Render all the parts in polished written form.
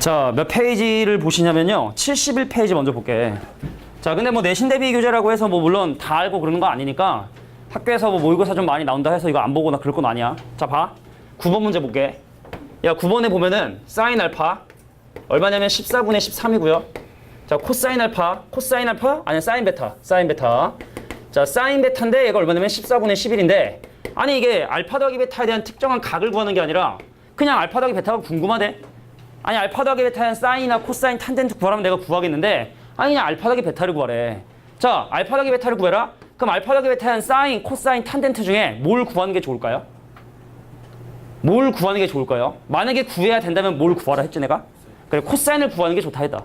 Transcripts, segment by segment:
자, 몇 페이지를 보시냐면요. 71페이지 먼저 볼게. 자, 근데 뭐 내신 대비 교재라고 해서 뭐 물론 다 알고 그러는 거 아니니까 학교에서 뭐 모의고사 좀 많이 나온다 해서 이거 안 보거나 그럴 건 아니야. 자, 봐. 9번 문제 볼게. 야, 9번에 보면은 사인 알파 얼마냐면 14분의 13이고요. 자, 코사인 알파, 아니야 사인 베타, 자, 사인 베타인데 얘가 얼마냐면 14분의 11인데 아니 이게 알파 더하기 베타에 대한 특정한 각을 구하는 게 아니라 그냥 알파 더하기 베타가 궁금하대. 아니 알파 더하기 베타에 대한 사인이나 코사인, 탄젠트 구하라면 내가 구하겠는데 아니 그냥 알파 더하기 베타를 구하래. 자, 알파 더하기 베타를 구해라. 그럼 알파 더하기 베타에 대한 사인, 코사인, 탄젠트 중에 뭘 구하는 게 좋을까요? 뭘 구하는 게 좋을까요? 만약에 구해야 된다면 뭘 구하라 했지 내가? 그래, 코사인을 구하는 게 좋다 했다.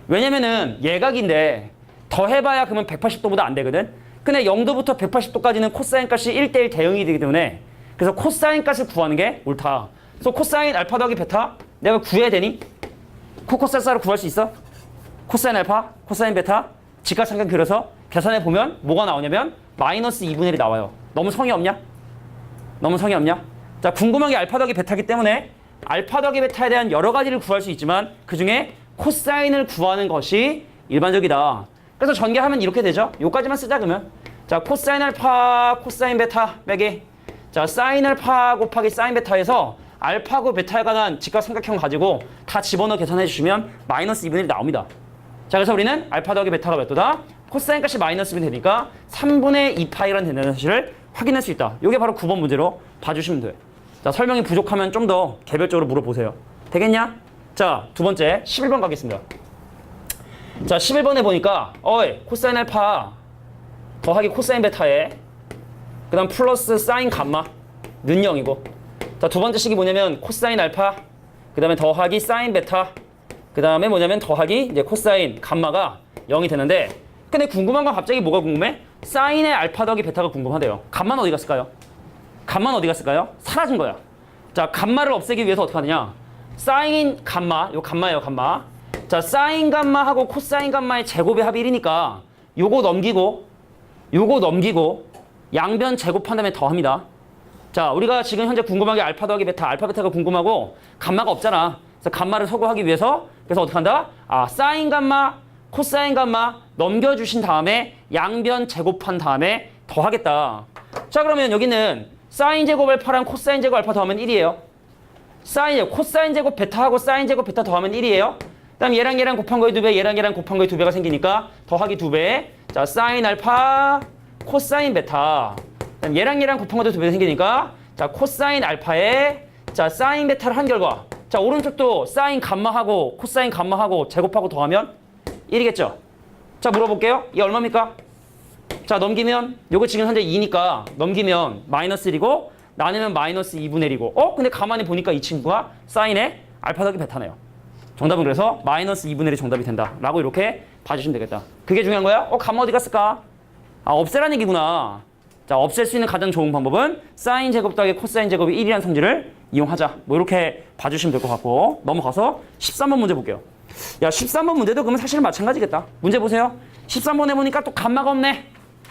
왜냐면은 예각인데 더 해봐야 그러면 180도보다 안 되거든? 근데 0도부터 180도까지는 코사인 값이 1대1 대응이 되기 때문에 그래서 코사인 값을 구하는 게 옳다. 그래서 코사인 알파 더하기 베타 내가 구해야 되니? 코코사스로 구할 수 있어? 코사인 알파, 코사인 베타 직각삼각 그려서 계산해 보면 뭐가 나오냐면 마이너스 2분의 1이 나와요. 너무 성의 없냐? 너무 성의 없냐? 자, 궁금한 게 알파 더하기 베타이기 때문에 알파 더하기 베타에 대한 여러 가지를 구할 수 있지만 그중에 코사인을 구하는 것이 일반적이다. 그래서 전개하면 이렇게 되죠. 요까지만 쓰자 그러면. 자, 코사인 알파, 코사인 베타 빼기. 자, 사인 알파 곱하기 사인 베타에서 알파고 베타에 관한 직각삼각형 가지고 다 집어넣어 계산해 주시면 마이너스 2분의 1이 나옵니다. 자, 그래서 우리는 알파 더하기 베타가 몇 도다? 코사인 값이 마이너스 1이 되니까 3분의 2파이라는 된다는 사실을 확인할 수 있다. 이게 바로 9번 문제로 봐주시면 돼. 자, 설명이 부족하면 좀 더 개별적으로 물어보세요. 되겠냐? 자, 두 번째 11번 가겠습니다. 자, 11번에 보니까 코사인 알파 더하기 코사인 베타에 그 다음 플러스 사인 감마 는 0이고 자, 두 번째 식이 뭐냐면 코사인 알파 그 다음에 더하기 사인 베타 그 다음에 뭐냐면 더하기 이제 코사인 감마가 0이 되는데 근데 궁금한 건 갑자기 뭐가 궁금해? 사인의 알파 더하기 베타가 궁금하대요. 감마는 어디 갔을까요? 감마는 어디 갔을까요? 사라진 거야. 자, 감마를 없애기 위해서 어떻게 하느냐? 사인 감마, 요 감마예요, 감마. 자, 사인 감마하고 코사인 감마의 제곱의 합이 1이니까 요거 넘기고 양변 제곱한 다음에 더합니다. 자, 우리가 지금 현재 궁금한 게 알파 더하기 베타, 알파 베타가 궁금하고 감마가 없잖아. 그래서 감마를 소거하기 위해서 그래서 어떻게 한다? 사인 감마, 코사인 감마 넘겨주신 다음에 양변 제곱한 다음에 더하겠다. 자, 그러면 여기는 사인 제곱 알파랑 코사인 제곱 알파 더하면 1이에요. 코사인 제곱 베타하고 사인 제곱 베타 더하면 1이에요. 그다음 얘랑 곱한 거에 2배, 얘랑 곱한 거에 2배가 생기니까 더하기 2배. 자, 사인 알파, 코사인 베타. 그다음 얘랑 곱한 것도 2배 생기니까 자, 코사인 알파에 자, 사인 베타를 한 결과. 자, 오른쪽도 사인 감마하고 코사인 감마하고 제곱하고 더하면 1이겠죠. 자, 물어볼게요. 이게 얼마입니까? 자, 넘기면 요거 지금 현재 2니까 넘기면 마이너스 1이고 나누면 마이너스 2분의 1이고 근데 가만히 보니까 이 친구가 사인의 알파 더하기 베타네요. 정답은 그래서 마이너스 2분의 1이 정답이 된다 라고 이렇게 봐주시면 되겠다. 그게 중요한 거야? 감마 어디 갔을까? 없애라는 얘기구나. 자, 없앨 수 있는 가장 좋은 방법은 사인 제곱 더하기 코사인 제곱이 1이라는 성질을 이용하자. 뭐 이렇게 봐주시면 될 것 같고 넘어가서 13번 문제 볼게요. 야, 13번 문제도 그러면 사실은 마찬가지겠다. 문제 보세요. 13번에 보니까 또 감마가 없네.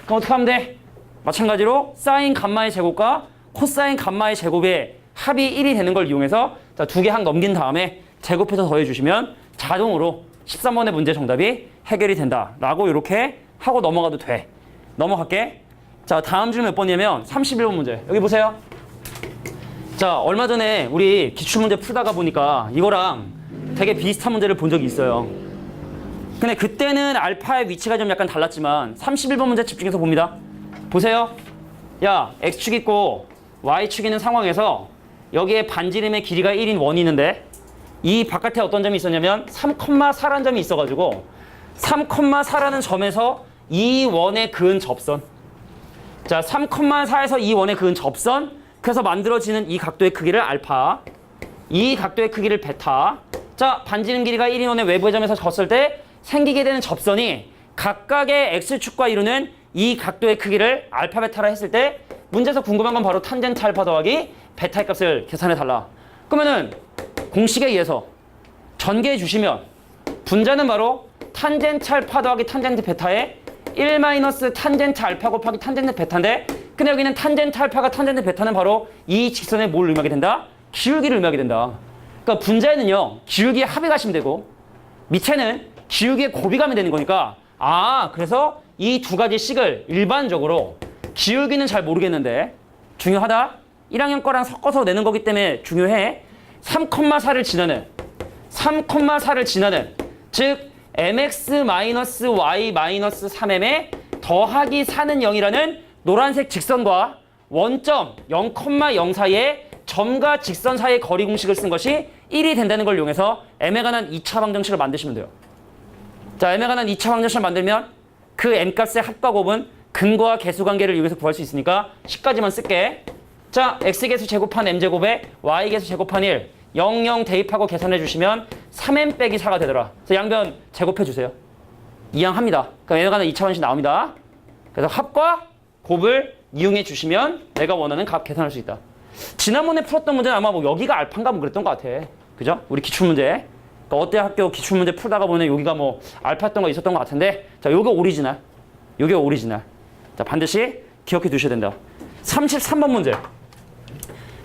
그럼 어떻게 하면 돼? 마찬가지로 사인 감마의 제곱과 코사인 감마의 제곱의 합이 1이 되는 걸 이용해서 자, 두 개 항 넘긴 다음에 제곱해서 더해주시면 자동으로 13번의 문제 정답이 해결이 된다라고 이렇게 하고 넘어가도 돼. 넘어갈게. 자, 다음 줄 몇 번이냐면 31번 문제. 여기 보세요. 자, 얼마 전에 우리 기출문제 풀다가 보니까 이거랑 되게 비슷한 문제를 본 적이 있어요. 근데 그때는 알파의 위치가 좀 약간 달랐지만 31번 문제 집중해서 봅니다. 보세요. 야, x축 있고 y축 있는 상황에서 여기에 반지름의 길이가 1인 원이 있는데 이 바깥에 어떤 점이 있었냐면 3,4라는 점이 있어가지고 3,4라는 점에서 이 원에 그은 접선. 자, 3,4에서 이 원에 그은 접선. 그래서 만들어지는 이 각도의 크기를 알파, 이 각도의 크기를 베타. 자, 반지름 길이가 1인 원의 외부의 점에서 졌을 때 생기게 되는 접선이 각각의 x축과 이루는 이 각도의 크기를 알파 베타라 했을 때 문제에서 궁금한 건 바로 탄젠트 알파 더하기 베타의 값을 계산해 달라. 그러면은 공식에 의해서 전개해 주시면 분자는 바로 탄젠트 알파 더하기 탄젠트 베타의 1 마이너스 탄젠트 알파 곱하기 탄젠트 베타인데 근데 여기는 탄젠트 알파가 탄젠트 베타는 바로 이 직선에 뭘 의미하게 된다? 기울기를 의미하게 된다. 그러니까 분자에는요 기울기의 합이 가시면 되고 밑에는 기울기의 곱이 가면 되는 거니까 그래서 이 두 가지 식을 일반적으로 기울기는 잘 모르겠는데 중요하다. 1학년 거랑 섞어서 내는 거기 때문에 중요해. 3,4를 지나는 즉 mx-y-3m에 더하기 4는 0이라는 노란색 직선과 원점 0,0 사이에 점과 직선 사이의 거리 공식을 쓴 것이 1이 된다는 걸 이용해서 m에 관한 2차 방정식을 만드시면 돼요. 자, m에 관한 2차 방정식을 만들면 그 n값의 합과 곱은 근거와 개수 관계를 이용해서 구할 수 있으니까 10까지만 쓸게. 자, x개수 제곱한 m제곱에 y개수 제곱한 1 00 대입하고 계산해 주시면 3m 빼기 4가 되더라. 그래서 양변 제곱해 주세요. 이항합니다. 그럼 m에 관한 2차 방정식 나옵니다. 그래서 합과 곱을 이용해 주시면 내가 원하는 값 계산할 수 있다. 지난번에 풀었던 문제는 아마 뭐 여기가 알파인가 뭐 그랬던 것 같아. 그죠? 우리 기출문제. 그러니까 어때 학교 기출문제 풀다가 보면 여기가 뭐 알파였던 거 있었던 것 같은데 자, 요게 오리지널. 자, 반드시 기억해 두셔야 된다. 33번 문제.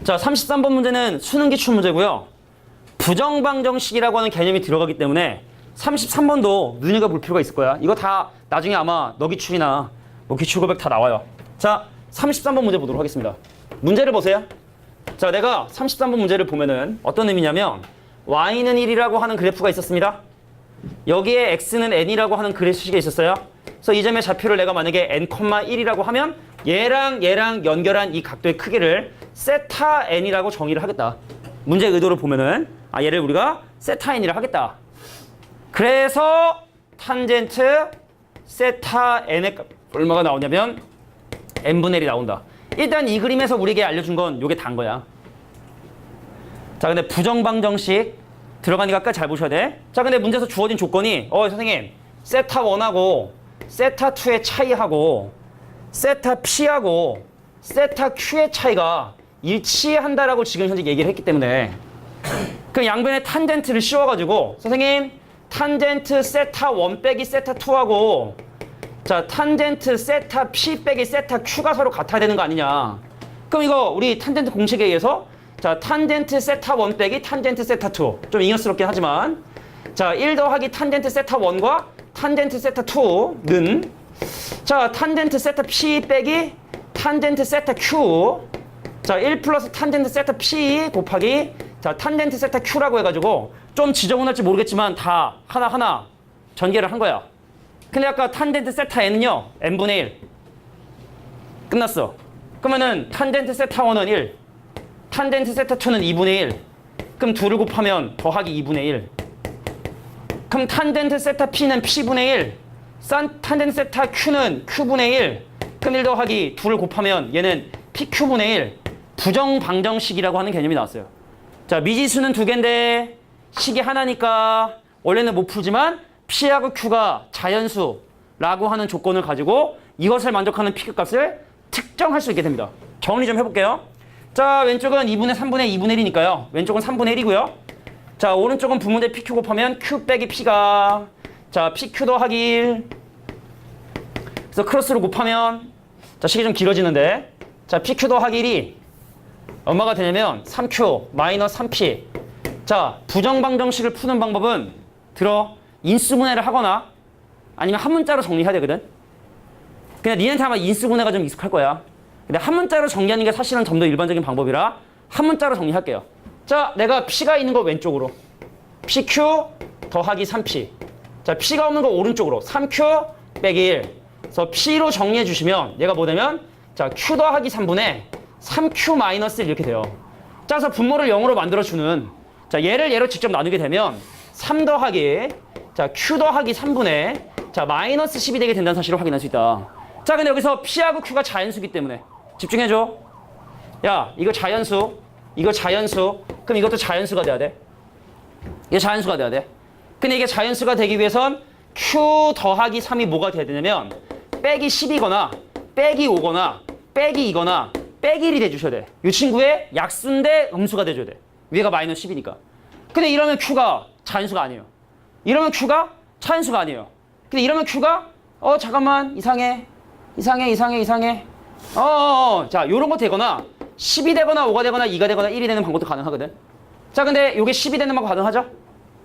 자, 33번 문제는 수능 기출 문제고요. 부정방정식이라고 하는 개념이 들어가기 때문에 33번도 눈여겨볼 필요가 있을 거야. 이거 다 나중에 아마 너 기출이나 뭐 기출 고백 다 나와요. 자, 33번 문제 보도록 하겠습니다. 문제를 보세요. 자, 내가 33번 문제를 보면은 어떤 의미냐면 y는 1이라고 하는 그래프가 있었습니다. 여기에 x는 n이라고 하는 그래프식이 있었어요. 그래서 이 점의 좌표를 내가 만약에 n,1이라고 하면 얘랑 연결한 이 각도의 크기를 세타 n이라고 정의를 하겠다. 문제의 의도를 보면은 얘를 우리가 세타 n이라 하겠다. 그래서 탄젠트 세타 n의 값 얼마가 나오냐면 n분의 1이 나온다. 일단 이 그림에서 우리에게 알려준 건 요게 다인 거야. 자, 근데 부정방정식 들어가니까 아까 잘 보셔야 돼. 자, 근데 문제에서 주어진 조건이 선생님 세타 1하고 세타 2의 차이하고 세타 p하고 세타 q의 차이가 일치한다라고 지금 현재 얘기를 했기 때문에 그 양변에 탄젠트를 씌워가지고 선생님 탄젠트 세타 1 빼기 세타 2하고 자, 탄젠트 세타 p 빼기 세타 q가 서로 같아야 되는 거 아니냐. 그럼 이거 우리 탄젠트 공식에 의해서 자, 탄젠트 세타 1 빼기 탄젠트 세타 2. 좀 잉여스럽긴 하지만 자, 1 더하기 탄젠트 세타 1과 탄젠트 세타 2는 자, 탄젠트 세타 p 빼기 탄젠트 세타 q 자, 1 플러스 탄젠트 세타 p 곱하기 자, 탄젠트 세타 q라고 해가지고 좀 지저분할지 모르겠지만 다 하나하나 전개를 한 거야. 근데 아까 탄젠트 세타 n은요 n분의 1 끝났어. 그러면은 탄젠트 세타 1은 1 탄젠트 세타 2는 2분의 1 그럼 2를 곱하면 더하기 2분의 1 그럼 탄젠트 세타 p는 p분의 1 탄젠트 세타 q는 q분의 1 그럼 1 더하기 2를 곱하면 얘는 pq분의 1 부정방정식이라고 하는 개념이 나왔어요. 자, 미지수는 두 개인데 식이 하나니까 원래는 못 풀지만 p하고 q가 자연수라고 하는 조건을 가지고 이것을 만족하는 p값을 특정할 수 있게 됩니다. 정리 좀 해볼게요. 자, 왼쪽은 2분의 3분의 2분의 1이니까요. 왼쪽은 3분의 1이고요. 자, 오른쪽은 분모대 pq 곱하면 q 빼기 p가 자, pq 더하기 1 그래서 크로스로 곱하면 자, 식이 좀 길어지는데 자, pq 더하기 1이 얼마가 되냐면 3q 마이너스 3p 자, 부정방정식을 푸는 방법은 인수분해를 하거나 아니면 한 문자로 정리해야 되거든. 그냥 니네한테 아마 인수분해가 좀 익숙할 거야. 근데 한 문자로 정리하는 게 사실은 좀 더 일반적인 방법이라 한 문자로 정리할게요. 자, 내가 p가 있는 거 왼쪽으로 pq 더하기 3p 자, p가 없는 거 오른쪽으로 3q 빼기 1 그래서 p로 정리해 주시면 얘가 뭐냐면 자, q 더하기 3분의 3q 마이너스 1 이렇게 돼요. 자, 그래서 분모를 0으로 만들어주는 자, 얘를 얘로 직접 나누게 되면 3 더하기 자, q 더하기 3분의 자, 마이너스 10이 되게 된다는 사실을 확인할 수 있다. 자, 근데 여기서 p하고 q가 자연수기 때문에 집중해줘. 야, 이거 자연수 그럼 이것도 자연수가 돼야 돼. 이게 자연수가 돼야 돼. 근데 이게 자연수가 되기 위해선 q 더하기 3이 뭐가 돼야 되냐면 빼기 10이거나 빼기 5거나 빼기 2거나 빼기 1이 돼주셔야 돼. 이 친구의 약수인데 음수가 돼줘야 돼. 위가 마이너스 10이니까. 근데 이러면 q가 자연수가 아니에요. 이러면 q가 자연수가 아니에요. 근데 이러면 q가 잠깐만 이상해. 자, 요런 거 되거나 10이 되거나 5가 되거나 2가 되거나 1이 되는 방법도 가능하거든. 자, 근데 요게 10이 되는 거 가능하죠?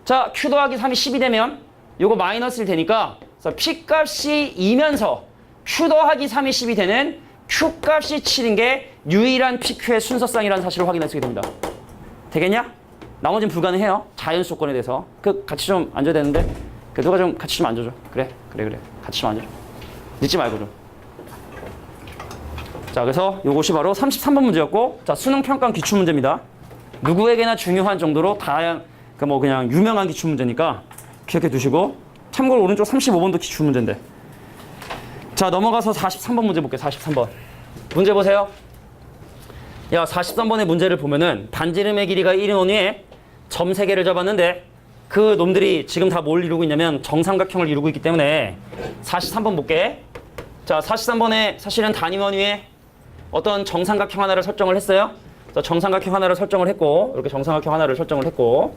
자, Q 더하기 3이 10이 되면 요거 마이너스 1 되니까 그래서 P 값이 2면서 Q 더하기 3이 10이 되는 Q 값이 7인 게 유일한 PQ의 순서쌍이라는 사실을 확인할 수 있게 됩니다. 되겠냐? 나머지는 불가능해요. 자연수 조건에 대해서. 같이 좀 앉아야 되는데 누가 좀 같이 좀 앉아줘. 그래. 같이 좀 앉아줘. 늦지 말고 좀. 자, 그래서 요것이 바로 33번 문제였고, 자, 수능 평가 기출 문제입니다. 누구에게나 중요한 정도로 그냥 유명한 기출 문제니까 기억해 두시고, 참고로 오른쪽 35번도 기출 문제인데. 자, 넘어가서 43번 문제 볼게요. 43번. 문제 보세요. 야, 43번의 문제를 보면은 반지름의 길이가 1인 원위에 점 3개를 잡았는데 그 놈들이 지금 다 뭘 이루고 있냐면 정삼각형을 이루고 있기 때문에 43번 볼게. 자, 43번에 사실은 단위 원위에 어떤 정삼각형 하나를 설정을 했어요. 자, 정삼각형 하나를 설정을 했고, 이렇게 정삼각형 하나를 설정을 했고,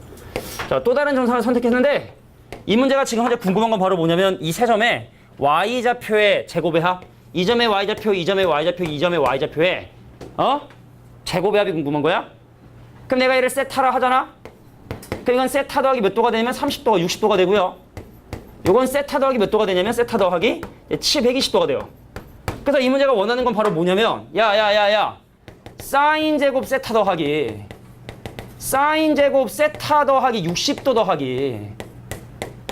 자, 또 다른 정삼을 선택했는데 이 문제가 지금 현재 궁금한 건 바로 뭐냐면 이 세 점의 y좌표의 제곱의 합, 이 점의 y좌표, 이 점의 y좌표, 이 점의 y좌표의 제곱의 합이 궁금한 거야? 그럼 내가 얘를 세타라 하잖아? 그럼 이건 세타 더하기 몇 도가 되냐면 30도가 60도가 되고요. 이건 세타 더하기 몇 도가 되냐면 세타 더하기 120도가 돼요. 그래서 이 문제가 원하는 건 바로 뭐냐면 야 사인 제곱 세타 더하기 사인 제곱 세타 더하기 60도 더하기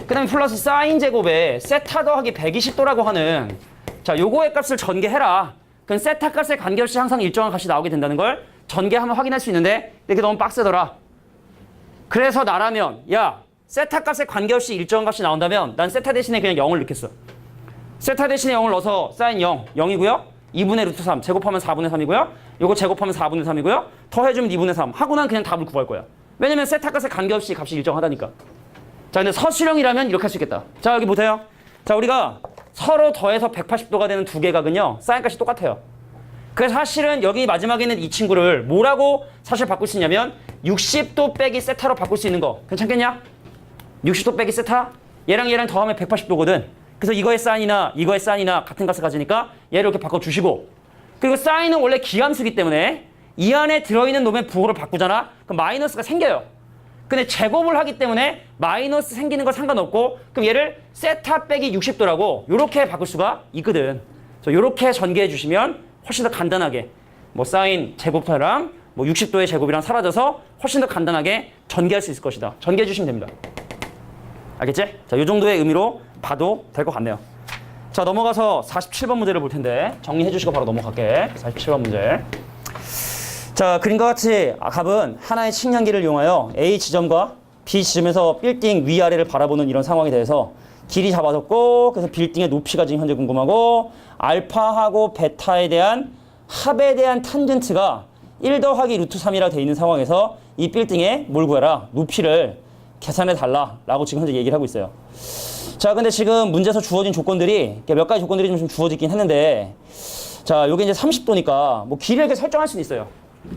그 다음에 플러스 사인 제곱에 세타 더하기 120도라고 하는 자, 요거의 값을 전개해라. 그럼 세타 값의 관계없이 항상 일정한 값이 나오게 된다는 걸 전개하면 확인할 수 있는데 이게 너무 빡세더라. 그래서 나라면 야, 세타 값에 관계없이 일정한 값이 나온다면 난 세타 대신에 그냥 0을 넣겠어. 세타 대신에 0을 넣어서 사인 0, 0이고요. 2분의 루트 3, 제곱하면 4분의 3이고요. 요거 제곱하면 4분의 3이고요. 더해주면 2분의 3. 하고 난 그냥 답을 구할 거야. 왜냐면 세타 값에 관계없이 값이 일정하다니까. 자, 근데 서술형이라면 이렇게 할 수 있겠다. 자, 여기 보세요. 자, 우리가 서로 더해서 180도가 되는 두 개의 각은요, 사인 값이 똑같아요. 그래서 사실은 여기 마지막에 있는 이 친구를 뭐라고 사실 바꿀 수 있냐면 60도 빼기 세타로 바꿀 수 있는 거. 괜찮겠냐? 60도 빼기 세타? 얘랑 더하면 180도거든. 그래서 이거의 사인이나 같은 값을 가지니까 얘를 이렇게 바꿔주시고, 그리고 사인은 원래 기함수기 때문에 이 안에 들어있는 놈의 부호를 바꾸잖아? 그럼 마이너스가 생겨요. 근데 제곱을 하기 때문에 마이너스 생기는 건 상관없고, 그럼 얘를 세타 빼기 60도라고 이렇게 바꿀 수가 있거든. 그래서 이렇게 전개해 주시면 훨씬 더 간단하게 뭐 사인 제곱이랑 뭐 60도의 제곱이랑 사라져서 훨씬 더 간단하게 전개할 수 있을 것이다. 전개해 주시면 됩니다. 알겠지? 자, 이 정도의 의미로 봐도 될 것 같네요. 자, 넘어가서 47번 문제를 볼 텐데 정리해 주시고 바로 넘어갈게. 47번 문제. 자, 그림과 같이 값은 하나의 측량기를 이용하여 A 지점과 B 지점에서 빌딩 위아래를 바라보는 이런 상황에 대해서 길이 잡아졌고, 그래서 빌딩의 높이가 지금 현재 궁금하고, 알파하고 베타에 대한 합에 대한 탄젠트가 1 더하기 루트 3이라 돼 있는 상황에서 이 빌딩의 뭘 구해라? 높이를 계산해 달라 라고 지금 현재 얘기를 하고 있어요. 자, 근데 지금 문제에서 주어진 조건들이 몇 가지 조건들이 좀 주어지긴 했는데, 자, 요게 이제 30도니까 뭐 길이를 이렇게 설정할 수는 있어요.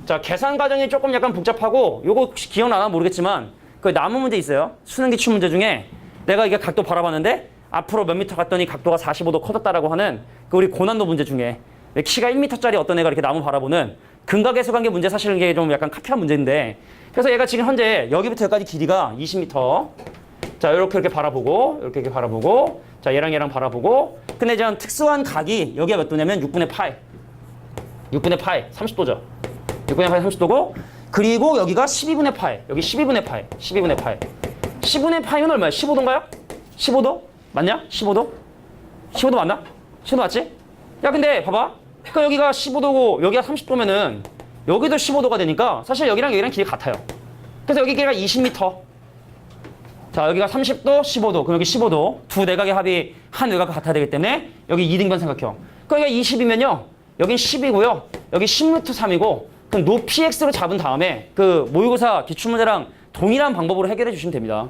자, 계산 과정이 조금 약간 복잡하고, 요거 혹시 기억나나 모르겠지만 그 남은 문제 있어요. 수능 기출 문제 중에 내가 이게 각도 바라봤는데 앞으로 몇 미터 갔더니 각도가 45도 커졌다라고 하는 그 우리 고난도 문제 중에 키가 1m짜리 어떤 애가 이렇게 나무 바라보는 근각에서 관계 문제, 사실은 이게 좀 약간 카피한 문제인데, 그래서 얘가 지금 현재 여기부터 여기까지 길이가 20m. 자, 이렇게 바라보고, 이렇게 바라보고, 자, 얘랑 바라보고, 근데 이제 특수한 각이 여기가 몇 도냐면 6분의 파이. 6분의 파이, 30도죠. 6분의 파이 30도고, 그리고 여기가 12분의 파이. 여기 12분의 파이. 12분의 파이. 10분의 파이는 얼마야? 15도인가요? 15도? 맞냐? 15도? 15도 맞나? 15도 맞지? 야, 근데 봐봐. 그러니까 여기가 15도고 여기가 30도면은 여기도 15도가 되니까 사실 여기랑 길이가 같아요. 그래서 여기 길이가 20m. 자, 여기가 30도, 15도. 그럼 여기 15도. 두 내각의 합이 한 외곽과 같아야 되기 때문에 여기 2등변 삼각형. 그러니까 20이면요. 여긴 10이고요. 여기 10루트 3이고, 그럼 높이 x로 잡은 다음에 그 모의고사 기출문제랑 동일한 방법으로 해결해 주시면 됩니다.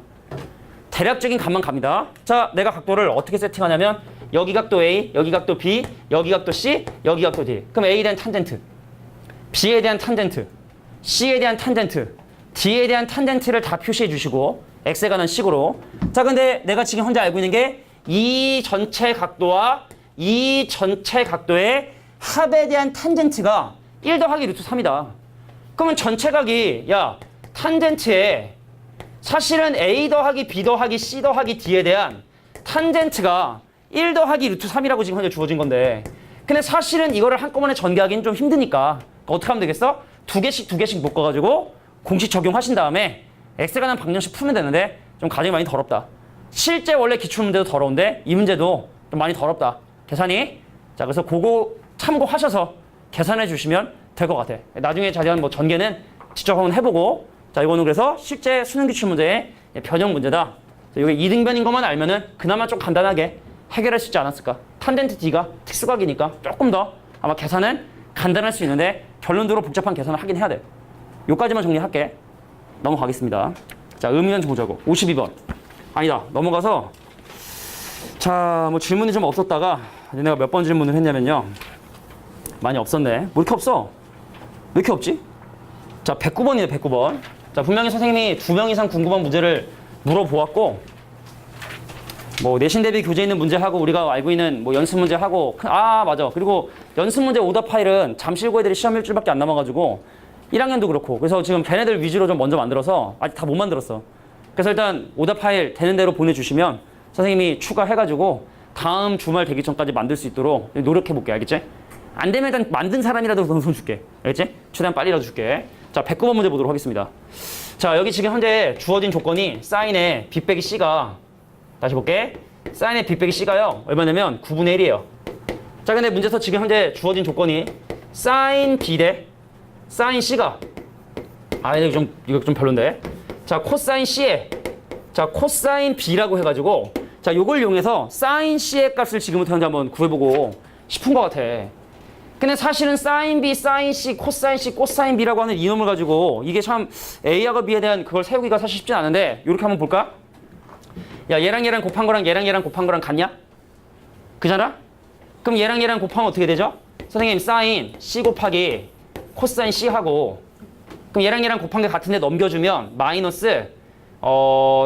대략적인 값만 갑니다. 자, 내가 각도를 어떻게 세팅하냐면 여기 각도 A, 여기 각도 B, 여기 각도 C, 여기 각도 D. 그럼 A에 대한 탄젠트, B에 대한 탄젠트, C에 대한 탄젠트, D에 대한 탄젠트를 다 표시해 주시고 X에 관한 식으로. 자, 근데 내가 지금 현재 알고 있는 게 이 전체 각도와 이 전체 각도의 합에 대한 탄젠트가 1 더하기 루트 3이다. 그러면 전체 각이 야 탄젠트에 사실은 A 더하기 B 더하기 C 더하기 D에 대한 탄젠트가 1 더하기 루트 3이라고 지금 현재 주어진 건데 근데 사실은 이거를 한꺼번에 전개하기는 좀 힘드니까 어떻게 하면 되겠어? 두 개씩 묶어가지고 공식 적용하신 다음에 X에 관한 방정식 풀면 되는데 좀 과정이 많이 더럽다. 실제 원래 기출문제도 더러운데 이 문제도 좀 많이 더럽다. 계산이. 자, 그래서 그거 참고하셔서 계산해 주시면 될 것 같아. 나중에 자세한 뭐 전개는 직접 한번 해보고 자, 이거는 그래서 실제 수능 기출 문제의 변형 문제다. 이게 이등변인 것만 알면은 그나마 좀 간단하게 해결할 수 있지 않았을까. 탄젠트 D가 특수각이니까 조금 더 아마 계산은 간단할 수 있는데 결론적으로 복잡한 계산을 하긴 해야 돼. 요까지만 정리할게. 넘어가겠습니다. 자, 의미는 정자고 52번. 아니다. 넘어가서 자, 뭐 질문이 좀 없었다가 내가 몇 번 질문을 했냐면요. 많이 없었네. 뭐 이렇게 없어? 왜 이렇게 없지? 자, 109번이네, 109번. 자, 분명히 선생님이 2명 이상 궁금한 문제를 물어보았고 뭐 내신 대비 교재 있는 문제하고 우리가 알고 있는 뭐 연습 문제하고 맞아. 그리고 연습 문제 오답 파일은 잠실고 애들이 시험 일주일밖에 안 남아가지고 1학년도 그렇고 그래서 지금 걔네들 위주로 좀 먼저 만들어서 아직 다 못 만들었어. 그래서 일단 오답 파일 되는 대로 보내주시면 선생님이 추가해가지고 다음 주말 되기 전까지 만들 수 있도록 노력해볼게. 알겠지? 안 되면 일단 만든 사람이라도 손 줄게. 알겠지? 최대한 빨리라도 줄게. 자, 109번 문제 보도록 하겠습니다. 자, 여기 지금 현재 주어진 조건이 사인의 B 빼기 C가 다시 볼게. 사인의 B 빼기 C가요. 얼마냐면 9분의 1이에요. 자, 근데 문제에서 지금 현재 주어진 조건이 사인 B 대 사인 C가 이거 좀 별론데. 자, 코사인 C에 자, 코사인 B라고 해가지고 자, 요걸 이용해서 사인 C의 값을 지금부터 현재 한번 구해보고 싶은 것 같아. 근데 사실은 사인 B, 사인 C, 코사인 C, 코사인 B라고 하는 이놈을 가지고 이게 참 A하고 B에 대한 그걸 세우기가 사실 쉽진 않은데 이렇게 한번 볼까? 야, 얘랑 얘랑 곱한 거랑 얘랑 얘랑 곱한 거랑 같냐? 그잖아? 그럼 얘랑 얘랑 곱하면 어떻게 되죠? 선생님 사인 C 곱하기 코사인 C하고 그럼 얘랑 얘랑 곱한 게 같은데 넘겨주면 마이너스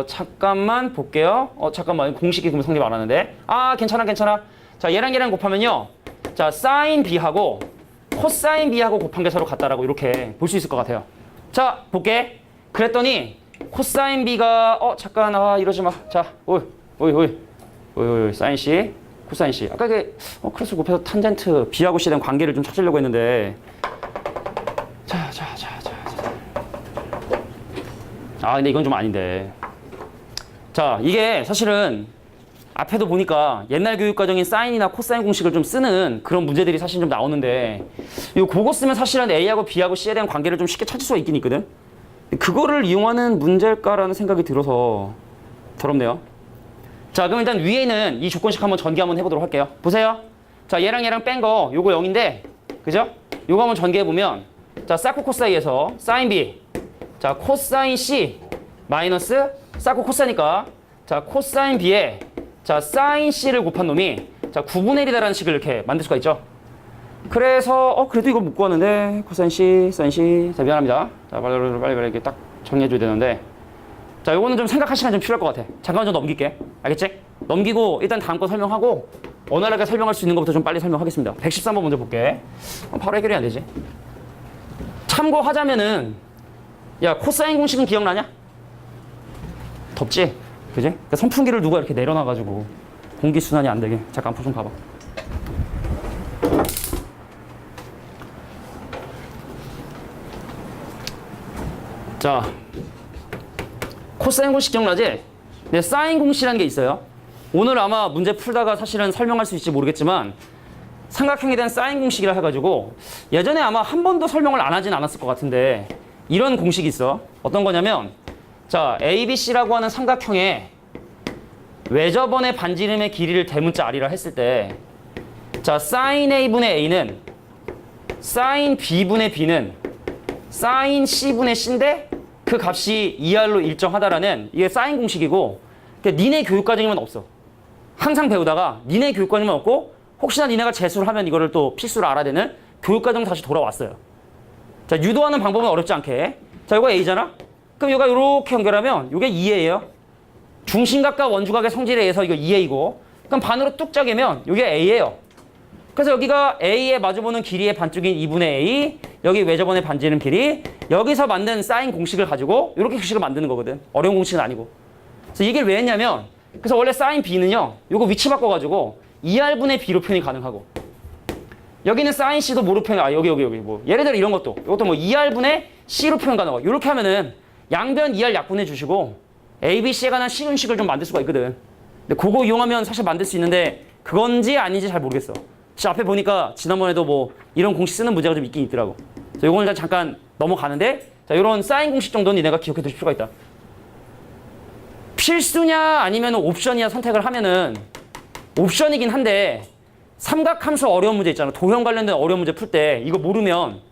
잠깐만 볼게요. 잠깐만 공식이 그럼 성립 안 하는데 괜찮아. 자, 얘랑 얘랑 곱하면요. 자, 사인 B하고 코사인 B하고 곱한 게 서로 같다라고 이렇게 볼 수 있을 것 같아요. 자, 볼게. 그랬더니 코사인 B가 잠깐 이러지 마. 자, 오이 사인 C, 코사인 C. 아까 그 크로스 곱해서 탄젠트 B하고 C에 대한 관계를 좀 찾으려고 했는데 자. 근데 이건 좀 아닌데. 자, 이게 사실은 앞에도 보니까 옛날 교육과정인 사인이나 코사인 공식을 좀 쓰는 그런 문제들이 사실 좀 나오는데 그거 쓰면 사실은 A하고 B하고 C에 대한 관계를 좀 쉽게 찾을 수가 있긴 있거든. 그거를 이용하는 문제일까라는 생각이 들어서 더럽네요. 자, 그럼 일단 위에는 이 조건식 한번 전개 한번 해보도록 할게요. 보세요. 자, 얘랑 얘랑 뺀 거 요거 0인데 그죠? 요거 한번 전개해보면 자, 사코 코사이에서 사인 B 자, 코사인 C 마이너스 사코 코사니까 자, 코사인 B에 자, 사인 C를 곱한 놈이 자, 9분의 1이다라는 식을 이렇게 만들 수가 있죠. 그래서 그래도 이걸 못 구하는데 코사인 C, 사인 C. 자, 미안합니다. 자, 빨리 이렇게 딱 정리해줘야 되는데 자, 요거는 좀 생각할 시간 좀 필요할 것 같아. 잠깐만 좀 넘길게. 알겠지? 넘기고 일단 다음 거 설명하고 원활하게 설명할 수 있는 것부터 좀 빨리 설명하겠습니다. 113번 먼저 볼게. 바로 해결이 안 되지. 참고하자면은 야, 코사인 공식은 기억나냐? 덥지? 그지? 그러니까 선풍기를 누가 이렇게 내려놔가지고 공기순환이 안 되게. 잠깐 앞으로 좀 가봐. 자, 코사인 공식 기억나지? 네, 사인 공식이라는 게 있어요. 오늘 아마 문제 풀다가 사실은 설명할 수 있을지 모르겠지만 삼각형에 대한 사인 공식이라 해가지고 예전에 아마 한 번도 설명을 안 하진 않았을 것 같은데 이런 공식이 있어. 어떤 거냐면 자, ABC라고 하는 삼각형에 외접원의 반지름의 길이를 대문자 R이라 했을 때 자, 사인 A분의 A는 사인 B분의 B는 사인 C분의 C인데 그 값이 2R로 일정하다라는 이게 사인 공식이고 그러니까 니네 교육과정이면 없어. 항상 배우다가 니네 교육과정이면 없고 혹시나 니네가 재수를 하면 이거를 또 필수로 알아야 되는 교육과정 다시 돌아왔어요. 자, 유도하는 방법은 어렵지 않게. 자, 이거 A잖아? 그럼 이거가 이렇게 연결하면 이게 2A예요. 중심각과 원주각의 성질에 의해서 이거 2A고 그럼 반으로 뚝 짜개면 이게 A예요. 그래서 여기가 A에 마주보는 길이의 반쪽인 2분의 A, 여기 외접원의 반지름 길이, 여기서 만든 사인 공식을 가지고 이렇게 공식을 만드는 거거든. 어려운 공식은 아니고. 그래서 이 얘기를 왜 했냐면, 그래서 원래 사인 B는요, 요거 위치 바꿔가지고 2R분의 B로 표현이 가능하고, 여기는 사인 C도 뭐로 표현, 여기 뭐 예를 들어 이런 것도, 이것도 뭐 2R분의 C로 표현 가능하고, 이렇게 하면은 양변 2R 약분해 주시고 A, B, C에 관한 식은식을 좀 만들 수가 있거든. 근데 그거 이용하면 사실 만들 수 있는데 그건지 아닌지 잘 모르겠어. 진짜 앞에 보니까 지난번에도 뭐 이런 공식 쓰는 문제가 좀 있긴 있더라고. 그래서 이걸 일단 잠깐 넘어가는데, 자, 이런 사인 공식 정도는 니네가 기억해 둘 필요가 있다. 필수냐 아니면 옵션이냐 선택을 하면은 옵션이긴 한데, 삼각함수 어려운 문제 있잖아. 도형 관련된 어려운 문제 풀 때 이거 모르면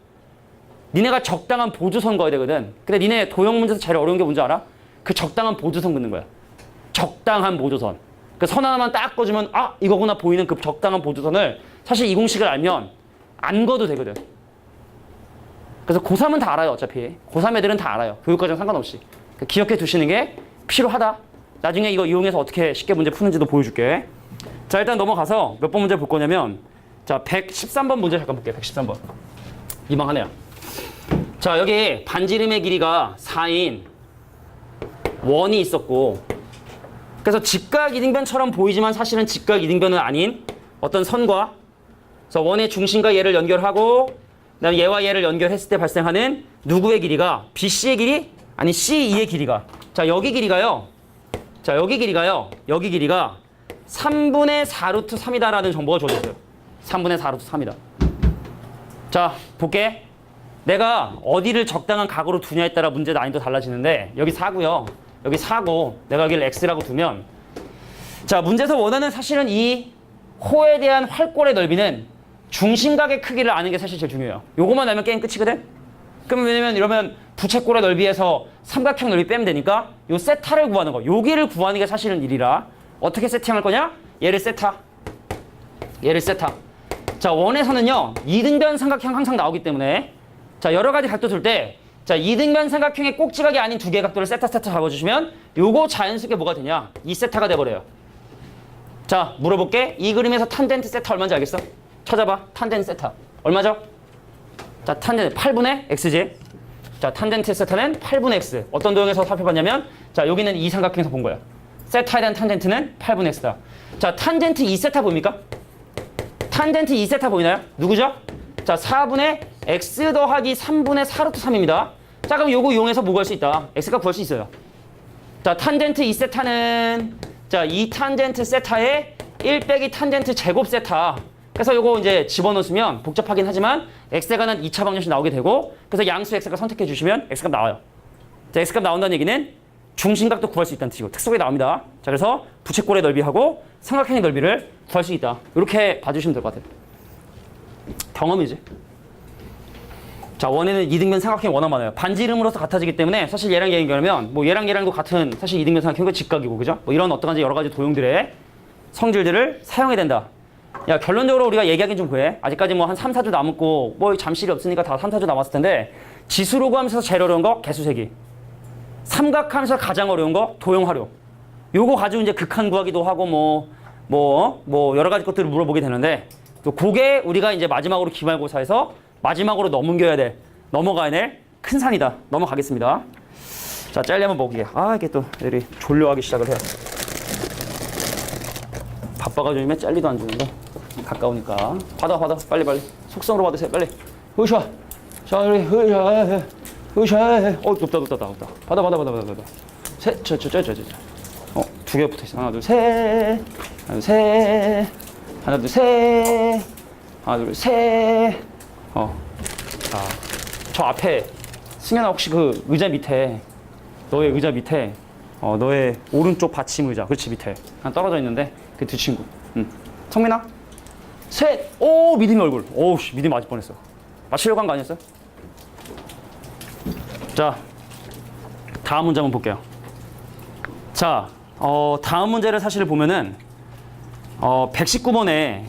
니네가 적당한 보조선 그어야 되거든. 근데 니네 도형 문제에서 제일 어려운 게 뭔지 알아? 그 적당한 보조선 긋는 거야. 적당한 보조선. 그 선 하나만 딱 꺼주면 아 이거구나 보이는 그 적당한 보조선을 사실 이 공식을 알면 안 그어도 되거든. 그래서 고3은 다 알아요. 어차피 고3 애들은 다 알아요. 교육과정 상관없이. 기억해 두시는 게 필요하다. 나중에 이거 이용해서 어떻게 쉽게 문제 푸는지도 보여줄게. 자, 일단 넘어가서 몇 번 문제 볼 거냐면, 자, 113번 문제 잠깐 볼게요. 113번. 이망하네요. 자, 여기 반지름의 길이가 4인 원이 있었고, 그래서 직각 이등변처럼 보이지만 사실은 직각 이등변은 아닌 어떤 선과, 그래서 원의 중심과 얘를 연결하고 그다음에 얘와 얘를 연결했을 때 발생하는 누구의 길이가, BC의 길이? 아니 C2의 길이가, 자, 여기 길이가요. 자, 여기 길이가 3분의 4 루트 3이다라는 정보가 주어졌어요. 3분의 4 루트 3이다. 자, 볼게. 내가 어디를 적당한 각으로 두냐에 따라 문제 난이도 달라지는데, 여기 4고요. 여기 4고 내가 여기를 x라고 두면, 자, 문제에서 원하는 사실은 이 호에 대한 활골의 넓이는 중심각의 크기를 아는 게 사실 제일 중요해요. 요거만 알면 게임 끝이거든? 그러면 왜냐면 이러면 부채꼴의 넓이에서 삼각형 넓이 빼면 되니까 요 세타를 구하는 거, 여기를 구하는 게 사실은 일이라. 어떻게 세팅할 거냐? 얘를 세타. 자, 원에서는요, 이등변 삼각형 항상 나오기 때문에, 자, 여러 가지 각도 둘 때, 자, 이등변 삼각형의 꼭지각이 아닌 두 개의 각도를 세타 잡아주시면 요거 자연스럽게 뭐가 되냐? 이 세타가 돼버려요. 자, 물어볼게. 이 그림에서 탄젠트 세타 얼마인지 알겠어? 찾아봐. 탄젠트 세타. 얼마죠? 자, 탄젠트 8분의 x지. 자, 탄젠트 세타는 8분의 x. 어떤 도형에서 살펴봤냐면, 자, 여기는 이 삼각형에서 본 거야. 세타에 대한 탄젠트는 8분의 x다. 자, 탄젠트 2세타 보입니까? 탄젠트 2세타 보이나요? 누구죠? 자, 4분의 x 더하기 3분의 4 루트 3입니다. 자, 그럼 요거 이용해서 뭐 구할 수 있다? x가 구할 수 있어요. 자, 탄젠트 2세타는, 자, 2 탄젠트 세타에 1 빼기 탄젠트 제곱 세타. 그래서 요거 이제 집어넣으면 복잡하긴 하지만 x에 관한 2차 방정식 나오게 되고, 그래서 양수 x가 선택해 주시면 x값 나와요. 자, x값 나온다는 얘기는 중심각도 구할 수 있다는 뜻이고 특속에 나옵니다. 자, 그래서 부채꼴의 넓이하고 삼각형의 넓이를 구할 수 있다. 이렇게 봐주시면 될 것 같아요. 경험이지. 자, 원에는 이등변 삼각형이 워낙 많아요. 반지름으로서 같아지기 때문에 사실 얘랑 얘 연결하면 뭐 얘랑 얘랑도 같은 사실 이등변 삼각형이 직각이고, 그죠? 뭐 이런 어떤 여러 가지 도형들의 성질들을 사용해야 된다. 야, 결론적으로 우리가 얘기하긴 좀 그래. 아직까지 뭐 한 3, 4주 남았고 뭐 잠실이 없으니까 다 3, 4주 남았을 텐데, 지수로 구하면서 제일 어려운 거 개수세기, 삼각하면서 가장 어려운 거 도형 활용. 요거 가지고 이제 극한 구하기도 하고 뭐 여러 가지 것들을 물어보게 되는데, 또 그게 우리가 이제 마지막으로 기말고사에서 마지막으로 넘어가야 될 큰 산이다. 넘어가겠습니다. 자, 짤리 한번 먹이게. 아, 이게 또 애들이 졸려하기 시작을 해요. 바빠가지고 요즘에 짤리도 안 주는데 가까우니까. 받아 빨리 속성으로 받으세요. 빨리. 으쌰. 자, 우리 으쌰. 높다. 받아. 셋. 두 개 붙어 있어. 하나, 둘, 셋. 하나, 둘, 셋. 자, 저 앞에 승현아, 혹시 그 의자 밑에, 너의 의자 밑에, 너의 오른쪽 받침 의자, 그렇지, 밑에 하나 떨어져 있는데 그 두 친구. 성민아, 셋. 오, 믿음의 얼굴. 오우, 믿음 맞을 뻔했어. 맞추려고 한 거 아니었어요? 자, 다음 문제 한번 볼게요. 자, 다음 문제를 사실 보면은 119번에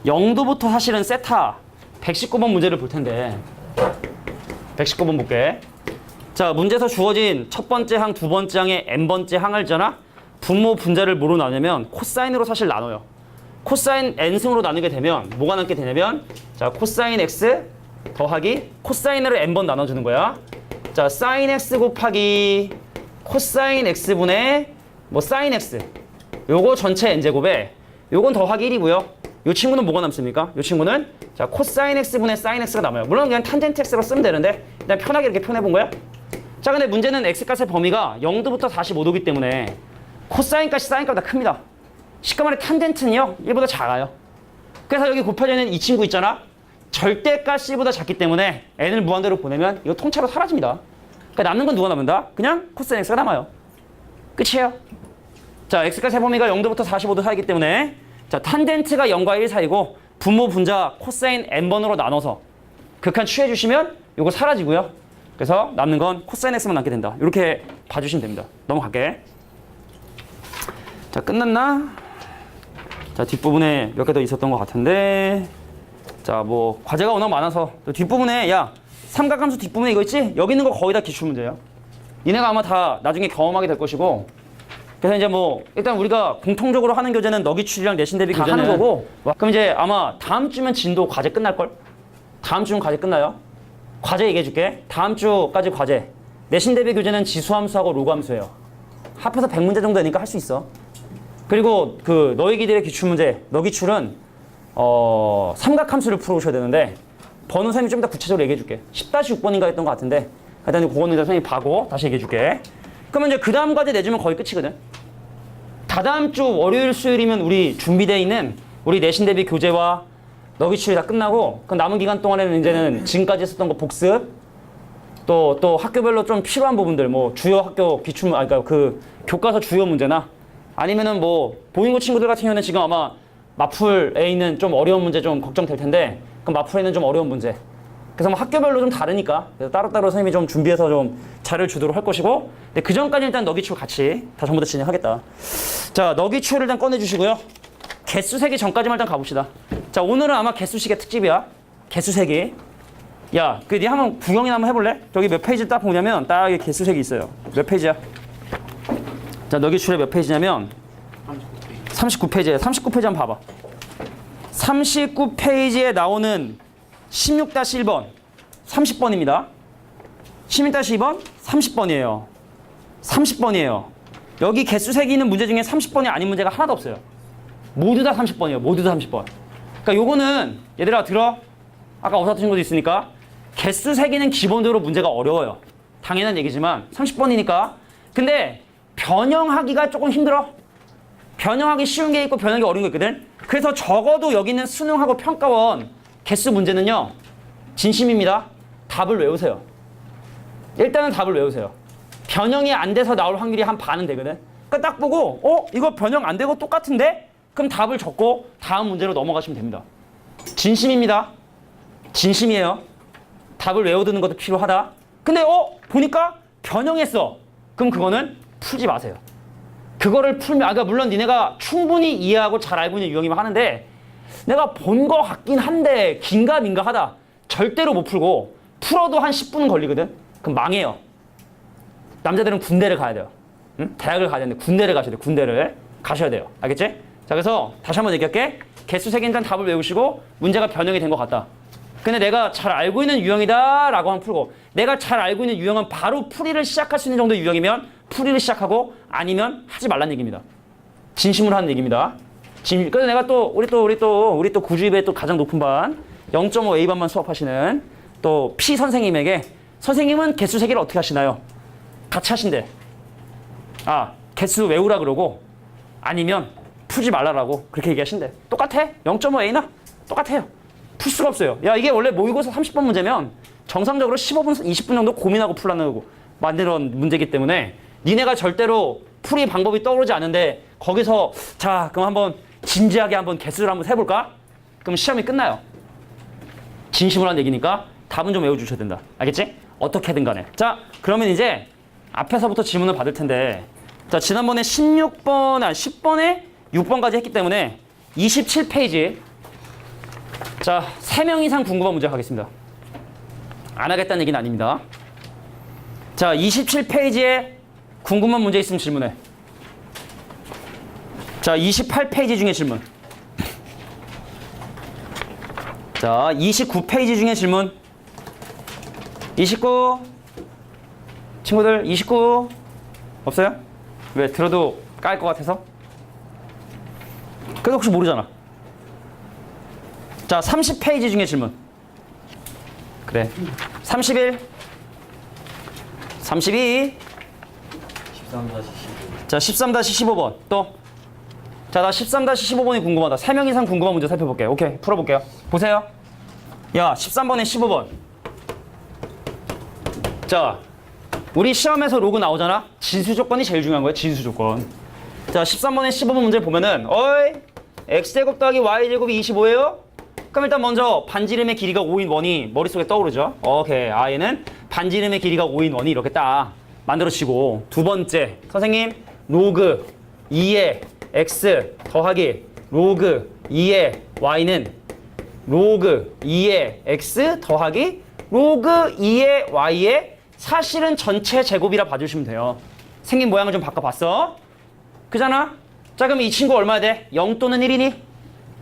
0도부터 사실은 세타 119번 문제를 볼 텐데, 119번 볼게. 자, 문제에서 주어진 첫 번째 항, 두 번째 항에 n번째 항을 잖아. 분모 분자를 뭐로 나누냐면 코사인으로 사실 나눠요. 코사인 n승으로 나누게 되면 뭐가 남게 되냐면 자, 코사인 x 더하기 코사인으로 n번 나눠주는 거야. 자, 사인 x 곱하기 코사인 x분의 뭐 사인 x 요거 전체 n제곱에 요건 더하기 1이고요. 요 친구는 뭐가 남습니까? 요 친구는 자, 코사인 x분의 사인 x가 남아요. 물론 그냥 탄젠트 x로 쓰면 되는데 그냥 편하게 이렇게 표현해 본 거야. 자, 근데 문제는 x값의 범위가 0도부터 45도기 때문에 코사인값이 사인값보다 큽니다. 쉽게 말해 탄젠트는요 1보다 작아요. 그래서 여기 곱해져 있는 이 친구 있잖아. 절대값 c보다 작기 때문에 n을 무한대로 보내면 이거 통째로 사라집니다. 그러니까 남는 건 누가 남는다? 그냥 코사인 x가 남아요. 끝이에요. 자, x값의 범위가 0도부터 45도 사이기 때문에 자, 탄젠트가 0과 1 사이고 분모 분자 코사인 n번으로 나눠서 극한 취해 주시면 이거 사라지고요. 그래서 남는 건 코사인 x만 남게 된다. 이렇게 봐주시면 됩니다. 넘어갈게. 자, 끝났나? 자, 뒷부분에 몇 개 더 있었던 것 같은데 자, 뭐 과제가 워낙 많아서 뒷부분에 야, 삼각함수 뒷부분에 이거 있지? 여기 있는 거 거의 다 기출문제야. 니네가 아마 다 나중에 경험하게 될 것이고 그래서 이제 뭐 일단 우리가 공통적으로 하는 교재는 너기출이랑 내신 대비 교재는 하는 거고 그럼 이제 아마 다음 주면 진도 과제 끝날걸? 다음 주면 과제 끝나요. 과제 얘기해 줄게. 다음 주까지 과제. 내신 대비 교재는 지수함수하고 로그함수예요. 합해서 100문제 정도 되니까 할 수 있어. 그리고 그 너희기들의 기출문제, 너기출은 삼각함수를 풀어오셔야 되는데 번호 선생님이 좀 더 구체적으로 얘기해 줄게. 10-6번인가 했던 것 같은데 일단 그거는 선생님이 봐고 다시 얘기해 줄게. 그러면 이제 그 다음 과제 내주면 거의 끝이거든. 다다음 주 월요일 수요일이면 우리 준비되어 있는 우리 내신 대비 교재와 너기출이 다 끝나고 그 남은 기간 동안에는 이제는 지금까지 했었던 거 복습 또 학교별로 좀 필요한 부분들 뭐 주요 학교 기출 그러니까 그 교과서 주요 문제나 아니면은 뭐 보잉고 친구들 같은 경우는 지금 아마 마풀에 있는 좀 어려운 문제 좀 걱정될 텐데 그럼 마풀에 있는 좀 어려운 문제 그래서 뭐 학교별로 좀 다르니까 그래서 따로따로 선생님이 좀 준비해서 좀 자료를 주도록 할 것이고 근데 그 전까지 일단 너기출 같이 다 전부 다 진행하겠다. 자, 너기출을 일단 꺼내주시고요. 개수 세기 전까지만 일단 가봅시다. 자, 오늘은 아마 개수식의 특집이야. 개수 세기. 야, 니 한번 구경이나 한번 해볼래? 저기 몇 페이지 딱 보냐면 딱 개수 세기 있어요. 몇 페이지야? 자, 너기출에 몇 페이지냐면 39페이지에 39페이지 한번 봐봐. 39페이지에 나오는 16-1번 30번입니다. 16-2번 30번이에요. 30번이에요. 여기 개수 세기 있는 문제 중에 30번이 아닌 문제가 하나도 없어요. 모두 다 30번이에요. 모두 다 30번. 그러니까 요거는 얘들아 들어. 아까 어디서 드신 것도 있으니까 개수 세기는 기본적으로 문제가 어려워요. 당연한 얘기지만 30번이니까. 근데 변형하기가 조금 힘들어. 변형하기 쉬운 게 있고 변형하기 어려운 게 있거든. 그래서 적어도 여기 있는 수능하고 평가원 개수 문제는요. 진심입니다. 답을 외우세요. 일단은 답을 외우세요. 변형이 안 돼서 나올 확률이 한 반은 되거든. 그러니까 딱 보고 이거 변형 안 되고 똑같은데? 그럼 답을 적고 다음 문제로 넘어가시면 됩니다. 진심입니다. 진심이에요. 답을 외워두는 것도 필요하다. 근데 보니까 변형했어. 그럼 그거는 풀지 마세요. 그거를 풀면 그러니까 물론 니네가 충분히 이해하고 잘 알고 있는 유형이면 하는데 내가 본 거 같긴 한데 긴가민가 하다. 절대로 못 풀고 풀어도 한 10분은 걸리거든. 그럼 망해요. 남자들은 군대를 가야 돼요. 응? 대학을 가야 되는데 군대를 가셔야 돼요. 군대를 가셔야 돼요. 알겠지? 자, 그래서 다시 한번 얘기할게. 개수 세기 일단 답을 외우시고 문제가 변형이 된 것 같다. 근데 내가 잘 알고 있는 유형이다 라고 하면 풀고 내가 잘 알고 있는 유형은 바로 풀이를 시작할 수 있는 정도의 유형이면 풀이를 시작하고 아니면 하지 말란 얘기입니다. 진심으로 하는 얘기입니다. 그래서 내가 또 우리 또 구주입의 또 가장 높은 반 0.5 A반만 수업하시는 또 P 선생님에게 선생님은 개수 세기를 어떻게 하시나요? 같이 하신대. 개수 외우라 그러고 아니면 풀지 말라라고 그렇게 얘기하신대. 똑같아. 0.5 A나 똑같아요. 풀 수가 없어요. 야, 이게 원래 모의고사 30번 문제면 정상적으로 15분, 20분 정도 고민하고 풀라는 만드는 문제이기 때문에 니네가 절대로 풀이 방법이 떠오르지 않은데 거기서 자, 그럼 한번 진지하게 한번 개수를 한번 세볼까? 그럼 시험이 끝나요. 진심으로 한 얘기니까 답은 좀 외워주셔야 된다. 알겠지? 어떻게든 간에. 자, 그러면 이제 앞에서부터 질문을 받을 텐데 자, 지난번에 10번에 6번까지 했기 때문에 27페이지 자, 3명 이상 궁금한 문제 가겠습니다. 안 하겠다는 얘기는 아닙니다. 자, 27페이지에 궁금한 문제 있으면 질문해. 자, 28페이지 중에 질문. 자, 29페이지 중에 질문. 29. 친구들, 29. 없어요? 왜? 들어도 깔 것 같아서? 그래도 혹시 모르잖아. 자, 30페이지 중에 질문. 그래. 31. 32. 13-15. 자, 13-15번. 또. 자, 나 13-15번이 궁금하다. 3명 이상 궁금한 문제 살펴볼게요. 오케이, 풀어볼게요. 보세요. 야, 13번에 15번. 자, 우리 시험에서 로그 나오잖아? 진수 조건이 제일 중요한 거야, 진수 조건. 자, 13번에 15번 문제 보면은, 어이, x제곱 더하기 y제곱이 25예요? 그럼 일단 먼저 반지름의 길이가 5인 원이 머릿속에 떠오르죠? 오케이, 얘는 반지름의 길이가 5인 원이 이렇게 딱 만들어지고, 두 번째, 선생님, 로그 2의 x 더하기 로그 2의 y는 로그 2의 x 더하기 로그 2의 y의 사실은 전체 제곱이라 봐주시면 돼요. 생긴 모양을 좀 바꿔봤어. 그잖아? 자, 그럼 이 친구 얼마야 돼? 0 또는 1이니?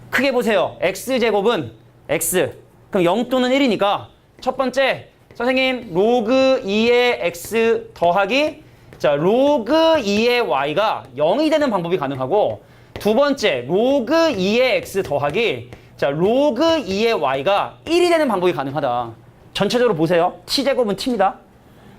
크게 보세요. x제곱은 x. 그럼 0 또는 1이니까 첫 번째, 선생님, 로그 2의 x 더하기 자, 로그 2의 y가 0이 되는 방법이 가능하고 두 번째, 로그 2의 x 더하기 자, 로그 2의 y가 1이 되는 방법이 가능하다. 전체적으로 보세요. t제곱은 t입니다.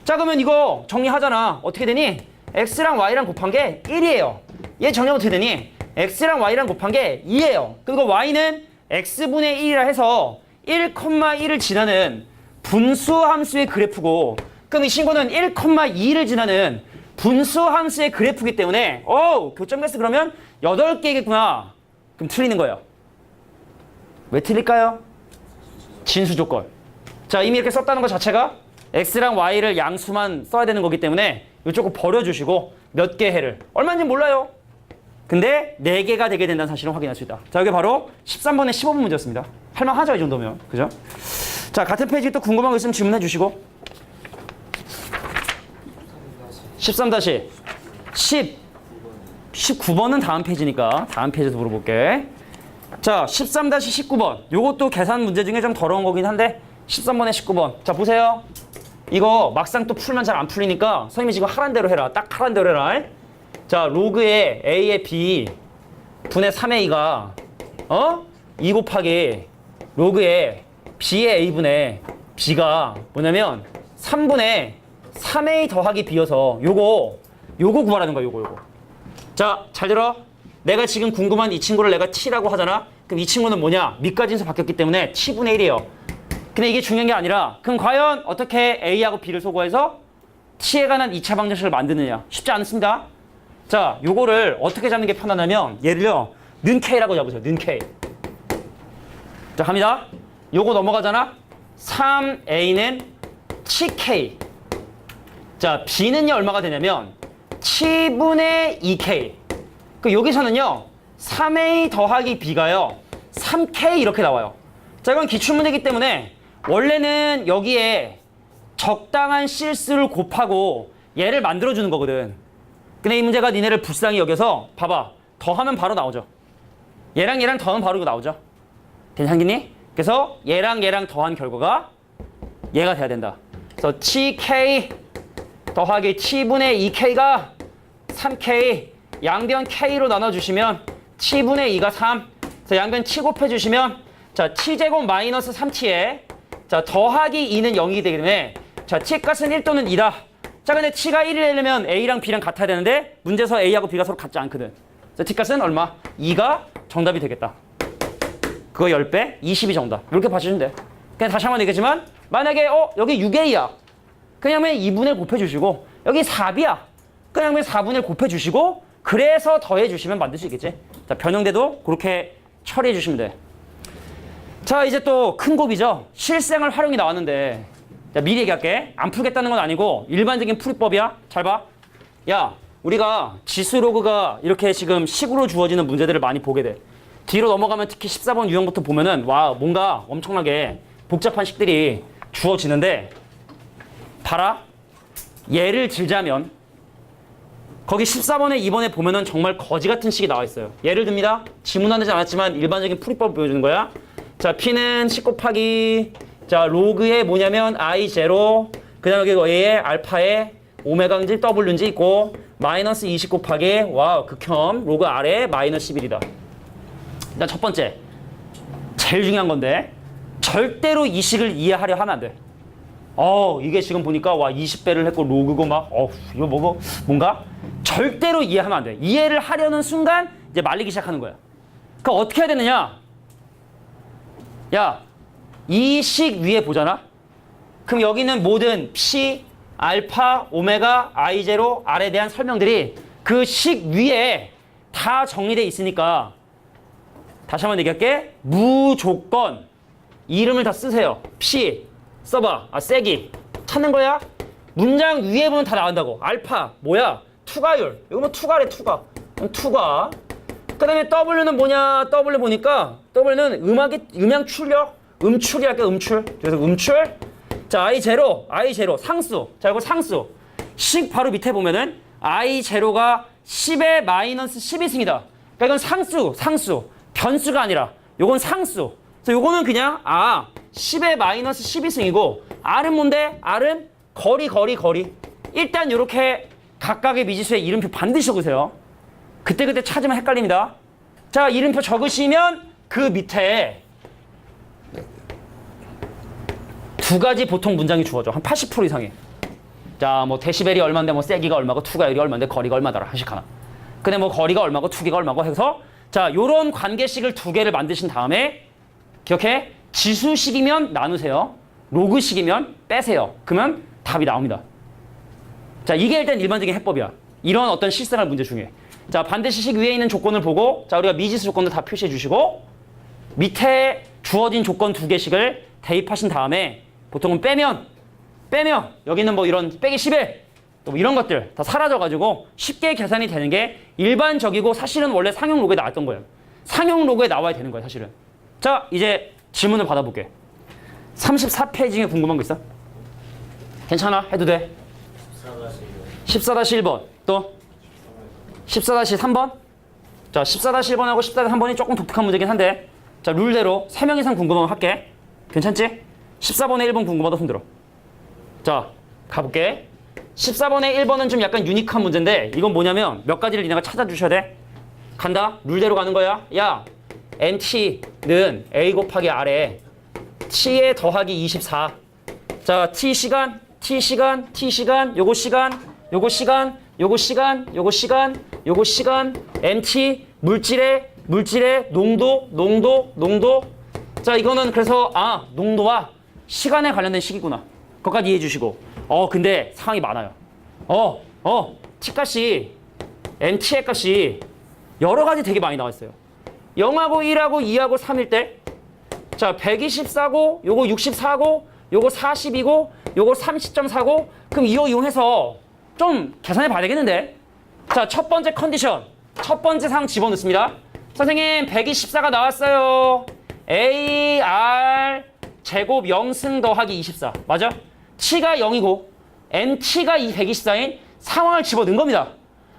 자, 그러면 이거 정리하잖아. 어떻게 되니? x랑 y랑 곱한 게 1이에요. 얘 정리 어떻게 되니? x랑 y랑 곱한 게 2예요. 그리고 y는 x분의 1이라 해서 1,1을 지나는 분수 함수의 그래프고 그럼 이 친구는 1,2를 지나는 분수 함수의 그래프이기 때문에 교점 개수 그러면 8개겠구나. 그럼 틀리는 거예요. 왜 틀릴까요? 진수 조건. 자, 이미 이렇게 썼다는 것 자체가 x랑 y를 양수만 써야 되는 거기 때문에 이쪽을 버려주시고 몇 개 해를 얼마인지 몰라요. 근데 4개가 되게 된다는 사실을 확인할 수 있다. 자, 이게 바로 13번의 15번 문제였습니다. 할만하죠, 이 정도면. 그죠? 자, 같은 페이지 또 궁금한 거 있으면 질문해 주시고 13-10 19번은 다음 페이지니까 다음 페이지에서 물어볼게. 자, 13-19번 요것도 계산 문제 중에 좀 더러운 거긴 한데 13번에 19번. 자, 보세요. 이거 막상 또 풀면 잘 안 풀리니까 선생님이 지금 하란 대로 해라. 딱 하란 대로 해라. 자, 로그의 a의 b 분의 3a가 2 곱하기 로그의 b의 a분의 b가 뭐냐면 3분의 3a 더하기 b여서 요거 구하라는 거야. 요거. 자, 잘 들어. 내가 지금 궁금한 이 친구를 내가 t라고 하잖아. 그럼 이 친구는 뭐냐? 밑가진수 바뀌었기 때문에 t분의 1이에요. 근데 이게 중요한 게 아니라 그럼 과연 어떻게 a하고 b를 소거해서 t에 관한 2차 방정식을 만드느냐? 쉽지 않습니다. 자, 요거를 어떻게 잡는 게 편하냐면 예를요. 는 k라고 잡으세요. 는 k. 자, 갑니다. 요거 넘어가잖아. 3a는 tk. 자, b는요 얼마가 되냐면 t분의 2k. 그 여기서는요 3a 더하기 b가요 3k 이렇게 나와요. 자, 이건 기출문제이기 때문에 원래는 여기에 적당한 실수를 곱하고 얘를 만들어주는 거거든. 근데 이 문제가 니네를 불쌍히 여겨서 봐봐. 더하면 바로 나오죠. 얘랑 얘랑 더하면 바로 이거 나오죠. 괜찮겠니? 그래서 얘랑 얘랑 더한 결과가 얘가 돼야 된다. 그래서 tk 더하기 t분의 2k가 3k 양변 k로 나눠주시면 t분의 2가 3. 그래서 양변 t 곱해주시면 자, t제곱 마이너스 3t에 자, 더하기 2는 0이기 때문에 자, t값은 1 또는 2다. 자, 근데 t가 1이 되려면 a랑 b랑 같아야 되는데 문제에서 a하고 b가 서로 같지 않거든. 그래서 t값은 얼마? 2가 정답이 되겠다. 그거 10배, 20이 정답. 이렇게 봐주시면 돼. 그냥 다시 한번 얘기했지만 만약에 여기 6a야. 그냥 2분의 곱해주시고 여기 4b야. 그냥 4분의 곱해주시고 그래서 더해주시면 만들 수 있겠지. 자, 변형돼도 그렇게 처리해주시면 돼. 자, 이제 또 큰 곱이죠. 실생활 활용이 나왔는데 자, 미리 얘기할게. 안 풀겠다는 건 아니고 일반적인 풀이법이야. 잘 봐. 야, 우리가 지수 로그가 이렇게 지금 식으로 주어지는 문제들을 많이 보게 돼. 뒤로 넘어가면 특히 14번 유형부터 보면은 와, 뭔가 엄청나게 복잡한 식들이 주어지는데 봐라. 예를 들자면 거기 14번에 2번에 보면은 정말 거지 같은 식이 나와 있어요. 예를 듭니다. 지문하지 않았지만 일반적인 풀이법을 보여주는 거야. 자, P는 10 곱하기 자, 로그에 뭐냐면 I0 그 다음에 여기 A에 알파에 오메가인지 W인지 있고 마이너스 20 곱하기 와우 극혐 로그 R에 마이너스 11이다. 일단 첫 번째 제일 중요한 건데 절대로 이 식을 이해하려 하면 안 돼. 이게 지금 보니까 와 20배를 했고 로그고 막 이거 뭔가 절대로 이해하면 안 돼. 이해를 하려는 순간 이제 말리기 시작하는 거야. 그러니까 어떻게 해야 되느냐? 야, 이 식 위에 보잖아? 그럼 여기는 모든 P, 알파, 오메가, I0, R에 대한 설명들이 그 식 위에 다 정리되어 있으니까 다시 한번 얘기할게. 무조건 이름을 다 쓰세요. P 써봐. 세기 찾는 거야. 문장 위에 보면 다 나온다고. 알파 뭐야? 투가율. 이거 뭐 투가래 투가. 투가. 그 다음에 W는 뭐냐? W 보니까 W는 음양 출력. 음출이 할게 음출. 그래서 음출. 자 I0 상수. 자 이거 상수. 식 바로 밑에 보면은 I0가 10의 마이너스 12승이다. 그러니까 이건 상수. 변수가 아니라 요건 상수. 그래서 요거는 그냥 10의 마이너스 12승이고 R은 뭔데? R은 거리. 일단 요렇게 각각의 미지수의 이름표 반드시 적으세요. 그때 찾으면 헷갈립니다. 자, 이름표 적으시면 그 밑에 두 가지 보통 문장이 주어져. 한 80% 이상이. 자, 뭐 데시벨이 얼마인데 뭐 세기가 얼마고 투가율이 얼마인데 거리가 얼마더라. 한식 하나. 근데 뭐 거리가 얼마고 투기가 얼마고 해서 자, 요런 관계식을 두 개를 만드신 다음에 기억해. 지수식이면 나누세요. 로그식이면 빼세요. 그러면 답이 나옵니다. 자, 이게 일단 일반적인 해법이야. 이런 어떤 실생활 문제 중에. 자, 반드시 식 위에 있는 조건을 보고 자, 우리가 미지수 조건도 다 표시해 주시고 밑에 주어진 조건 두 개씩을 대입하신 다음에 보통은 빼면 여기는 뭐 이런 빼기 11 또 이런 것들 다 사라져가지고 쉽게 계산이 되는 게 일반적이고 사실은 원래 상용 로그에 나왔던 거예요. 상용 로그에 나와야 되는 거예요, 사실은. 자, 이제 질문을 받아볼게. 34페이지 중에 궁금한 거 있어? 괜찮아? 해도 돼? 14-1번. 또? 14-3번? 자, 14-1번하고 14-3번이 조금 독특한 문제긴 한데 자, 룰대로 3명 이상 궁금하면 할게. 괜찮지? 14번에 1번 궁금하다 손 들어. 자, 가볼게. 14번에 1번은 좀 약간 유니크한 문제인데 이건 뭐냐면 몇 가지를 니네가 찾아주셔야 돼. 간다. 룰대로 가는 거야. 야, NT는 A 곱하기 R에 T에 더하기 24. 자, T시간, 요거 시간, NT, 물질의 농도. 자, 이거는 그래서 농도와 시간에 관련된 식이구나. 그것까지 이해해 주시고. 근데 상황이 많아요. T값이, NT의 값이 여러 가지 되게 많이 나와 있어요. 0하고 1하고 2하고 3일 때, 자, 124고, 요거 64고, 요거 40이고, 요거 30.4고, 그럼 이거 이용해서 좀 계산해 봐야 되겠는데? 자, 첫 번째 컨디션, 첫 번째 상 집어넣습니다. 선생님, 124가 나왔어요. AR 제곱 0승 더하기 24. 맞아? T가 0이고, NT가 124인 상황을 집어넣은 겁니다.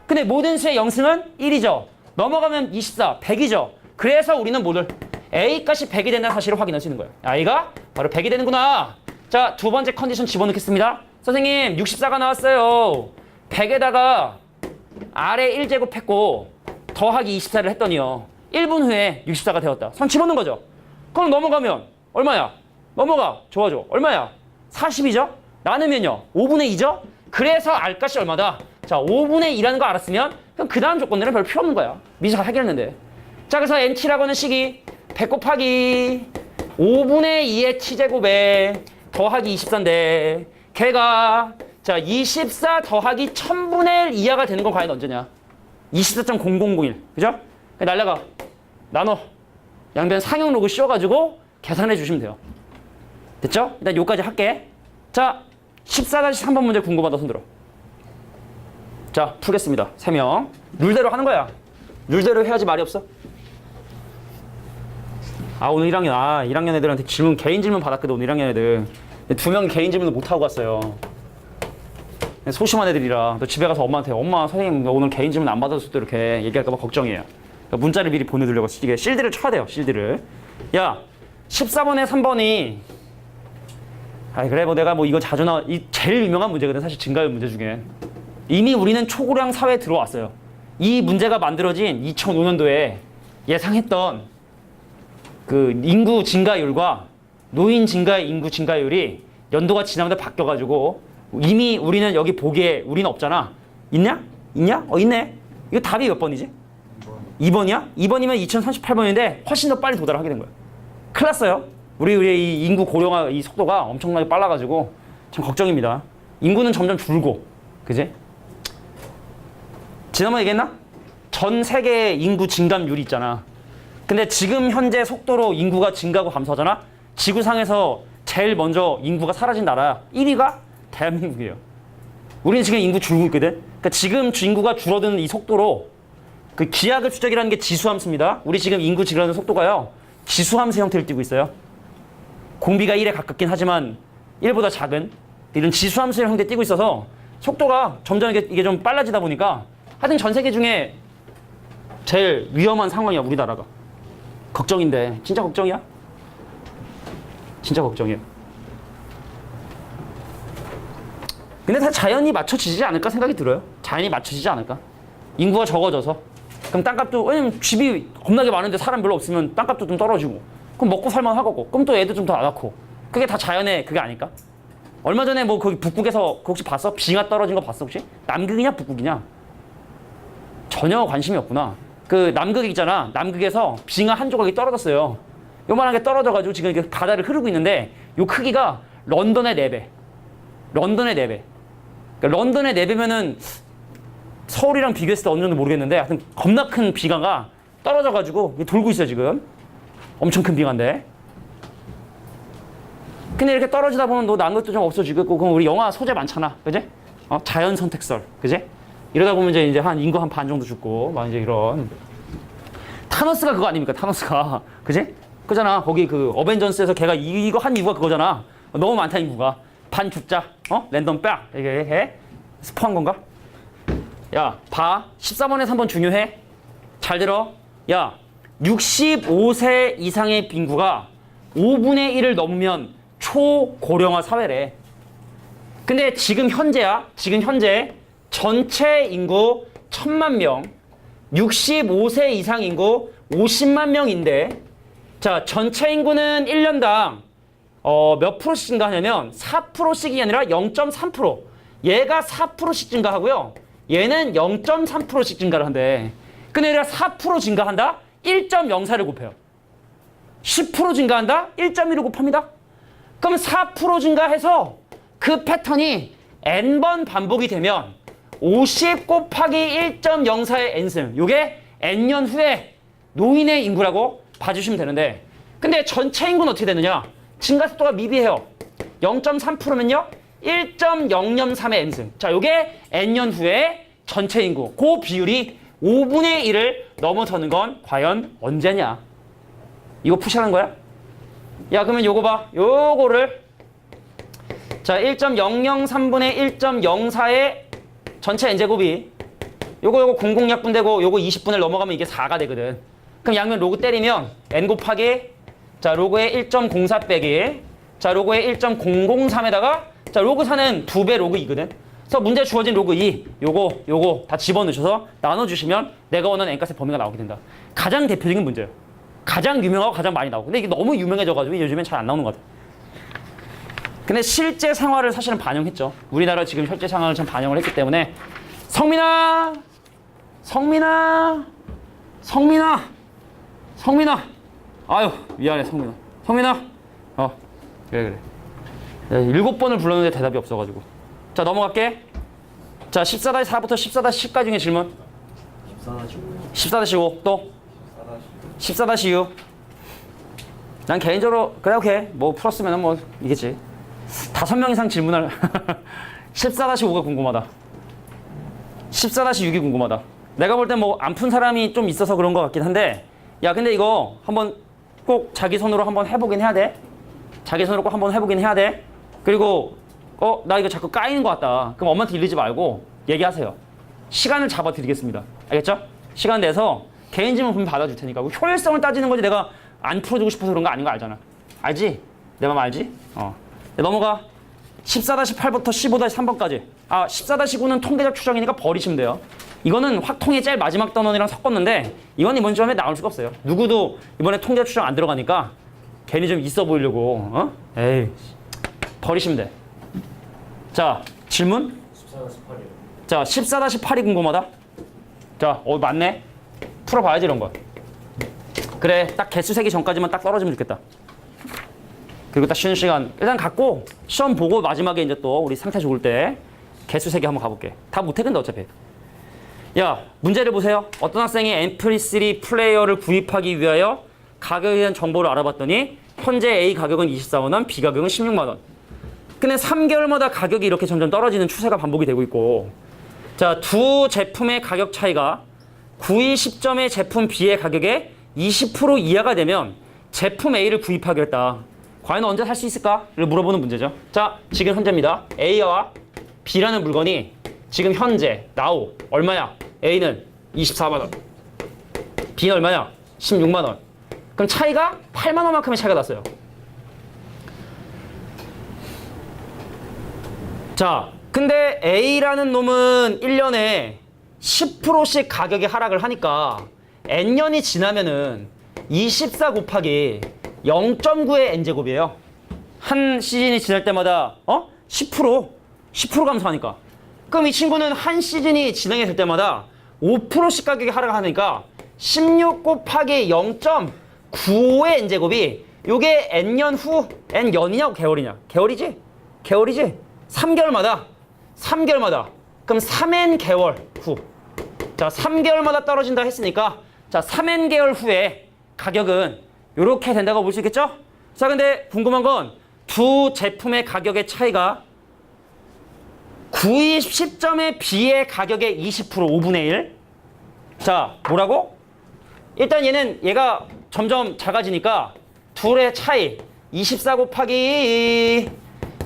근데 모든 수의 0승은 1이죠. 넘어가면 24, 100이죠. 그래서 우리는 뭐를? A 값이 100이 된다는 사실을 확인할 수 있는 거예요. A가 바로 100이 되는구나. 자, 두 번째 컨디션 집어넣겠습니다. 선생님, 64가 나왔어요. 100에다가 R에 1제곱했고 더하기 24를 했더니요. 1분 후에 64가 되었다. 선 집어넣는 거죠. 그럼 넘어가면 얼마야? 넘어가. 좋아. 얼마야? 40이죠? 나누면요. 5분의 2죠? 그래서 R 값이 얼마다? 자, 5분의 2라는 거 알았으면 그럼 그 다음 조건들은 별로 필요 없는 거야. 미지수가 해결했는데. 자, 그래서 NT라고 하는 식이 100 곱하기 5분의 2의 T제곱에 더하기 24인데 걔가 자 24 더하기 1000분의 1 이하가 되는 건 과연 언제냐? 24.0001 그죠? 날려가 나눠 양변 상용 로그 씌워가지고 계산해 주시면 돼요. 됐죠? 일단 요까지 할게. 자, 14-3번 문제 궁금하다 손 들어. 자, 풀겠습니다. 3명. 룰대로 하는 거야. 룰대로 해야지 말이 없어. 오늘 1학년 애들한테 질문, 개인 질문 받았거든. 오늘 1학년 애들. 2명이 개인 질문을 못 하고 갔어요. 소심한 애들이라. 또 집에 가서 엄마한테 엄마, 선생님 오늘 개인 질문 안 받아서 또 이렇게 얘기할까 봐 걱정이에요. 그러니까 문자를 미리 보내두려고 이게 실드를 쳐야 돼요. 실드를. 야, 14번에 3번이 그래 뭐 내가 뭐 이거 자주 이 제일 유명한 문제거든 사실 증가율 문제 중에. 이미 우리는 초고령 사회에 들어왔어요. 이 문제가 만들어진 2005년도에 예상했던 그 인구 증가율과 노인 증가의 인구 증가율이 연도가 지나면서 바뀌어가지고 이미 우리는 여기 보기에 우리는 없잖아. 있냐? 있냐? 있네. 이거 답이 몇 번이지? 2번이야? 2번이면 2038번인데 훨씬 더 빨리 도달하게 된 거야. 큰일 났어요. 우리의 이 인구 고령화 이 속도가 엄청나게 빨라가지고 참 걱정입니다. 인구는 점점 줄고, 그지? 지난번에 얘기했나? 전 세계의 인구 증감률이 있잖아. 근데 지금 현재 속도로 인구가 증가하고 감소하잖아? 지구상에서 제일 먼저 인구가 사라진 나라 1위가 대한민국이에요. 우리는 지금 인구 줄고 있거든? 그러니까 지금 인구가 줄어드는 이 속도로 그 기하급 수적이라는 게 지수함수입니다. 우리 지금 인구 증가하는 속도가요. 지수함수 형태를 띠고 있어요. 공비가 1에 가깝긴 하지만 1보다 작은 이런 지수함수 형태를 띠고 있어서 속도가 점점 이게 좀 빨라지다 보니까 하여튼 전 세계 중에 제일 위험한 상황이야, 우리나라가. 걱정인데 진짜 걱정이야? 진짜 걱정이에요. 근데 다 자연이 맞춰지지 않을까 생각이 들어요. 자연이 맞춰지지 않을까. 인구가 적어져서. 그럼 땅값도, 왜냐면 집이 겁나게 많은데 사람 별로 없으면 땅값도 좀 떨어지고. 그럼 먹고 살만 하고. 그럼 또 애도 좀 더 안 낳고. 그게 다 자연의 그게 아닐까? 얼마 전에 뭐 거기 북극에서 그거 혹시 봤어? 빙하 떨어진 거 봤어 혹시? 남극이냐 북극이냐? 전혀 관심이 없구나. 그 남극 있잖아. 남극에서 빙하 한 조각이 떨어졌어요. 요만하게 떨어져가지고 지금 이렇게 바다를 흐르고 있는데 요 크기가 런던의 4배. 런던의 4배. 그러니까 런던의 4배면은 서울이랑 비교했을 때 어느 정도 모르겠는데 하여튼 겁나 큰 빙하가 떨어져가지고 돌고 있어요 지금. 엄청 큰 빙하인데. 근데 이렇게 떨어지다 보면 너 남극도 좀 없어지고 그럼 우리 영화 소재 많잖아. 그지? 자연 선택설. 그지? 이러다 보면 이제 한 인구 한 반 정도 죽고 막 이제 이런. 타노스가 그거 아닙니까? 타노스가. 그지? 그잖아. 거기 그 어벤져스에서 걔가 이거 한 이유가 그거잖아. 너무 많다 인구가. 반 죽자. 랜덤 빡. 이게 해? 스포한 건가? 야, 봐. 14번에 3번 중요해. 잘 들어. 야, 65세 이상의 인구가 5분의 1을 넘으면 초고령화 사회래. 근데 지금 현재야. 지금 현재 전체 인구 1000만 명, 65세 이상 인구 50만 명인데, 자, 전체 인구는 1년당 몇 프로씩 증가하냐면 4%씩이 아니라 0.3%. 얘가 4%씩 증가하고요. 얘는 0.3%씩 증가를 한대. 근데 얘가 4% 증가한다? 1.04를 곱해요. 10% 증가한다? 1.1을 곱합니다. 그럼 4% 증가해서 그 패턴이 n번 반복이 되면 50 곱하기 1.04의 n승. 요게 n년 후에 노인의 인구라고 봐주시면 되는데, 근데 전체 인구는 어떻게 되느냐? 증가 속도가 미비해요. 0.3%면요 1.003의 n승. 자, 요게 n년 후에 전체 인구. 그 비율이 5분의 1을 넘어서는 건 과연 언제냐? 이거 푸시하는 거야? 야, 그러면 요거 봐. 요거를 자, 1.003분의 1.04의 전체 n제곱이 요거 00약분되고 요거 20분을 넘어가면 이게 4가 되거든. 그럼 양면 로그 때리면 n 곱하기 자, 로그의 1.04 빼기 자, 로그의 1.003에다가 자, 로그 4는 2배 로그 2거든. 그래서 문제 주어진 로그 2 요거 다 집어넣으셔서 나눠주시면 내가 원하는 n값의 범위가 나오게 된다. 가장 대표적인 문제예요. 가장 유명하고 가장 많이 나오고. 근데 이게 너무 유명해져가지고 요즘엔 잘 안 나오는 것 같아. 근데 실제 생활을 사실은 반영했죠. 우리나라 지금 실제 상황을 참 반영을 했기 때문에. 성민아 아유 미안해 성민아 그래 7번을 불렀는데 대답이 없어가지고. 자, 넘어갈게. 자, 14-4부터 14-10까지 중에 질문. 14-5 또 14-6. 난 개인적으로 그래 오케이 뭐 풀었으면 뭐 이겠지. 5명 이상 질문할 14-5가 궁금하다. 14-6이 궁금하다. 내가 볼 땐 뭐 안 푼 사람이 좀 있어서 그런 것 같긴 한데, 야, 근데 이거 한번 꼭 자기 손으로 한번 해보긴 해야 돼. 자기 손으로 꼭 한번 해보긴 해야 돼. 그리고 나 이거 자꾸 까이는 것 같다. 그럼 엄마한테 이르지 말고 얘기하세요. 시간을 잡아드리겠습니다. 알겠죠? 시간 내서 개인 질문 보면 받아줄 테니까. 효율성을 따지는 거지 내가 안 풀어주고 싶어서 그런 거 아닌 거 알잖아. 알지? 내 맘 알지? 넘어가. 14-8부터 15-3번까지. 14-9는 통계적 추정이니까 버리시면 돼요. 이거는 확통의 제일 마지막 단원이랑 섞었는데 이건 이번 시험에 나올 수가 없어요. 누구도 이번에 통계적 추정 안 들어가니까 괜히 좀 있어 보이려고. 에이, 버리시면 돼. 자, 질문? 14-8이요. 자, 14-8이 궁금하다. 자, 맞네. 풀어봐야지 이런 거. 그래, 딱 개수 세기 전까지만 딱 떨어지면 좋겠다. 그리고 딱 쉬는 시간 일단 갖고 시험 보고 마지막에 이제 또 우리 상태 좋을 때 개수 세기 한번 가볼게. 다 못해 근데 어차피. 야, 문제를 보세요. 어떤 학생이 MP3 플레이어를 구입하기 위하여 가격에 대한 정보를 알아봤더니 현재 A 가격은 24만 원, B 가격은 16만 원. 근데 3개월마다 가격이 이렇게 점점 떨어지는 추세가 반복이 되고 있고, 자, 두 제품의 가격 차이가 구입 시점의 제품 B의 가격에 20% 이하가 되면 제품 A를 구입하기로 했다. 과연 언제 살 수 있을까?를 물어보는 문제죠. 자, 지금 현재입니다. A와 B라는 물건이 지금 현재 now 얼마야? A는 24만 원, B는 얼마야? 16만 원. 그럼 차이가 8만 원만큼의 차이가 났어요. 자, 근데 A라는 놈은 1년에 10%씩 가격이 하락을 하니까 N년이 지나면은 24 곱하기 0.9의 N제곱이에요. 한 시즌이 지날 때마다 10% 감소하니까. 그럼 이 친구는 한 시즌이 진행이 될 때마다 5%씩 가격이 하락하니까 16 곱하기 0.95의 N제곱이 요게 N년 후, N년이냐 개월이냐? 개월이지? 개월이지? 3개월마다. 그럼 3N개월 후. 자, 3개월마다 떨어진다 했으니까 자, 3N개월 후에 가격은 이렇게 된다고 볼 수 있겠죠? 자, 근데 궁금한 건 두 제품의 가격의 차이가 구입 시점의 B의 가격의 20% 5분의 1. 자, 뭐라고? 일단 얘가 점점 작아지니까 둘의 차이 24 곱하기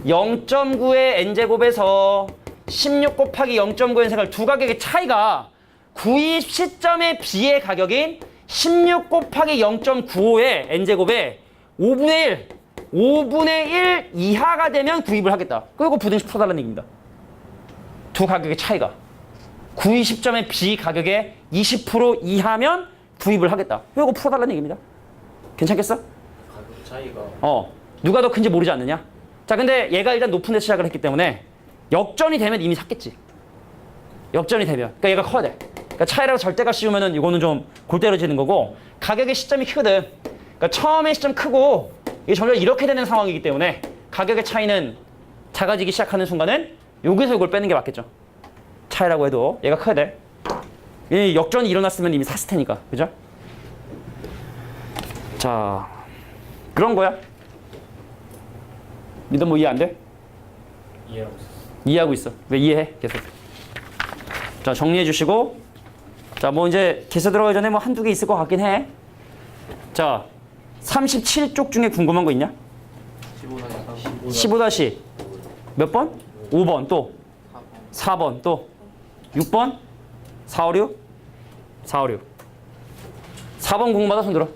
0.9의 N제곱에서 16 곱하기 0.9의 N제곱 두 가격의 차이가 구입 시점의 B의 가격인 16 곱하기 0.95의 N제곱에 5분의 1 이하가 되면 구입을 하겠다. 그리고 부등식 풀어달라는 얘기입니다. 두 가격의 차이가 구입 시점의 B 가격의 20% 이하면 구입을 하겠다. 이거 풀어달라는 얘기입니다. 괜찮겠어? 가격 차이가 누가 더 큰지 모르지 않느냐? 자, 근데 얘가 일단 높은 데 시작을 했기 때문에 역전이 되면 이미 샀겠지. 역전이 되면. 그러니까 얘가 커야 돼. 그러니까 차이라고 절대가 씌우면은 이거는 좀 골 때려지는 거고, 가격의 시점이 크거든. 그러니까 처음에 시점 크고 이게 점점 이렇게 되는 상황이기 때문에 가격의 차이는 작아지기 시작하는 순간은 여기서 이걸 빼는 게 맞겠죠. 차이라고 해도 얘가 커야 돼. 이 역전이 일어났으면 이미 샀을 테니까. 그죠? 자, 그런 거야. 믿음 뭐 이해 안 돼? 이해하고 있어요. 이해하고 있어. 왜 이해해? 계속. 자, 정리해 주시고. 자, 뭐 이제 개수 들어가기 전에 뭐 한두 개 있을 것 같긴 해. 자, 37쪽 중에 궁금한 거 있냐? 15 다시 몇 번? 5번 또 4번 또 6번 4, 5, 6 4번 궁금하다 손 들어.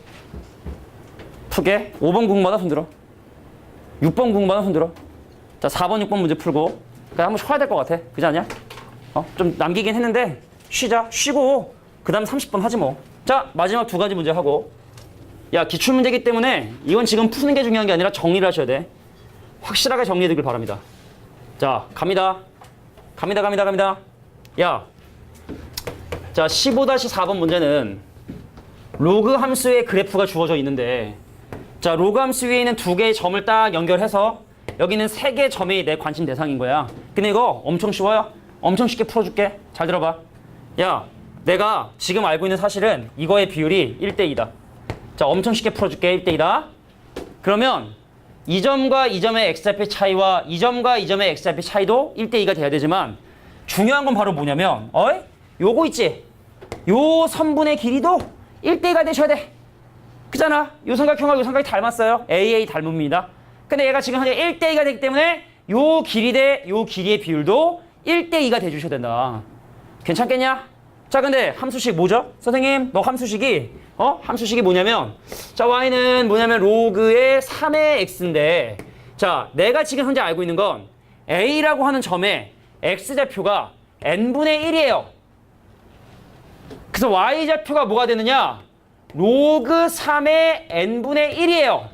푸게. 5번 궁금하다 손 들어. 6번 궁금하다 손 들어. 자, 4번 6번 문제 풀고 그냥 한번 쉬어야 될 것 같아. 그지 않냐? 좀 남기긴 했는데 쉬고 그 다음 30번 하지 뭐. 자, 마지막 두 가지 문제 하고. 야, 기출문제이기 때문에 이건 지금 푸는 게 중요한 게 아니라 정리를 하셔야 돼. 확실하게 정리해 두길 바랍니다. 자, 갑니다. 야, 자, 15-4번 문제는 로그 함수의 그래프가 주어져 있는데, 자, 로그 함수 위에 있는 두 개의 점을 딱 연결해서 여기는 세 개의 점이 내 관심 대상인 거야. 근데 이거 엄청 쉬워요. 엄청 쉽게 풀어줄게. 잘 들어봐. 야, 내가 지금 알고 있는 사실은 이거의 비율이 1대2다. 자, 엄청 쉽게 풀어줄게. 1대2다. 그러면 이 점과 이 점의 x좌표 차이와 이 점과 이 점의 x좌표 차이도 1대2가 돼야 되지만 중요한 건 바로 뭐냐면 요거 있지? 요 선분의 길이도 1대2가 되셔야 돼. 그잖아. 요 삼각형과 요 삼각이 닮았어요. AA 닮습니다. 근데 얘가 지금 현재 1대2가 되기 때문에 요 길이 대 요 길이의 비율도 1대2가 돼주셔야 된다. 괜찮겠냐? 자, 근데 함수식 뭐죠? 선생님, 너 함수식이 함수식이 뭐냐면 자, y는 뭐냐면 로그의 3의 x인데 자, 내가 지금 현재 알고 있는 건 a라고 하는 점에 x좌표가 n분의 1이에요. 그래서 y좌표가 뭐가 되느냐? 로그 3의 n분의 1이에요.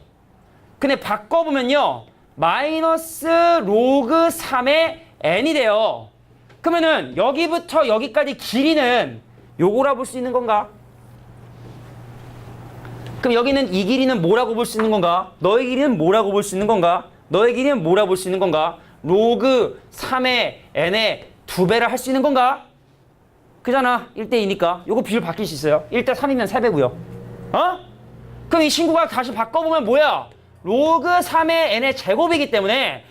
근데 바꿔보면요. 마이너스 로그 3의 n이 돼요. 그러면은 여기부터 여기까지 길이는 요거라 볼 수 있는 건가? 그럼 여기는 이 길이는 뭐라고 볼 수 있는 건가? 너의 길이는 뭐라고 볼 수 있는 건가? 너의 길이는 뭐라고 볼 수 있는 건가? 로그 3의 n의 2배를 할 수 있는 건가? 그잖아. 1대2니까. 요거 비율 바뀔 수 있어요. 1대3이면 3배고요. 그럼 이 친구가 다시 바꿔보면 뭐야? 로그 3의 n의 제곱이기 때문에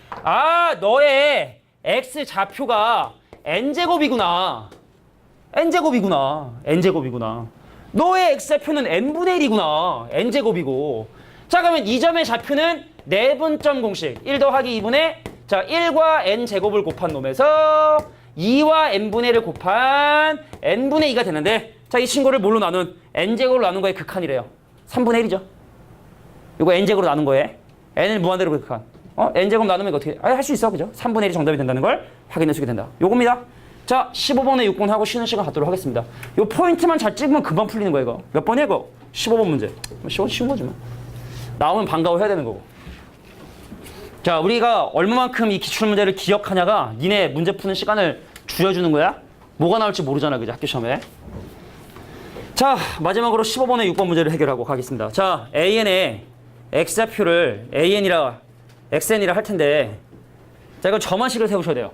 너의 x 좌표가 n제곱이구나. n제곱이구나. 너의 x좌표는 n분의 1이구나. n제곱이고. 자, 그러면 이 점의 좌표는 내분점 공식. 1 더하기 2분의 자 1과 n제곱을 곱한 놈에서 2와 n분의 1을 곱한 n분의 2가 되는데 자, 이 친구를 뭘로 나눈? n제곱으로 나눈 거의 극한이래요. 3분의 1이죠. 이거 n제곱으로 나눈 거에 n을 무한대로 극한. n제곱 나누면 이거 어떻게 할 수 있어. 그죠? 3분의 1이 정답이 된다는 걸 확인할 수 있게 된다. 요겁니다. 자, 15번에 6번 하고 쉬는 시간 갖도록 하겠습니다. 요 포인트만 잘 찍으면 금방 풀리는 거야, 이거. 몇 번이야, 이거? 15번 문제. 쉬운 거지, 뭐. 나오면 반가워해야 되는 거고. 자, 우리가 얼마만큼 이 기출문제를 기억하냐가 니네 문제 푸는 시간을 줄여주는 거야? 뭐가 나올지 모르잖아, 그죠? 학교 시험에. 자, 마지막으로 15번에 6번 문제를 해결하고 가겠습니다. 자, AN의 X좌표를 XN이라 할 텐데 자, 이거 점화식을 세우셔야 돼요.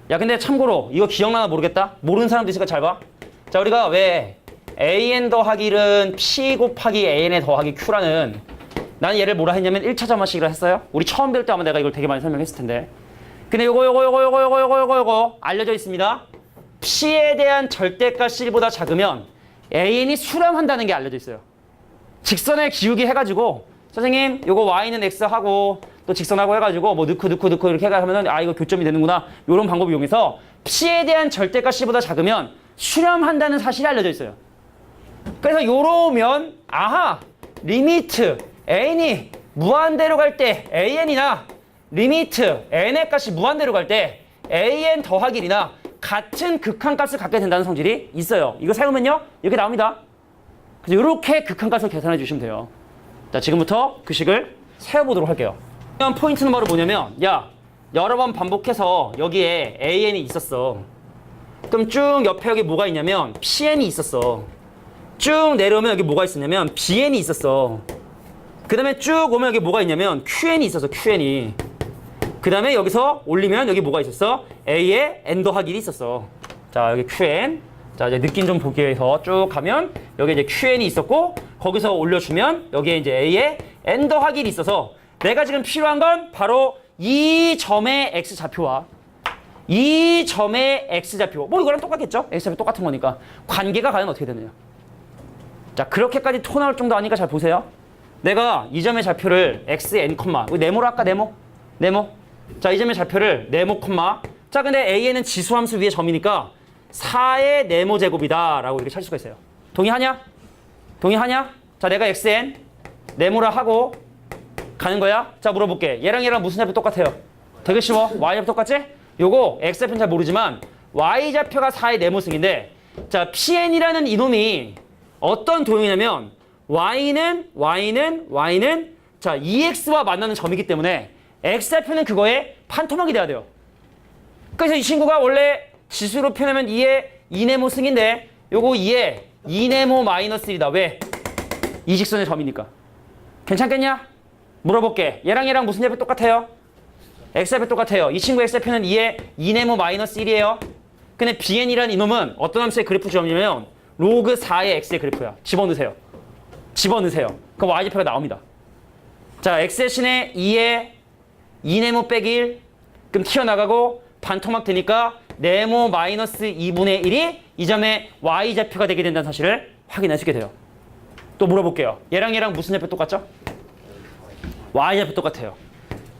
야, 근데 참고로 이거 기억나나 모르겠다? 모르는 사람도 있으니까 잘 봐. 자, 우리가 왜 AN 더하기 1은 P 곱하기 AN에 더하기 Q라는 나는 얘를 뭐라 했냐면 1차 점화식이라 했어요. 우리 처음 배울 때 아마 내가 이걸 되게 많이 설명했을 텐데. 근데 요거 알려져 있습니다. P에 대한 절대값 C보다 작으면 AN이 수렴한다는 게 알려져 있어요. 직선의 기울기 해가지고 선생님 요거 Y는 X 하고 또 직선하고 해가지고 뭐 넣고 이렇게 하면은 이거 교점이 되는구나. 요런 방법을 이용해서 P에 대한 절대값 C보다 작으면 수렴한다는 사실이 알려져 있어요. 그래서 요러면 리미트 N이 무한대로 갈 때 AN이나 리미트 N의 값이 무한대로 갈 때 AN 더하기 1이나 같은 극한값을 갖게 된다는 성질이 있어요. 이거 세우면요 이렇게 나옵니다. 그래서 이렇게 극한값을 계산해 주시면 돼요. 자, 지금부터 그 식을 세워보도록 할게요. 포인트는 바로 뭐냐면 여러 번 반복해서 여기에 AN이 있었어. 그럼 쭉 옆에 여기 뭐가 있냐면 PN이 있었어. 쭉 내려오면 여기 뭐가 있었냐면 BN이 있었어. 그 다음에 쭉 오면 여기 뭐가 있냐면 QN이 있었어. QN이. 그 다음에 여기서 올리면 여기 뭐가 있었어? A에 N 더하기 1이 있었어. 자, 여기 QN. 자, 이제 느낌 좀 보기 위해서 쭉 가면 여기 이제 QN이 있었고 거기서 올려주면 여기에 이제 A에 N 더하기 1이 있어서 내가 지금 필요한 건 바로 이 점의 X좌표와 이 점의 X좌표. 뭐 이거랑 똑같겠죠? X좌표 똑같은 거니까. 관계가 과연 어떻게 되느냐. 자, 그렇게까지 토 나올 정도 아니까 잘 보세요. 내가 이 점의 좌표를 XN, 네모로 할까? 네모. 자, 이 점의 좌표를 네모, 자, 근데 A에는 지수함수 위에 점이니까 4의 네모 제곱이다 라고 이렇게 찾을 수가 있어요. 동의하냐? 자, 내가 XN 네모라 하고 가는 거야? 자, 물어볼게. 얘랑 무슨 좌표 똑같아요? 되게 쉬워. Y좌표 똑같지? 요거 X좌표는 잘 모르지만 Y좌표가 4의 네모승인데 자, PN이라는 이놈이 어떤 도형이냐면 Y는 자, EX와 만나는 점이기 때문에 X좌표는 그거에 판토막이 돼야 돼요. 그래서 이 친구가 원래 지수로 표현하면 2의 2네모 승인데 요거 2의 2네모 마이너스 1이다. 왜? 이 직선의 점이니까. 괜찮겠냐? 물어볼게. 얘랑 무슨 좌표 똑같아요? X좌표 똑같아요. 이 친구 X좌표는 2의 2네모 마이너스 1이에요. 근데 BN이라는 이놈은 어떤 함수의 그래프 주어지냐면 로그 4의 X의 그래프야. 집어넣으세요. 그럼 Y좌표가 나옵니다. 자, X 대신에 2의 2네모 빼기 1 그럼 튀어나가고 반토막 되니까 네모 마이너스 2분의 1이 이 점의 Y좌표가 되게 된다는 사실을 확인할 수 있게 돼요. 또 물어볼게요. 얘랑 무슨 좌표 똑같죠? Y좌표 똑같아요.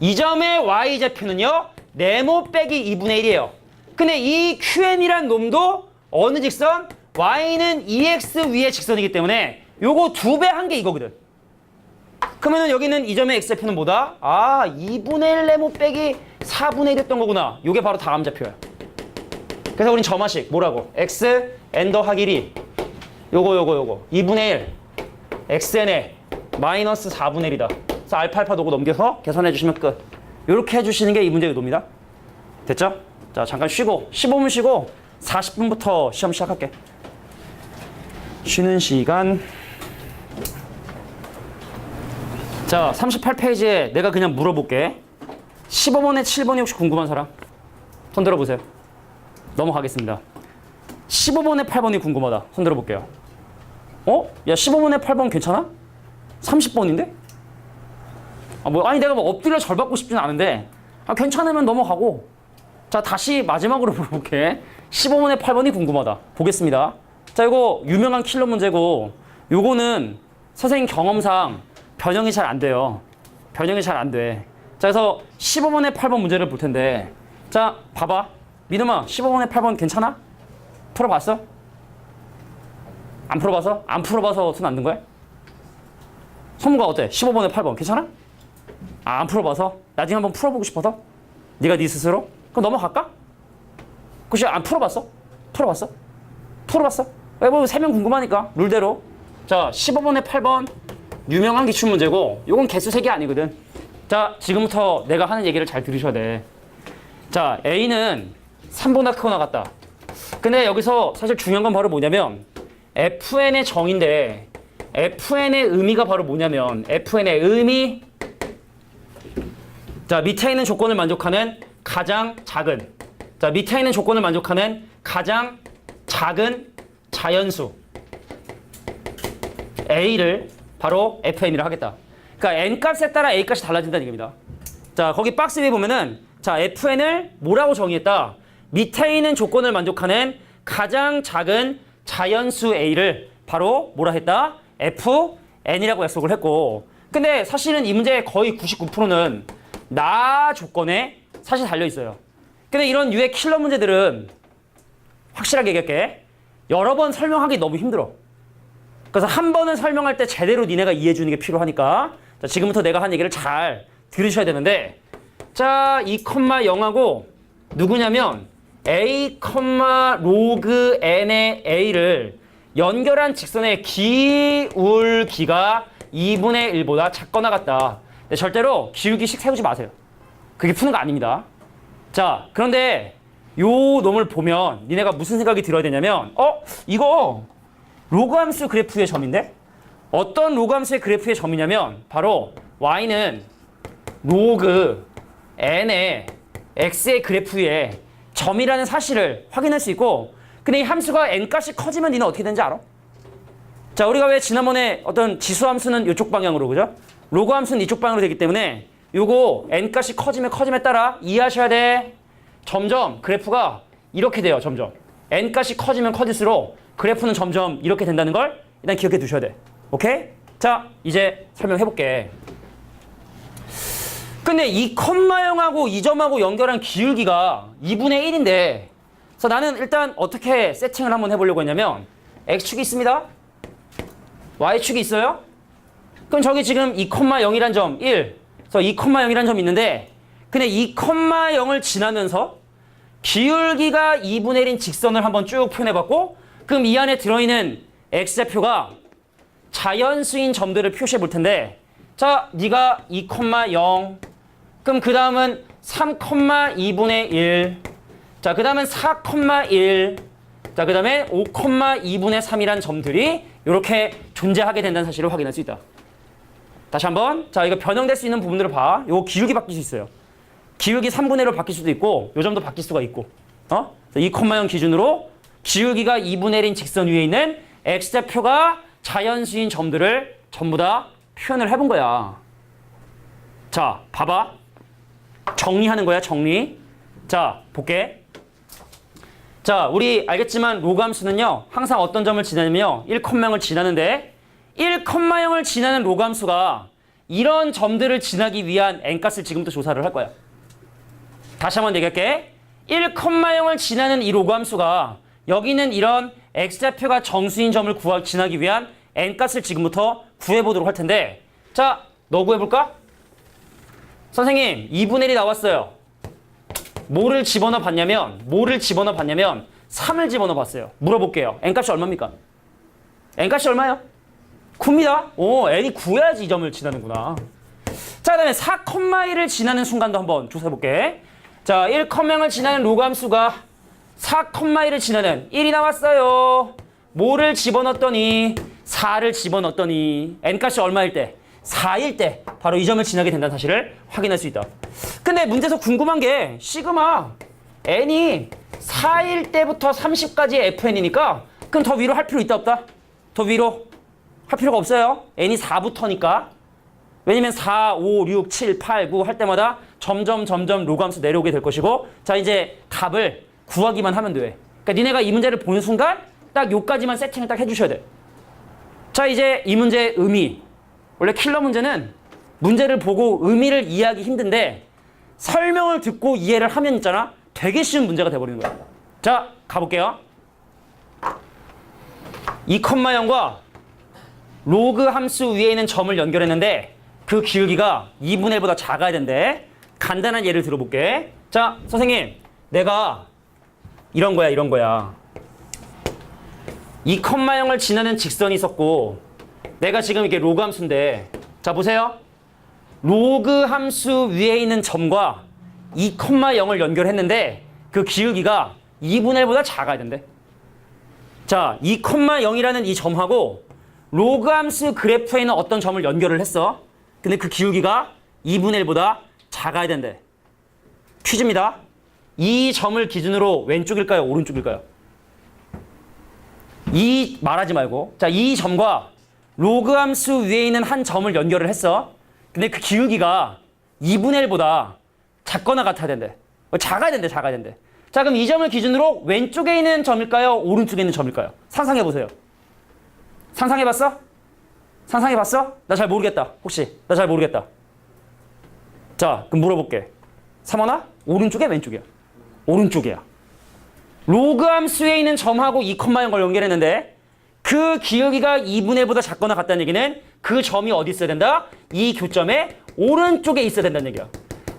이 점의 Y좌표는요 네모 빼기 2분의 1이에요. 근데 이 QN이란 놈도 어느 직선? y는 2x 위의 직선이기 때문에 요거 2배 한 게 이거거든. 그러면은 여기는 이 점의 x좌표는 뭐다? 아, 2분의 1 네모 빼기 4분의 1이었던 거구나. 요게 바로 다감좌표야. 그래서 우린 점화식 뭐라고? x n 더하기 1이 요거 2분의 1 xn에 마이너스 4분의 1이다. 그래서 알파 도구 넘겨서 계산해 주시면 끝. 요렇게 해주시는 게 이 문제의 의도입니다. 됐죠? 자, 잠깐 쉬고 15분 쉬고 40분부터 시험 시작할게. 쉬는 시간. 자, 38페이지에 내가 그냥 물어볼게. 15번에 7번이 혹시 궁금한 사람? 손 들어보세요. 넘어가겠습니다. 15번에 8번이 궁금하다. 손 들어볼게요. 야, 15번에 8번 괜찮아? 30번인데? 아니 내가 뭐 엎드려 절 받고 싶지는 않은데 괜찮으면 넘어가고. 자, 다시 마지막으로 물어볼게. 15번에 8번이 궁금하다. 보겠습니다. 자, 이거 유명한 킬러 문제고 요거는 선생님 경험상 변형이 잘 안 돼요. 변형이 잘 안 돼. 자, 그래서 15번에 8번 문제를 볼 텐데, 자, 봐봐. 믿음아, 15번에 8번 괜찮아? 풀어봤어? 안 풀어봐서? 안 풀어봐서 손 안 든 거야? 성무가 어때? 15번에 8번 괜찮아? 안 풀어봐서? 나중에 한번 풀어보고 싶어서? 네가 네 스스로? 그럼 넘어갈까? 그치? 안 풀어봤어? 풀어봤어? 풀어봤어? 왜 뭐 3명 궁금하니까 룰대로. 자, 15번에 8번 유명한 기출 문제고 요건 개수 3개 아니거든. 자, 지금부터 내가 하는 얘기를 잘 들으셔야 돼. 자, A는 3보다 크고 나갔다. 근데 여기서 사실 중요한 건 바로 뭐냐면 FN의 정인데 FN의 의미가 바로 뭐냐면 FN의 의미, 자, 밑에 있는 조건을 만족하는 가장 작은, 자, 밑에 있는 조건을 만족하는 가장 작은 자연수 A를 바로 FN이라 하겠다. 그러니까 N 값에 따라 A 값이 달라진다는 얘기입니다. 자, 거기 박스 위에 보면은 자, FN을 뭐라고 정의했다? 밑에 있는 조건을 만족하는 가장 작은 자연수 A를 바로 뭐라 했다? FN이라고 약속을 했고, 근데 사실은 이 문제의 거의 99%는 나 조건에 사실 달려 있어요. 근데 이런 유의 킬러 문제들은 확실하게 얘기할게. 여러 번 설명하기 너무 힘들어. 그래서 한 번은 설명할 때 제대로 니네가 이해해 주는 게 필요하니까, 자, 지금부터 내가 한 얘기를 잘 들으셔야 되는데, 자, 2,0하고 누구냐면 A, 로그 n의 A를 연결한 직선의 기울기가 2분의 1보다 작거나 같다. 근데 절대로 기울기식 세우지 마세요. 그게 푸는 거 아닙니다. 자, 그런데 요 놈을 보면 니네가 무슨 생각이 들어야 되냐면 이거 로그 함수 그래프의 점인데? 어떤 로그 함수의 그래프의 점이냐면 바로 y는 로그 n의 x의 그래프의 점이라는 사실을 확인할 수 있고, 근데 이 함수가 n값이 커지면 니는 어떻게 되는지 알아? 자, 우리가 왜 지난번에 어떤 지수 함수는 이쪽 방향으로, 그죠? 로그 함수는 이쪽 방향으로 되기 때문에 요거 n값이 커지면 커짐에 따라 이해하셔야 돼. 점점 그래프가 이렇게 돼요. 점점 n값이 커지면 커질수록 그래프는 점점 이렇게 된다는 걸 일단 기억해 두셔야 돼. 오케이? 자, 이제 설명해 볼게. 근데 2,0하고 이 점하고 연결한 기울기가 2분의 1인데, 그래서 나는 일단 어떻게 세팅을 한번 해보려고 했냐면 x축이 있습니다. y축이 있어요. 그럼 저기 지금 2,0이란 점 1, 그래서 2,0이란 점이 있는데, 근데 2,0을 지나면서 기울기가 2분의 1인 직선을 한번 쭉 표현해봤고, 그럼 이 안에 들어있는 x좌표가 자연수인 점들을 표시해 볼 텐데, 자, 네가 2,0, 그럼 그 다음은 3,2분의 1, 자, 그 다음은 4,1, 자, 그 다음에 5,2분의 3이란 점들이 이렇게 존재하게 된다는 사실을 확인할 수 있다. 다시 한번. 자, 이거 변형될 수 있는 부분들을 봐. 요거 기울기 바뀔 수 있어요. 기울기 3분의 1로 바뀔 수도 있고, 요 점도 바뀔 수가 있고. 2,0 기준으로 기울기가 2분의 1인 직선 위에 있는 x좌표가 자연수인 점들을 전부 다 표현을 해본 거야. 자, 봐봐. 정리하는 거야, 정리. 자, 볼게. 자, 우리 알겠지만 로그 함수는요, 항상 어떤 점을 지나냐면요, 1,0을 지나는데 1,0을 지나는 로그 함수가 이런 점들을 지나기 위한 n값을 지금부터 조사를 할 거야. 다시 한번 얘기할게. 1,0을 지나는 이 로그 함수가 여기는 이런 x좌표가 정수인 점을 지나기 위한 n값을 지금부터 구해보도록 할 텐데 자, 너 구해볼까? 선생님 2분의 1이 나왔어요. 뭐를 집어넣어 봤냐면 3을 집어넣어 봤어요. 물어볼게요. n값이 얼마입니까? n값이 얼마예요? 9입니다. 오, n이 9여야지 이 점을 지나는구나. 자, 그 다음에 4,1을 지나는 순간도 한번 조사해볼게. 자, 1,0을 지나는 로그 함수가 4,1을 지나는 1이 나왔어요. 뭐를 집어넣었더니 4를 집어넣었더니 n값이 얼마일 때? 4일 때 바로 이 점을 지나게 된다는 사실을 확인할 수 있다. 근데 문제에서 궁금한 게 시그마 n이 4일 때부터 30까지의 fn이니까 그럼 더 위로 할 필요 있다 없다? 더 위로 할 필요가 없어요. n이 4부터니까. 왜냐면 4, 5, 6, 7, 8, 9 할 때마다 점점 로그 함수 내려오게 될 것이고 자 이제 답을 구하기만 하면 돼. 그러니까 니네가 이 문제를 보는 순간 딱 요까지만 세팅을 딱 해주셔야 돼. 자 이제 이 문제의 의미. 원래 킬러 문제는 문제를 보고 의미를 이해하기 힘든데 설명을 듣고 이해를 하면 있잖아. 되게 쉬운 문제가 돼버리는 거야. 자 가볼게요. 2,0과 로그 함수 위에 있는 점을 연결했는데 그 기울기가 2분의 1보다 작아야 된대. 간단한 예를 들어볼게. 자 선생님 내가 이런 거야 2,0을 지나는 직선이 있었고 내가 지금 이게 로그 함수인데 자 보세요. 로그 함수 위에 있는 점과 2,0을 연결했는데 그 기울기가 2분의 1보다 작아야 된대. 자 2,0이라는 이 점하고 로그 함수 그래프에 있는 어떤 점을 연결을 했어. 근데 그 기울기가 2분의 1보다 작아야 된대. 퀴즈입니다. 이 점을 기준으로 왼쪽일까요? 오른쪽일까요? 이 말하지 말고 자 이 점과 로그 함수 위에 있는 한 점을 연결을 했어. 근데 그 기울기가 2분의 1보다 작거나 같아야 된대. 작아야 된대. 자 그럼 이 점을 기준으로 왼쪽에 있는 점일까요? 오른쪽에 있는 점일까요? 상상해보세요. 상상해봤어? 나 잘 모르겠다. 혹시 나 잘 모르겠다. 자 그럼 물어볼게. 삼원아 오른쪽이야 왼쪽이야? 오른쪽이야. 로그 함수에 있는 점하고 2,0걸 연결했는데 그 기울기가 2분의 1보다 작거나 같다는 얘기는 그 점이 어디 있어야 된다? 이 교점의 오른쪽에 있어야 된다는 얘기야.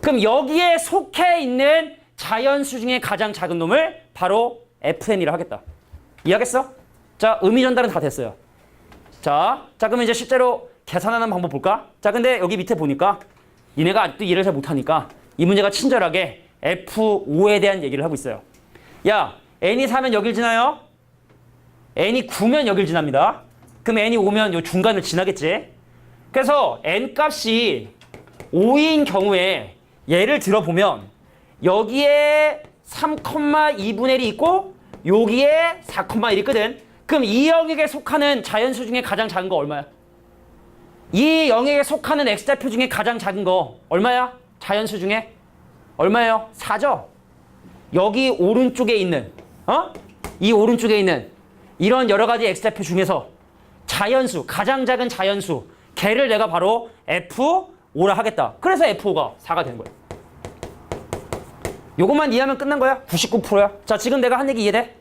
그럼 여기에 속해 있는 자연수 중에 가장 작은 놈을 바로 fn이라 하겠다. 이해하겠어? 자 의미 전달은 다 됐어요. 자 그러면 이제 실제로 계산하는 방법 볼까? 자 근데 여기 밑에 보니까 니네가 아직도 이해를 잘 못하니까 이 문제가 친절하게 F5에 대한 얘기를 하고 있어요. 야 n이 4면 여길 지나요? n이 9면 여길 지납니다. 그럼 n이 5면 요 중간을 지나겠지? 그래서 n 값이 5인 경우에 예를 들어보면 여기에 3,2분의 1이 있고 여기에 4,1이 있거든. 그럼 이 영역에 속하는 자연수 중에 가장 작은 거 얼마야? 이 영역에 속하는 x좌표 중에 가장 작은 거 얼마야? 자연수 중에? 얼마예요? 4죠? 여기 오른쪽에 있는 이 오른쪽에 있는 이런 여러 가지 x좌표 중에서 자연수, 가장 작은 자연수 걔를 내가 바로 F5라 하겠다. 그래서 F5가 4가 되는 거야. 요것만 이해하면 끝난 거야. 99%야. 자 지금 내가 한 얘기 이해돼?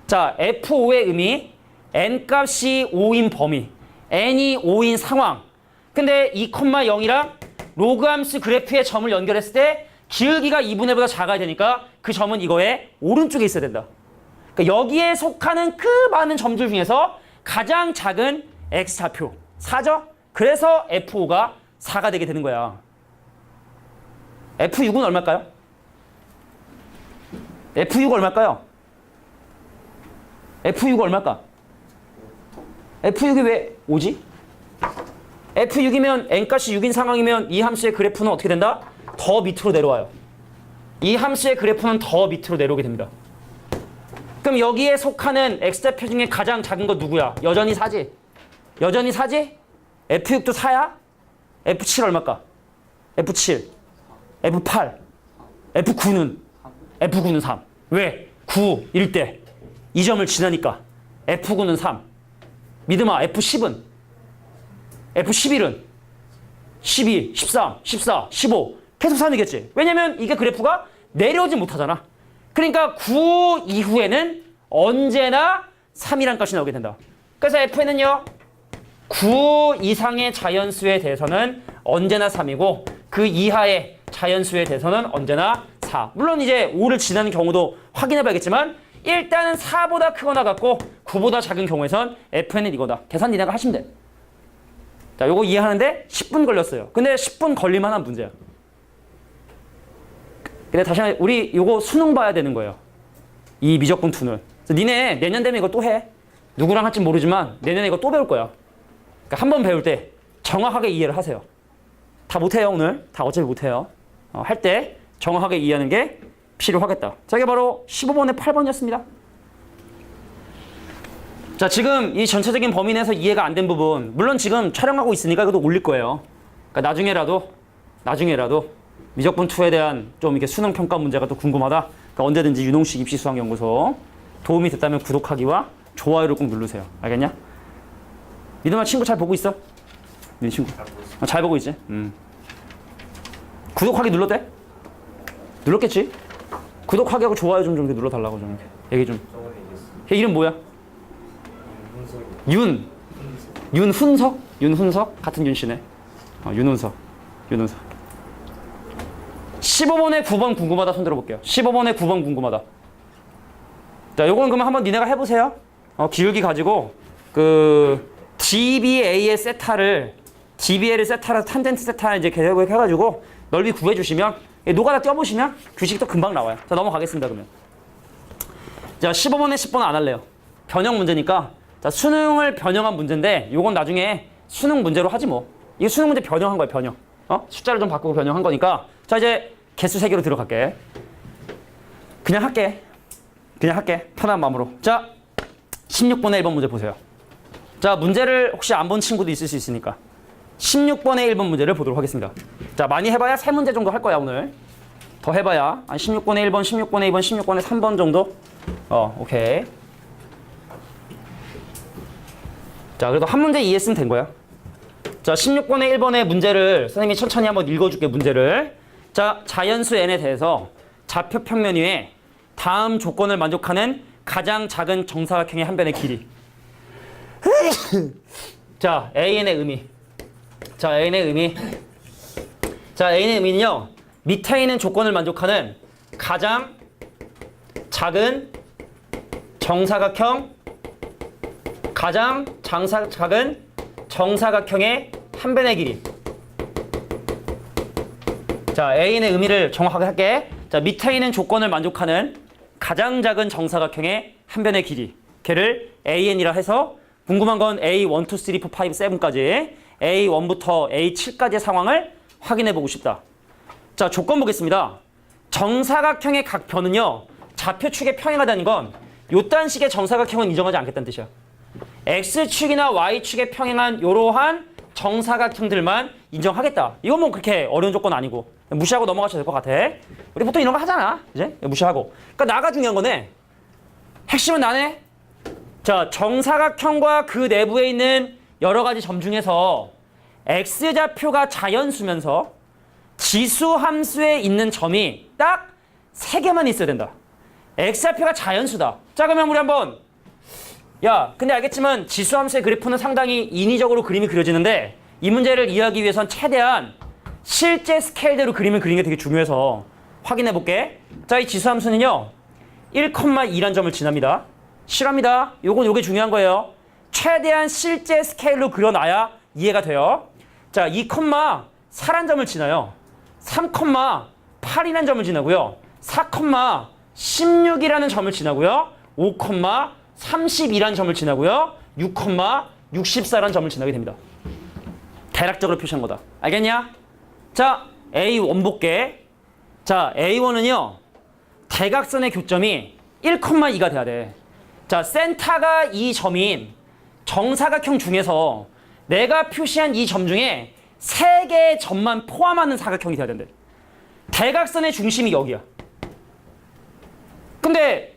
자 F5의 의미 n값이 5인 범위 n이 5인 상황. 근데 2,0이랑 로그 함수 그래프의 점을 연결했을 때 기울기가 2분의 1보다 작아야 되니까 그 점은 이거의 오른쪽에 있어야 된다. 그러니까 여기에 속하는 그 많은 점들 중에서 가장 작은 x좌표 4죠? 그래서 F5가 4가 되게 되는 거야. F6은 얼마일까요? F6 얼마일까요? F6 얼마일까? F6이 왜 5지? F6이면 n값이 6인 상황이면 이 함수의 그래프는 어떻게 된다? 더 밑으로 내려와요. 이 함수의 그래프는 더 밑으로 내려오게 됩니다. 그럼 여기에 속하는 x좌표 중에 가장 작은 거 누구야? 여전히 4지? 여전히 4지? F6도 4야? F7 얼마일까? F7, F8, F9는 3. 왜? 9, 1대. 이 점을 지나니까 F9는 3. 믿음아, F10은? F11은? 12, 13, 14, 15. 계속 3이겠지. 왜냐면 이게 그래프가 내려오지 못하잖아. 그러니까 9 이후에는 언제나 3이란 값이 나오게 된다. 그래서 fn은요. 9 이상의 자연수에 대해서는 언제나 3이고 그 이하의 자연수에 대해서는 언제나 4. 물론 이제 5를 지나는 경우도 확인해 봐야겠지만 일단은 4보다 크거나 같고 9보다 작은 경우에선 fn은 이거다. 계산 니네가 하시면 돼. 자, 요거 이해하는데 10분 걸렸어요. 근데 10분 걸릴만한 문제야. 근데 다시 한번 우리 요거 수능 봐야 되는 거예요. 이 미적분 2는. 그래서 니네 내년 되면 이거 또 해. 누구랑 할지 모르지만 내년에 이거 또 배울 거야. 그러니까 한 번 배울 때 정확하게 이해를 하세요. 다 못해요 오늘. 다 어차피 못해요. 할 때 정확하게 이해하는 게 필요하겠다. 자, 이게 바로 15번의 8번이었습니다. 자, 지금 이 전체적인 범위 내에서 이해가 안 된 부분 물론 지금 촬영하고 있으니까 이것도 올릴 거예요. 그러니까 나중에라도 미적분 2에 대한 좀 이렇게 수능 평가 문제가 또 궁금하다. 그러니까 언제든지 윤홍식 입시수학연구소 도움이 됐다면 구독하기와 좋아요를 꼭 누르세요. 알겠냐? 믿음아 친구 잘 보고 있어? 네 친구. 잘 보고 있지? 구독하기 눌렀대? 눌렀겠지? 구독하기 하고 좋아요 좀 눌러달라고 좀 얘기 좀. 걔 이름 뭐야? 윤훈석? 같은 윤씨네. 윤훈석. 15번에 9번 궁금하다 손 들어볼게요. 15번에 9번 궁금하다. 자, 요건 그러면 한번 니네가 해보세요. 기울기 가지고 그 DBA의 세타를 DBA를 세타라 탄젠트 세타 이제 계획을 해가지고 넓이 구해주시면 노가다 떼어보시면 규칙도 금방 나와요. 자, 넘어가겠습니다 그러면. 자, 15번에 10번은 안 할래요. 변형 문제니까. 자, 수능을 변형한 문제인데 요건 나중에 수능 문제로 하지 뭐. 이거 수능 문제 변형한 거야 변형. 숫자를 좀 바꾸고 변형한 거니까. 자, 이제 개수 3개로 들어갈게. 그냥 할게. 편한 마음으로. 자, 16번의 1번 문제 보세요. 자, 문제를 혹시 안 본 친구도 있을 수 있으니까 16번의 1번 문제를 보도록 하겠습니다. 자, 많이 해봐야 3문제 정도 할 거야 오늘. 더 해봐야 16번의 1번, 16번의 2번, 16번의 3번 정도. 오케이. 자, 그래도 한 문제 이해했으면 된 거야. 자, 16번의 1번의 문제를 선생님이 천천히 한번 읽어줄게 문제를. 자, 자연수 n에 대해서 좌표 평면 위에 다음 조건을 만족하는 가장 작은 정사각형의 한 변의 길이. 자, AN의 의미. 자, A의 의미는요. 밑에 있는 조건을 만족하는 가장 작은 작은 정사각형의 한 변의 길이. 자, A의 의미를 정확하게 할게. 자, 밑에 있는 조건을 만족하는 가장 작은 정사각형의 한 변의 길이. 걔를 AN이라 해서 궁금한 건 A1, 2, 3, 4, 5, 7까지 A1부터 A7까지의 상황을 확인해 보고 싶다. 자, 조건 보겠습니다. 정사각형의 각 변은요. 좌표축에 평행하다는 건 요딴 식의 정사각형은 인정하지 않겠다는 뜻이야. X축이나 Y축에 평행한 이러한 정사각형들만 인정하겠다. 이건 뭐 그렇게 어려운 조건 아니고 무시하고 넘어가셔도 될 것 같아. 우리 보통 이런 거 하잖아. 이제 무시하고. 그러니까 나가 중요한 거네. 핵심은 나네. 자, 정사각형과 그 내부에 있는 여러 가지 점 중에서 X좌표가 자연수면서 지수함수에 있는 점이 딱 3개만 있어야 된다. X좌표가 자연수다. 자, 그러면 우리 한번 근데 알겠지만 지수함수의 그래프는 상당히 인위적으로 그림이 그려지는데 이 문제를 이해하기 위해선 최대한 실제 스케일대로 그림을 그리는 게 되게 중요해서 확인해 볼게. 자, 이 지수함수는요 1,2란 점을 지납니다. 실합니다. 요게 중요한 거예요. 최대한 실제 스케일로 그려놔야 이해가 돼요. 자, 2,4란 점을 지나요. 3,8이라는 점을 지나고요. 4,16이라는 점을 지나고요. 5,32라는 점을 지나고요. 6,64라는 점을 지나게 됩니다. 대략적으로 표시한 거다. 알겠냐? 자, A1 볼게. 자, A1은요. 대각선의 교점이 1,2가 돼야 돼. 자, 센터가 이 점인 정사각형 중에서 내가 표시한 이 점 중에 3개의 점만 포함하는 사각형이 돼야 된대. 대각선의 중심이 여기야. 근데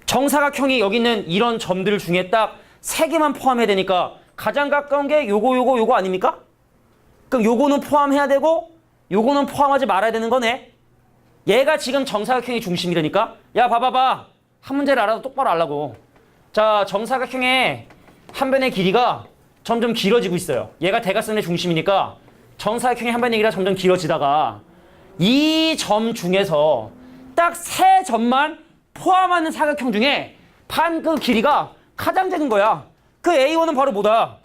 정사각형이 여기 있는 이런 점들 중에 딱 3개만 포함해야 되니까 가장 가까운 게 요거 아닙니까? 그럼 요거는 포함해야 되고 요거는 포함하지 말아야 되는 거네. 얘가 지금 정사각형의 중심이라니까. 야, 봐봐봐. 한 문제를 알아도 똑바로 알라고. 자, 정사각형의 한 변의 길이가 점점 길어지고 있어요. 얘가 대각선의 중심이니까 정사각형의 한 변의 길이가 점점 길어지다가 이 점 중에서 딱 세 점만 포함하는 사각형 중에 반 그 길이가 가장 작은 거야. 그 A1은 바로 뭐다?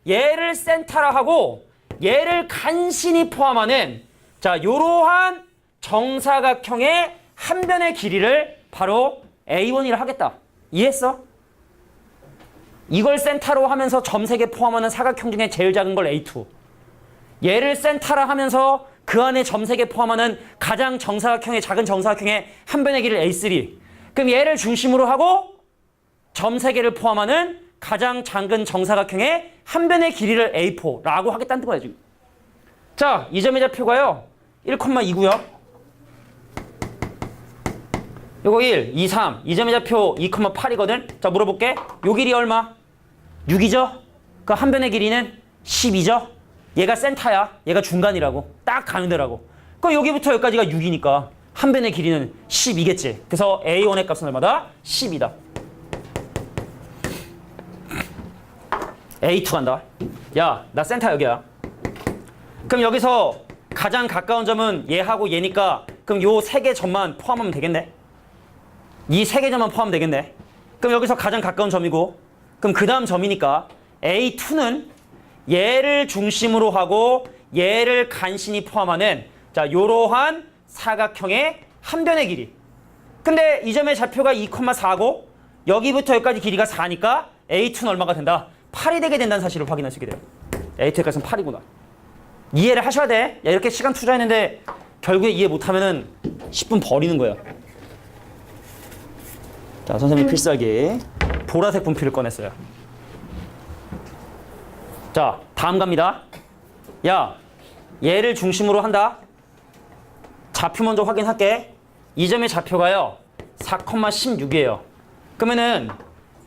얘를 센터라 하고 얘를 간신히 포함하는 자, 요러한 정사각형의 한 변의 길이를 바로 A1이라 하겠다. 이해했어? 이걸 센터로 하면서 점 3개 포함하는 사각형 중에 제일 작은 걸 A2. 얘를 센터라 하면서 그 안에 점 3개 포함하는 가장 정사각형의 작은 정사각형의 한 변의 길이를 A3. 그럼 얘를 중심으로 하고 점 3개를 포함하는 가장 작은 정사각형의 한 변의 길이를 A4라고 하겠다는 거야 지금. 자, 이 점의 좌표가요 1,2고요. 요거 1, 2, 3. 이 점의 좌표 2,8이거든. 자, 물어볼게. 요 길이 얼마? 6이죠? 그 한 변의 길이는 12죠? 얘가 센터야. 얘가 중간이라고. 딱 가는 데라고. 그럼 여기부터 여기까지가 6이니까 한 변의 길이는 12겠지. 그래서 A1의 값은 얼마다? 10이다. A2 간다. 야, 나 센터 여기야. 그럼 여기서 가장 가까운 점은 얘하고 얘니까 그럼 요 세 개 점만 포함하면 되겠네. 이 세 개 점만 포함하면 되겠네. 그럼 여기서 가장 가까운 점이고 그럼 그 다음 점이니까 A2는 얘를 중심으로 하고 얘를 간신히 포함하는 자, 요러한 사각형의 한 변의 길이. 근데 이 점의 좌표가 2,4고 여기부터 여기까지 길이가 4니까 A2는 얼마가 된다? 8이 되게 된다는 사실을 확인할 수 있게 돼요. A2의 값은 8이구나. 이해를 하셔야 돼. 야, 이렇게 시간 투자했는데 결국에 이해 못하면은 10분 버리는 거야. 자, 선생님 필살기 보라색 분필을 꺼냈어요. 자, 다음 갑니다. 야, 얘를 중심으로 한다. 좌표 먼저 확인할게. 이 점의 좌표가요 4,16이에요. 그러면은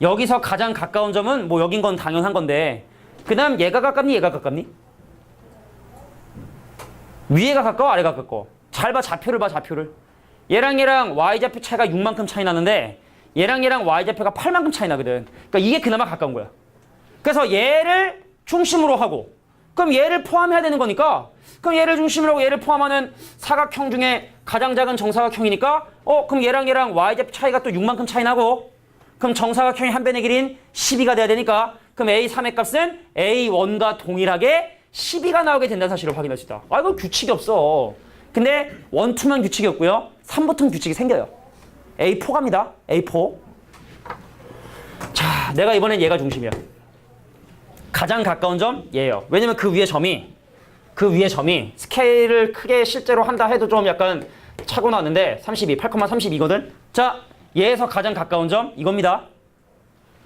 여기서 가장 가까운 점은 뭐 여긴 건 당연한 건데 그 다음 얘가 가깝니 얘가 가깝니? 위에가 가까워 아래가 가까워? 잘 봐, 좌표를 봐, 좌표를. 얘랑 얘랑 y좌표 차이가 6만큼 차이 나는데 얘랑 얘랑 y좌표가 8만큼 차이 나거든. 그러니까 이게 그나마 가까운 거야. 그래서 얘를 중심으로 하고 그럼 얘를 포함해야 되는 거니까 그럼 얘를 중심으로 하고 얘를 포함하는 사각형 중에 가장 작은 정사각형이니까 그럼 얘랑 얘랑 y좌표 차이가 또 6만큼 차이 나고 그럼 정사각형의 한 변의 길이인 12가 돼야 되니까 그럼 A3의 값은 A1과 동일하게 12가 나오게 된다는 사실을 확인할 수 있다. 아, 이거 규칙이 없어. 근데 1, 2만 규칙이 없고요. 3부터는 규칙이 생겨요. A4 갑니다. A4. 자, 내가 이번엔 얘가 중심이야. 가장 가까운 점 얘예요. 왜냐면 그 위에 점이 스케일을 크게 실제로 한다 해도 좀 약간 차고 나왔는데 32, 8,32거든. 자, 얘에서 가장 가까운 점 이겁니다.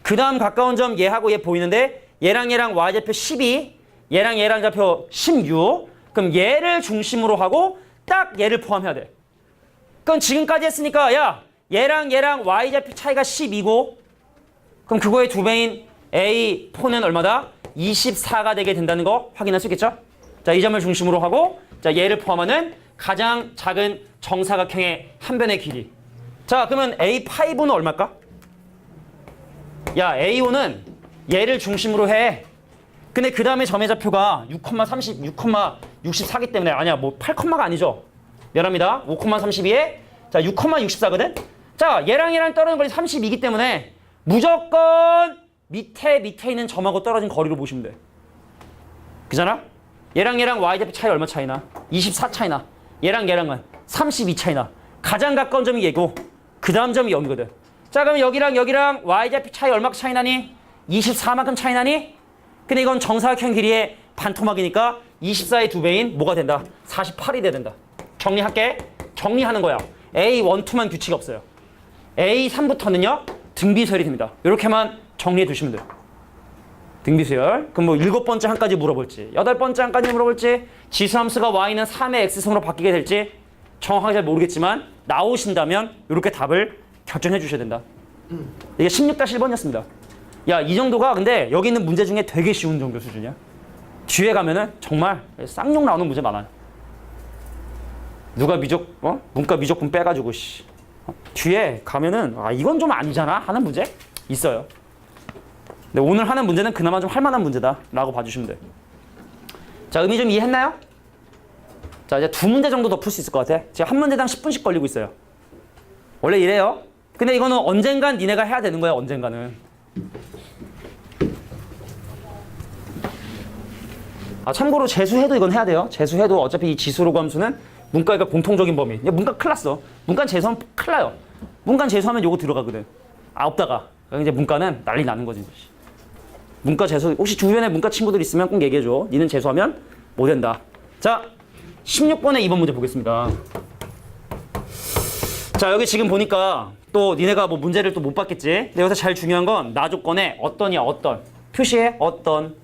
그 다음 가까운 점 얘하고 얘 보이는데 얘랑 얘랑 y좌표 12, 얘랑 얘랑 좌표 16. 그럼 얘를 중심으로 하고 딱 얘를 포함해야 돼. 그럼 지금까지 했으니까 야, 얘랑 얘랑 y좌표 차이가 12고 그럼 그거의 두 배인 A4는 얼마다? 24가 되게 된다는 거 확인할 수 있겠죠? 자, 이 점을 중심으로 하고 자, 얘를 포함하는 가장 작은 정사각형의 한 변의 길이. 자, 그러면 A5는 얼마일까? 야, A5는 얘를 중심으로 해. 근데 그 다음에 점의 좌표가 6,64기 때문에 아니야, 뭐 8,가 아니죠. 미안합니다. 5,32에 자, 6,64거든? 자, 얘랑 얘랑 떨어진 거리 32이기 때문에 무조건 밑에 있는 점하고 떨어진 거리로 보시면 돼. 그잖아? 얘랑 얘랑 y좌표 차이 얼마 차이나? 24 차이나. 얘랑 얘랑은 32 차이나. 가장 가까운 점이 얘고 그 다음 점이 여기거든. 자, 그럼 여기랑 여기랑 y좌표 차이 얼마 차이 나니? 24만큼 차이 나니? 근데 이건 정사각형 길이의 반토막이니까 24의 두 배인 뭐가 된다? 48이 돼야 된다. 정리할게. 정리하는 거야. A1, 2만 규칙이 없어요. A3부터는요 등비수열이 됩니다. 이렇게만 정리해 두시면 돼요. 등비수열. 그럼 뭐 7번째 한까지 물어볼지 8번째 한까지 물어볼지 지수함수가 y는 3의 x승으로 바뀌게 될지 정확하게 잘 모르겠지만 나오신다면 이렇게 답을 결정해 주셔야 된다. 이게 16-1번이었습니다. 야, 이 정도가 근데 여기 있는 문제 중에 되게 쉬운 정도 수준이야. 뒤에 가면은 정말 쌍욕 나오는 문제 많아요. 누가 문과 미적분 빼가지고 뒤에 가면은 이건 좀 아니잖아 하는 문제 있어요. 근데 오늘 하는 문제는 그나마 좀 할만한 문제다 라고 봐주시면 돼요. 자, 의미 좀 이해했나요? 자, 이제 두 문제 정도 더 풀 수 있을 것 같아. 지금 한 문제당 10분씩 걸리고 있어요. 원래 이래요. 근데 이거는 언젠간 니네가 해야 되는 거야. 언젠가는. 참고로 재수해도 이건 해야 돼요. 재수해도 어차피 이 지수로고 함수는 문과가 공통적인 범위. 문과 큰일 났어. 문과는 재수하면 큰일 나요. 문과는 재수하면 요거 들어가거든. 없다가. 그러니까 이제 문과는 난리 나는 거지. 문과 재수, 혹시 주변에 문과 친구들 있으면 꼭 얘기해줘. 니는 재수하면 못 된다. 자, 16번에 2번 문제 보겠습니다. 자, 여기 지금 보니까 또 니네가 뭐 문제를 또 못 봤겠지? 근데 여기서 제일 중요한 건 나 조건에 어떤이야, 어떤. 표시해, 어떤.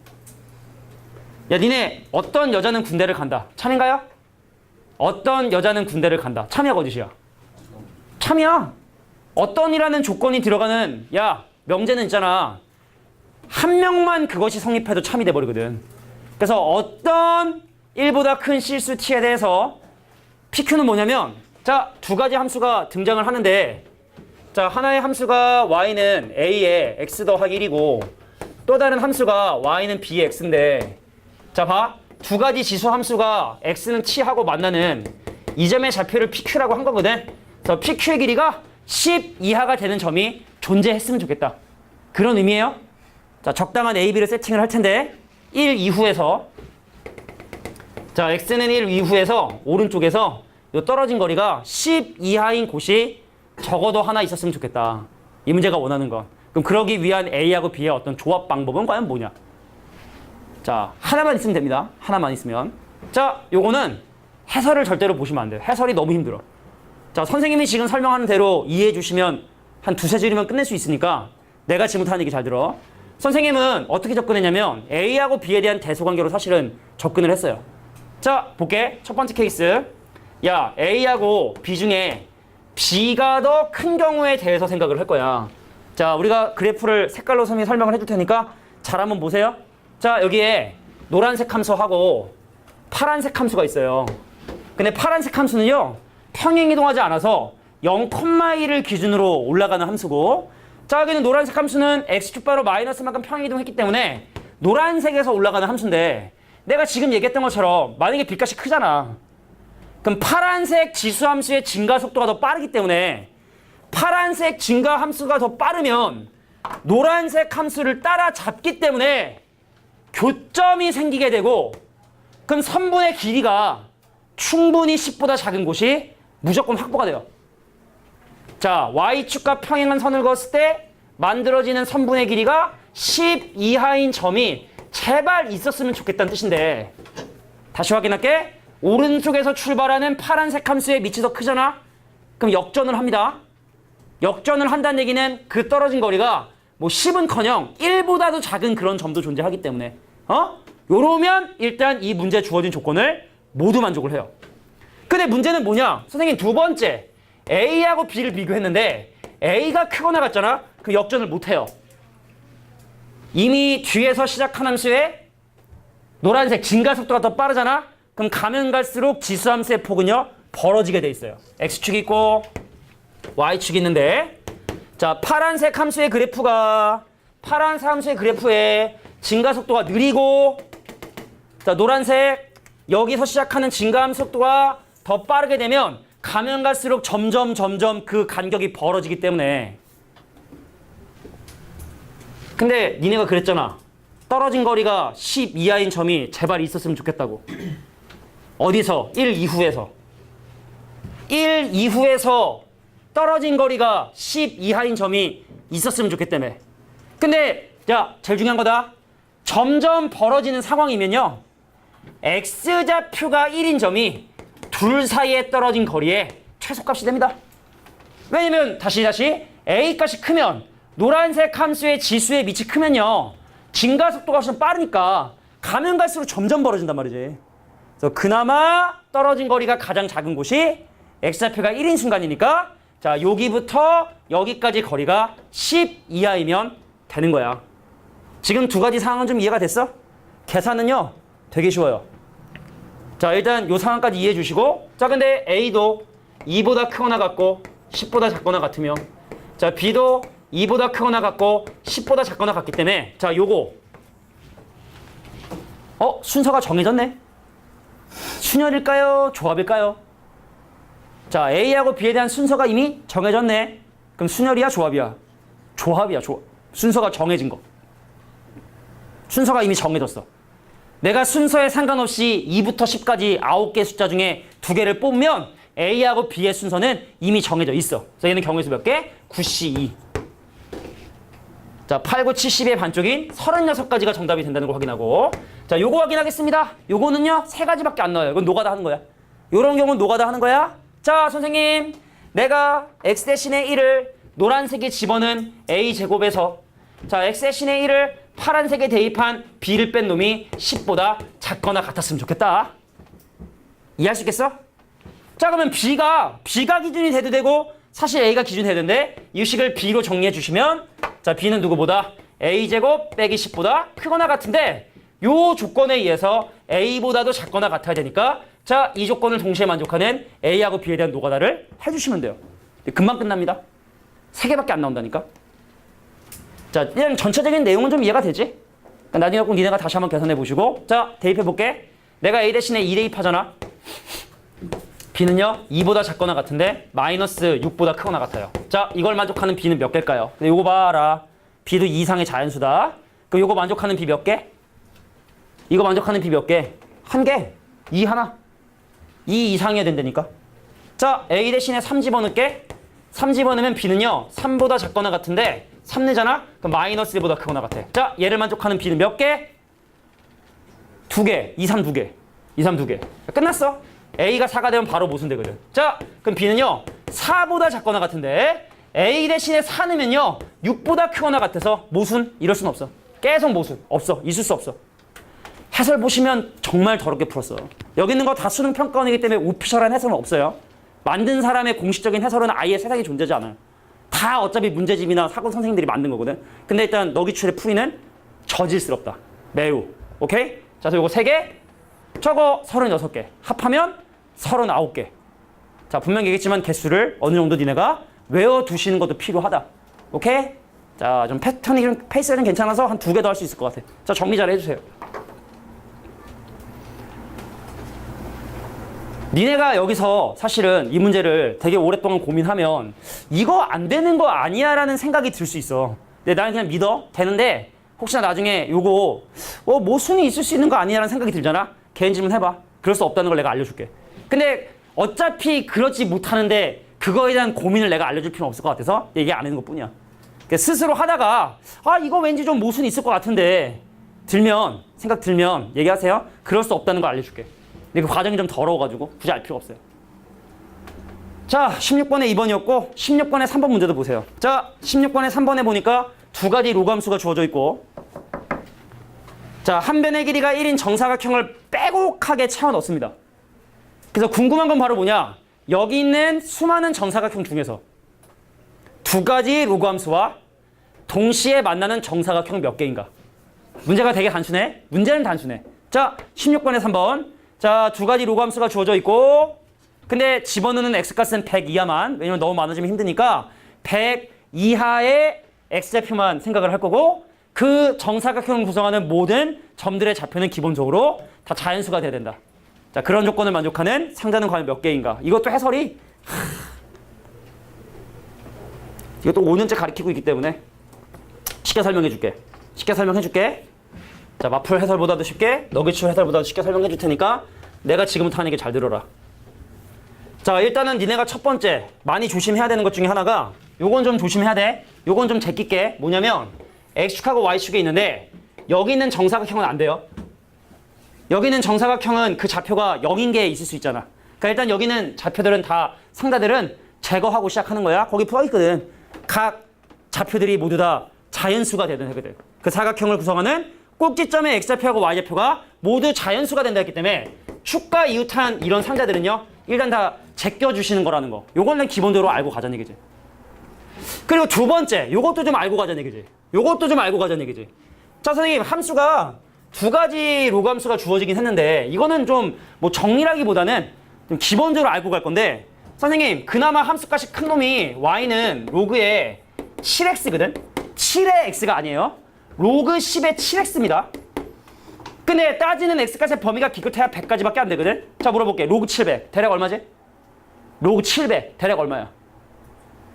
야, 니네 어떤 여자는 군대를 간다. 참인가요? 어떤 여자는 군대를 간다. 참이야, 거짓이야? 참이야. 어떤이라는 조건이 들어가는, 야, 명제는 있잖아. 한 명만 그것이 성립해도 참이 돼버리거든. 그래서 어떤 1보다 큰 실수 t에 대해서 PQ는 뭐냐면, 자, 두 가지 함수가 등장을 하는데, 자, 하나의 함수가 y는 a에 x 더하기 1이고 또 다른 함수가 y는 b의 x인데, 자, 봐. 두 가지 지수 함수가 x는 t하고 만나는 이 점의 좌표를 PQ라고 한 거거든. 그래서 PQ의 길이가 10 이하가 되는 점이 존재했으면 좋겠다. 그런 의미예요. 자, 적당한 a, b를 세팅을 할 텐데 1 이후에서, 자, x는 1 이후에서 오른쪽에서 요 떨어진 거리가 10 이하인 곳이 적어도 하나 있었으면 좋겠다. 이 문제가 원하는 건. 그럼 그러기 위한 a하고 b의 어떤 조합 방법은 과연 뭐냐? 자, 하나만 있으면 됩니다. 하나만 있으면. 자, 요거는 해설을 절대로 보시면 안 돼요. 해설이 너무 힘들어. 자, 선생님이 지금 설명하는 대로 이해해 주시면 한 두세 줄이면 끝낼 수 있으니까 내가 지금부터 하는 얘기 잘 들어. 선생님은 어떻게 접근했냐면 A하고 B에 대한 대소관계로 사실은 접근을 했어요. 자, 볼게. 첫 번째 케이스. 야, A하고 B 중에 B가 더 큰 경우에 대해서 생각을 할 거야. 자, 우리가 그래프를 색깔로 선생님이 설명을 해줄 테니까 잘 한번 보세요. 자, 여기에 노란색 함수하고 파란색 함수가 있어요. 근데 파란색 함수는요, 평행이동하지 않아서 0,1을 기준으로 올라가는 함수고, 자, 여기는 노란색 함수는 x축바로 마이너스만큼 평행이동했기 때문에 노란색에서 올라가는 함수인데, 내가 지금 얘기했던 것처럼 만약에 B값이 크잖아. 그럼 파란색 지수함수의 증가 속도가 더 빠르기 때문에 파란색 증가 함수가 더 빠르면 노란색 함수를 따라잡기 때문에 교점이 생기게 되고, 그럼 선분의 길이가 충분히 10보다 작은 곳이 무조건 확보가 돼요. 자, y축과 평행한 선을 그었을 때 만들어지는 선분의 길이가 10 이하인 점이 제발 있었으면 좋겠다는 뜻인데, 다시 확인할게. 오른쪽에서 출발하는 파란색 함수의 밑이 더 크잖아? 그럼 역전을 합니다. 역전을 한다는 얘기는 그 떨어진 거리가 뭐 10은커녕 1보다도 작은 그런 점도 존재하기 때문에, 요러면 일단 이 문제에 주어진 조건을 모두 만족을 해요. 근데 문제는 뭐냐? 선생님 두 번째 A하고 B를 비교했는데 A가 크거나 같잖아? 그 역전을 못해요. 이미 뒤에서 시작한 함수의 노란색 증가 속도가 더 빠르잖아? 그럼 가면 갈수록 지수함수의 폭은요, 벌어지게 돼 있어요. X축이 있고 Y축이 있는데, 자, 파란색 함수의 그래프가, 파란색 함수의 그래프에 증가 속도가 느리고, 자, 노란색 여기서 시작하는 증가함 속도가 더 빠르게 되면 가면 갈수록 점점 그 간격이 벌어지기 때문에. 근데 니네가 그랬잖아. 떨어진 거리가 10 이하인 점이 제발 있었으면 좋겠다고. 어디서? 1 이후에서. 1 이후에서 떨어진 거리가 10 이하인 점이 있었으면 좋겠다며. 근데 자, 제일 중요한 거다. 점점 벌어지는 상황이면요, x좌표가 1인 점이 둘 사이에 떨어진 거리의 최소값이 됩니다. 왜냐면 다시 a값이 크면 노란색 함수의 지수의 밑이 크면요, 증가 속도가 훨씬 빠르니까 가면 갈수록 점점 벌어진단 말이지. 그래서 그나마 떨어진 거리가 가장 작은 곳이 x좌표가 1인 순간이니까, 자, 여기부터 여기까지 거리가 10 이하이면 되는 거야. 지금 두 가지 상황은 좀 이해가 됐어? 계산은요, 되게 쉬워요. 자, 일단 이 상황까지 이해해 주시고, 자, 근데 A도 2보다 크거나 같고 10보다 작거나 같으며 자 B도 2보다 크거나 같고 10보다 작거나 같기 때문에 자 요거 순서가 정해졌네. 순열일까요? 조합일까요? 자 A하고 B에 대한 순서가 이미 정해졌네. 그럼 순열이야 조합이야? 조합이야. 순서가 정해진 거. 순서가 이미 정해졌어. 내가 순서에 상관없이 2부터 10까지 9개 숫자 중에 2개를 뽑으면 A하고 B의 순서는 이미 정해져 있어. 그래서 얘는 경우의 수 몇 개? 9C2. 자, 8, 9, 70의 반쪽인 36가지가 정답이 된다는 걸 확인하고 자, 요거 확인하겠습니다. 요거는요 3가지밖에 안 나와요. 이건 노가다 하는 거야. 요런 경우는 노가다 하는 거야. 자, 선생님 내가 x 대신에 1을 노란색에 집어넣은 a제곱에서 자, x 대신에 1을 파란색에 대입한 b를 뺀 놈이 10보다 작거나 같았으면 좋겠다. 이해할 수 있겠어? 자, 그러면 b가 기준이 돼도 되고 사실 a가 기준이 되는데 이 식을 b로 정리해 주시면 자, b는 누구보다 a제곱 빼기 10보다 크거나 같은데 요 조건에 의해서 a보다도 작거나 같아야 되니까 자, 이 조건을 동시에 만족하는 a하고 b에 대한 노가다를 해주시면 돼요. 금방 끝납니다. 3개밖에 안 나온다니까. 자, 그냥 전체적인 내용은 좀 이해가 되지? 그러니까 나중에 꼭 니네가 다시 한번 계산해 보시고 자, 대입해 볼게. 내가 a 대신에 2 대입하잖아. b는요 2보다 작거나 같은데 마이너스 6보다 크거나 같아요. 자, 이걸 만족하는 b는 몇 개일까요? 근데 요거 봐라. b도 2 이상의 자연수다. 그럼 요거 만족하는 b 몇 개? 이거 만족하는 b 몇 개? 1개. 2 하나. 2 이상이어야 된다니까. 자, a 대신에 3 집어넣을게. 3 집어넣으면 b는요 3보다 작거나 같은데 3 내잖아? 그럼 마이너스 1보다 크거나 같아. 자, 얘를 만족하는 b는 몇 개? 2개. 2, 3, 2개. 2, 3, 2개. 끝났어. a가 4가 되면 바로 모순 되거든. 자, 그럼 b는요 4보다 작거나 같은데 a 대신에 4 넣으면요 6보다 크거나 같아서 모순? 이럴 순 없어. 계속 모순. 없어. 있을 수 없어. 해설 보시면 정말 더럽게 풀었어. 여기 있는 거 다 수능 평가원이기 때문에 오피셜한 해설은 없어요. 만든 사람의 공식적인 해설은 아예 세상에 존재하지 않아요. 다 어차피 문제집이나 사고 선생님들이 만든 거거든. 근데 일단 너 기출의 풀이는 저질스럽다. 매우. 오케이? 자, 그래서 요거 3개, 저거 36개. 합하면 39개. 자, 분명히 얘기했지만 개수를 어느 정도 니네가 외워두시는 것도 필요하다. 오케이? 자, 좀 패턴이 좀 페이스가 좀 괜찮아서 한 2개 더 할 수 있을 것 같아. 자, 정리 잘 해주세요. 니네가 여기서 사실은 이 문제를 되게 오랫동안 고민하면 이거 안 되는 거 아니야 라는 생각이 들 수 있어. 근데 나는 그냥 믿어. 되는데 혹시나 나중에 요거 모순이 있을 수 있는 거 아니야 라는 생각이 들잖아. 개인 질문 해봐. 그럴 수 없다는 걸 내가 알려줄게. 근데 어차피 그러지 못하는데 그거에 대한 고민을 내가 알려줄 필요는 없을 것 같아서 얘기 안 하는 것 뿐이야. 그러니까 스스로 하다가 이거 왠지 좀 모순이 있을 것 같은데 생각 들면 얘기하세요. 그럴 수 없다는 걸 알려줄게. 근데 그 과정이 좀 더러워가지고 굳이 알 필요 없어요. 자, 16번에 2번이었고 16번에 3번 문제도 보세요. 자, 16번에 3번에 보니까 2가지 로그함수가 주어져 있고 자, 한 변의 길이가 1인 정사각형을 빼곡하게 채워 넣습니다. 그래서 궁금한 건 바로 뭐냐? 여기 있는 수많은 정사각형 중에서 2가지 로그함수와 동시에 만나는 정사각형 몇 개인가? 문제가 되게 단순해. 문제는 단순해. 자, 16번에 3번. 자, 2가지 로그함수가 주어져 있고 근데 집어넣는 x값은 100 이하만. 왜냐면 너무 많아지면 힘드니까 100 이하의 x좌표만 생각을 할 거고 그 정사각형을 구성하는 모든 점들의 좌표는 기본적으로 다 자연수가 돼야 된다. 자, 그런 조건을 만족하는 상자는 과연 몇 개인가? 이것도 해설이 이것도 5년째 가르치고 있기 때문에 쉽게 설명해 줄게. 자, 마플 해설보다도 쉽게, 너기출 해설보다도 쉽게 설명해 줄 테니까 내가 지금부터 하는 게 잘 들어라. 자, 일단은 니네가 첫 번째 많이 조심해야 되는 것 중에 하나가 요건 좀 조심해야 돼. 요건 좀 제낄게. 뭐냐면 X축하고 Y축이 있는데 여기 있는 정사각형은 안 돼요. 여기 있는 정사각형은 그 좌표가 0인 게 있을 수 있잖아. 그러니까 일단 여기는 좌표들은 다 상자들은 제거하고 시작하는 거야. 거기 풀어있거든. 각 좌표들이 모두 다 자연수가 되는 거거든. 그 사각형을 구성하는 꼭지점의 X좌표하고 Y좌표가 모두 자연수가 된다 했기 때문에 축과 이웃한 이런 상자들은요 일단 다 제껴주시는 거라는 거. 요거는 기본적으로 알고 가자는 얘기지. 그리고 두 번째, 요것도 좀 알고 가자는 얘기지. 자, 선생님, 함수가 2가지 로그함수가 주어지긴 했는데 이거는 좀 뭐 정리라기보다는 좀 기본적으로 알고 갈 건데 선생님 그나마 함수값이 큰 놈이 y는 로그의 7x거든. 7의 x가 아니에요. 로그 10의 7x입니다. 근데 따지는 x값의 범위가 기껏해야 100까지밖에 안 되거든. 자 물어볼게. 로그 700 대략 얼마지? 로그 700 대략 얼마야?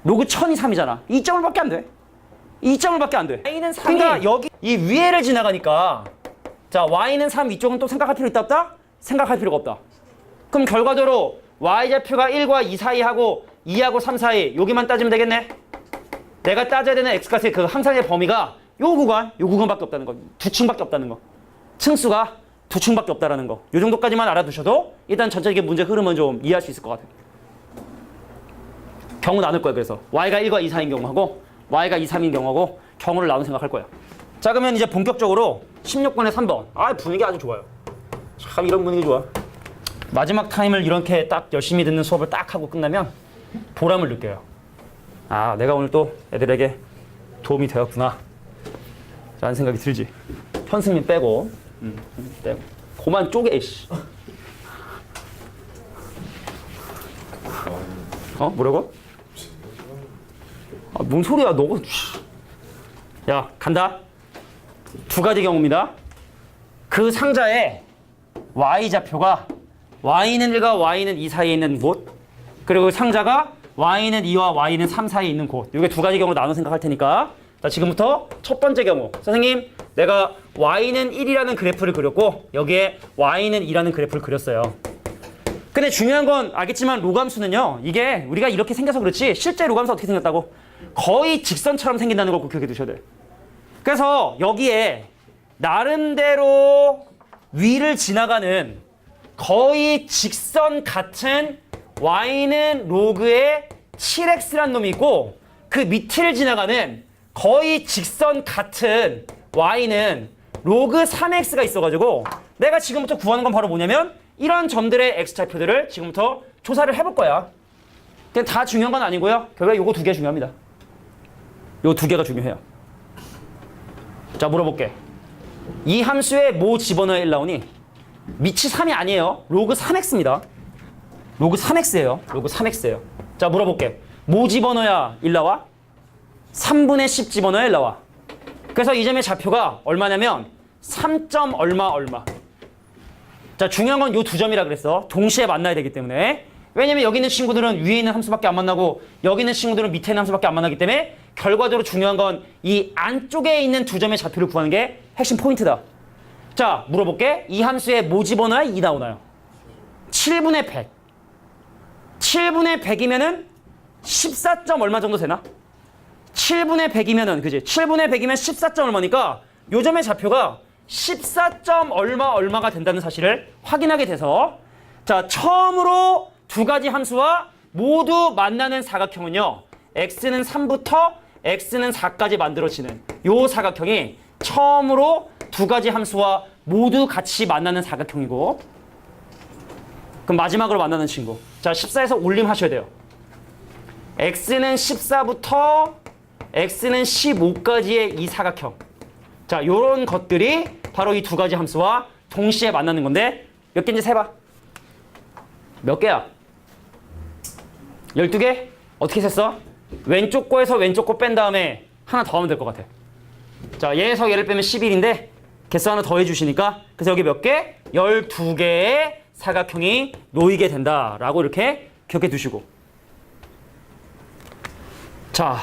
로그 1000이 3이잖아. 2.1밖에 안 돼. 2.1밖에 안 돼. y는 3이 그러니까 여기 이 위에를 지나가니까 자 y는 3 이쪽은 또 생각할 필요 있다 없다? 생각할 필요가 없다. 그럼 결과적으로 y좌표가 1과 2 사이 하고 2하고 3 사이 여기만 따지면 되겠네. 내가 따져야 되는 x값의 그 항상의 범위가 요 구간밖에 없다는 거. 두 층밖에 없다는 거. 층수가 두 층밖에 없다라는 거. 요 정도까지만 알아두셔도 일단 전체적인 문제 흐름은 좀 이해할 수 있을 것 같아요. 경우 나눌 거예요. 그래서 y가 1과 2 사이인 경우하고 y가 2, 3인 경우하고 경우를 나눠 생각할 거예요. 자 그러면 이제 본격적으로 16번에 3번. 아 분위기 아주 좋아요. 참 이런 분위기 좋아. 마지막 타임을 이렇게 딱 열심히 듣는 수업을 딱 하고 끝나면 보람을 느껴요. 아 내가 오늘 또 애들에게 도움이 되었구나 라는 생각이 들지. 현승민 빼고 빼고 고만 쪼개 이씨. 뭐라고? 아, 뭔 소리야 너가. 야 간다. 두 가지 경우입니다. 그 상자에 y좌표가 y는 1과 y는 2 사이에 있는 곳, 그리고 상자가 y는 2와 y는 3 사이에 있는 곳. 이게 두 가지 경우로 나눠 생각할 테니까 자 지금부터 첫 번째 경우. 선생님 내가 y는 1이라는 그래프를 그렸고 여기에 y는 2라는 그래프를 그렸어요. 근데 중요한 건 알겠지만 로감수는요, 이게 우리가 이렇게 생겨서 그렇지 실제 로감수 어떻게 생겼다고? 거의 직선처럼 생긴다는 걸 꼭 기억해 두셔야 돼요. 그래서 여기에 나름대로 위를 지나가는 거의 직선 같은 y는 로그의 7x라는 놈이 있고 그 밑을 지나가는 거의 직선 같은 y는 로그 3x가 있어가지고 내가 지금부터 구하는 건 바로 뭐냐면 이런 점들의 x좌표들을 지금부터 조사를 해볼 거야. 그냥 다 중요한 건 아니고요. 결국에 요거 두 개 중요합니다. 요 두 개가 중요해요. 자 물어볼게. 이 함수에 뭐 집어넣어야 1 나오니? 밑이 3이 아니에요. 로그 3x입니다. 로그 3x예요. 로그 3x예요. 자 물어볼게. 뭐 집어넣어야 1 나와? 3분의 10 집어넣어야 1 나와. 그래서 이 점의 좌표가 얼마냐면 3점 얼마. 자 중요한 건 요 두 점이라 그랬어. 동시에 만나야 되기 때문에. 왜냐면 여기 있는 친구들은 위에 있는 함수밖에 안 만나고 여기 있는 친구들은 밑에 있는 함수밖에 안 만나기 때문에 결과적으로 중요한 건 이 안쪽에 있는 두 점의 좌표를 구하는 게 핵심 포인트다. 자 물어볼게. 이 함수에 뭐 집어넣어야 2 나오나요? 7분의 100. 7분의 100이면은 14점 얼마 정도 되나? 7분의 100이면은 그지? 7분의 100이면 14점 얼마니까 요 점의 좌표가 14점 얼마가 된다는 사실을 확인하게 돼서 자 처음으로 두 가지 함수와 모두 만나는 사각형은요. x는 3부터 x는 4까지 만들어지는 요 사각형이 처음으로 두 가지 함수와 모두 같이 만나는 사각형이고 그럼 마지막으로 만나는 친구. 자 14에서 올림하셔야 돼요. x는 14부터 x는 15까지의 이 사각형. 자 요런 것들이 바로 이 두 가지 함수와 동시에 만나는 건데 몇 개인지 세봐. 몇 개야? 12개? 어떻게 셌어? 왼쪽 거에서 왼쪽 거 뺀 다음에 하나 더 하면 될 것 같아. 자 얘에서 얘를 빼면 11인데 개수 하나 더 해주시니까 그래서 여기 몇 개? 12개의 사각형이 놓이게 된다라고 이렇게 기억해 두시고. 자,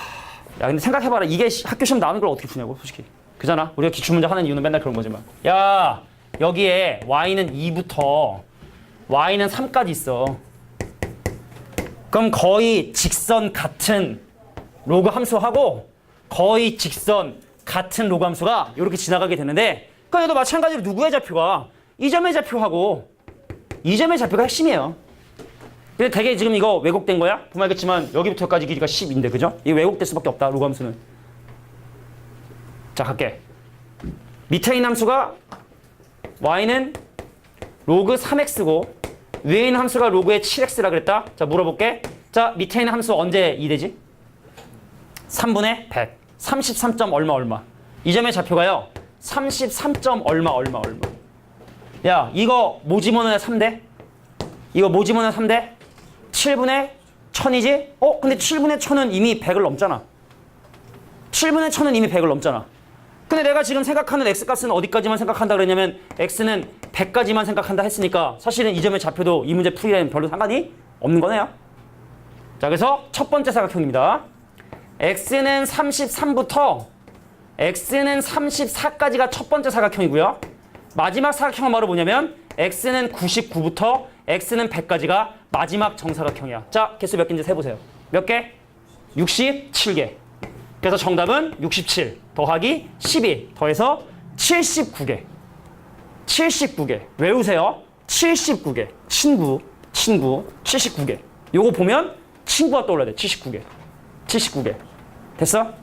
야 근데 생각해봐라. 이게 학교 시험 나오는 걸 어떻게 푸냐고 솔직히. 그잖아. 우리가 기출문제 하는 이유는 맨날 그런 거지만. 야 여기에 y는 2부터 y는 3까지 있어. 그럼 거의 직선 같은 로그 함수하고 거의 직선 같은 로그 함수가 이렇게 지나가게 되는데 그럼 얘도 마찬가지로 누구의 좌표가 이 점의 좌표하고 이 점의 좌표가 핵심이에요. 근데 되게 지금 이거 왜곡된 거야? 보면 알겠지만 여기부터까지 길이가 10인데 그죠? 이게 왜곡될 수밖에 없다. 로그 함수는. 자 갈게. 밑에 있는 함수가 y는 로그 3x고 위에 있는 함수가 로그의 7x라 그랬다. 자 물어볼게. 자 밑에 있는 함수 언제 2 되지? 3분의 100. 33점 얼마. 이 점의 좌표가요. 33점 얼마. 야 이거 뭐 집어넣어야 3대? 이거 뭐 집어넣어야 3대? 7분의 1000이지? 근데 7분의 1000은 이미 100을 넘잖아. 7분의 1000은 이미 100을 넘잖아. 근데 내가 지금 생각하는 x값은 어디까지만 생각한다 그랬냐면 x는 100까지만 생각한다 했으니까 사실은 이 점의 좌표도 이 문제 풀이랑 별로 상관이 없는 거네요. 자, 그래서 첫 번째 사각형입니다. x는 33부터 x는 34까지가 첫 번째 사각형이고요. 마지막 사각형은 바로 뭐냐면 x는 99부터 x는 100까지가 마지막 정사각형이야. 자, 개수 몇 개인지 세보세요. 몇 개? 67개. 그래서 정답은 67 더하기 12 더해서 79개. 79개. 외우세요. 79개. 친구 79개. 요거 보면 친구가 떠올라야 돼. 79개. 79개. 됐어?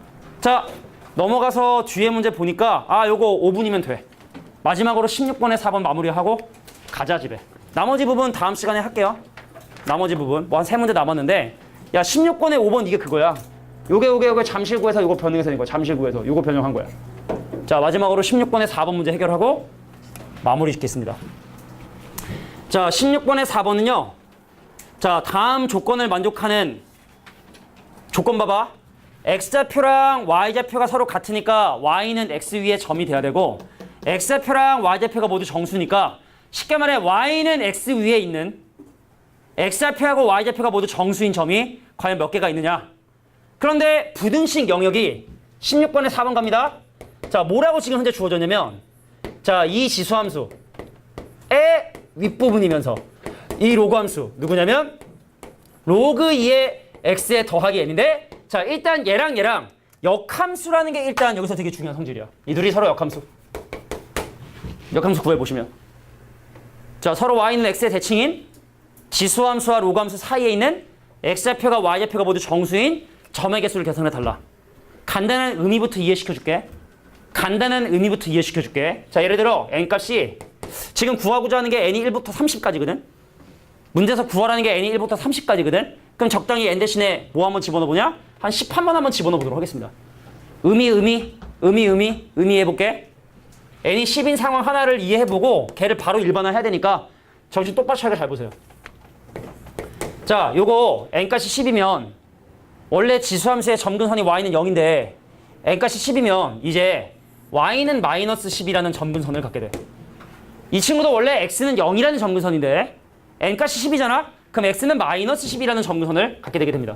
자, 넘어가서 뒤에 문제 보니까 요거 5분이면 돼. 마지막으로 16번에 4번 마무리하고 가자 집에. 나머지 부분 다음 시간에 할게요. 나머지 부분 뭐 한 3문제 남았는데 야 16번에 5번 이게 그거야. 요게 잠실구에서 요거 변형해서 이거 잠실구에서 요거 변형한 거야. 자, 마지막으로 16번에 4번 문제 해결하고 마무리 짓겠습니다. 자, 16번에 4번은요. 자, 다음 조건을 만족하는 조건 봐봐. x좌표랑 y좌표가 서로 같으니까 y는 x 위에 점이 돼야 되고 x좌표랑 y좌표가 모두 정수니까 쉽게 말해 y는 x 위에 있는 x좌표하고 y좌표가 모두 정수인 점이 과연 몇 개가 있느냐. 그런데 부등식 영역이 16번에 4번 갑니다. 자, 뭐라고 지금 현재 주어졌냐면 자, 이 지수함수의 윗부분이면서 이 로그함수 누구냐면 로그 2의 x의 더하기 n인데 자, 일단 얘랑 역함수라는 게 일단 여기서 되게 중요한 성질이야. 이 둘이 서로 역함수 구해보시면 자, 서로 y는 x의 대칭인 지수함수와 로그함수 사이에 있는 x좌표가 y좌표가 모두 정수인 점의 개수를 계산해 달라. 간단한 의미부터 이해시켜줄게. 자, 예를 들어 n값이 지금 구하고자 하는 게 n이 1부터 30까지거든. 문제에서 구하라는 게 n이 1부터 30까지거든. 그럼 적당히 n 대신에 뭐 한번 집어넣어보냐? 한 10한번 한번 집어넣어보도록 하겠습니다. 의미 해볼게. n이 10인 상황 하나를 이해해보고 걔를 바로 일반화해야 되니까 정신 똑바로 차리고 잘 보세요. 자, 요거 n값이 10이면 원래 지수함수의 점근선이 y는 0인데 n값이 10이면 이제 y는 마이너스 10이라는 점근선을 갖게 돼. 이 친구도 원래 x는 0이라는 점근선인데 n값이 10이잖아? 그럼 x는 마이너스 10이라는 점근선을 갖게 되게 됩니다.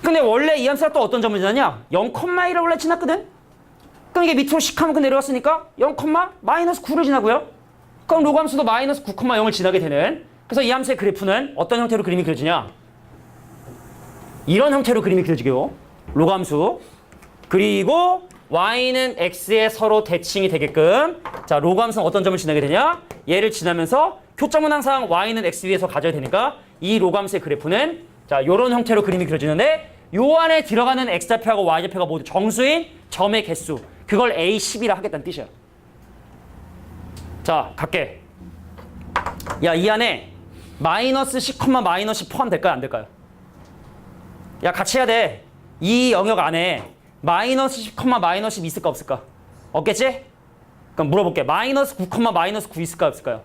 근데 원래 이 함수가 또 어떤 점을 지나냐? 0,1을 원래 지났거든? 그럼 이게 밑으로 10만큼 내려왔으니까 0, 마이너스 9를 지나고요. 그럼 로그 함수도 마이너스 9,0을 지나게 되는. 그래서 이 함수의 그래프는 어떤 형태로 그림이 그려지냐? 이런 형태로 그림이 그려지게요. 로그 함수. 그리고 y는 x에 서로 대칭이 되게끔 자, 로그 함수는 어떤 점을 지나게 되냐? 얘를 지나면서 교점은 항상 y는 x 위에서 가져야 되니까 이 로그 함수의 그래프는 자, 요런 형태로 그림이 그려지는데 요 안에 들어가는 x좌표하고 y좌표가 모두 정수인 점의 개수. 그걸 A10이라 하겠다는 뜻이야. 자, 갈게. 야, 이 안에 마이너스 10, 마이너스 10 포함될까요? 안 될까요? 야, 같이 해야 돼. 이 영역 안에 마이너스 10, 마이너스 10 있을까 없을까? 없겠지? 그럼 물어볼게. 마이너스 9, 마이너스 9 있을까 없을까요?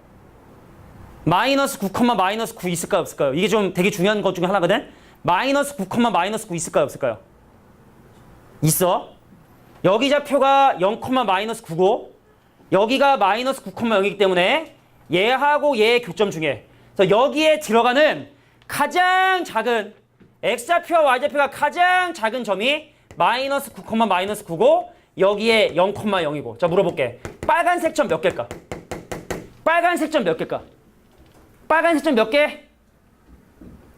마이너스 9, 마이너스 9 있을까 없을까요? 이게 좀 되게 중요한 것 중에 하나거든? 마이너스 9, 마이너스 9 있을까요 없을까요? 있어. 여기 좌표가 0, 마이너스 9고 여기가 마이너스 9, 0이기 때문에 얘하고 얘의 교점 중에 그래서 여기에 들어가는 가장 작은 x좌표와 y좌표가 가장 작은 점이 마이너스 9, 마이너스 9고 여기에 0, 0이고 자, 물어볼게. 빨간색 점 몇 개일까? 빨간색 점 몇 개일까? 빨간색 점 몇 개?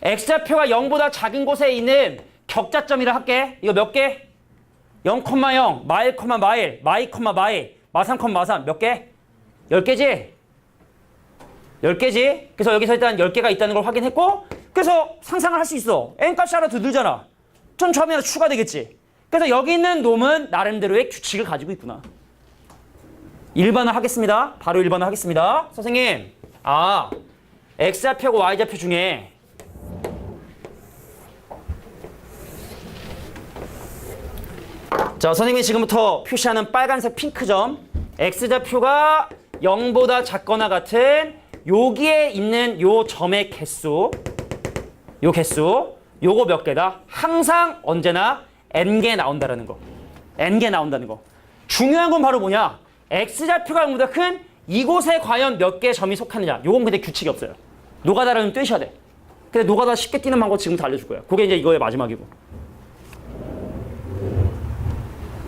x좌표가 0보다 작은 곳에 있는 격자점이라 할게. 이거 몇 개? 0, 0, 마일, 마일, 마이, 마일, 마삼, 마삼 몇 개? 10개지? 10개지? 그래서 여기서 일단 10개가 있다는 걸 확인했고 그래서 상상을 할 수 있어. n값이 하나 더 늘잖아. 좀 점이 하나 추가되겠지. 그래서 여기 있는 놈은 나름대로의 규칙을 가지고 있구나. 일반화 하겠습니다. 바로 일반화 하겠습니다. 선생님, x좌표고 y좌표 중에 자, 선생님이 지금부터 표시하는 빨간색 핑크점 x좌표가 0보다 작거나 같은 여기에 있는 요 점의 개수 요 개수, 요거 몇 개다? 항상 언제나 n개 나온다라는 거. n개 나온다는 거. 중요한 건 바로 뭐냐? x좌표가 0보다 큰 이곳에 과연 몇 개의 점이 속하느냐. 요건 근데 규칙이 없어요. 노가다라는 뛰셔야 돼. 근데 노가다 쉽게 뛰는 방법 지금부터 알려줄 거예요. 그게 이제 이거의 마지막이고.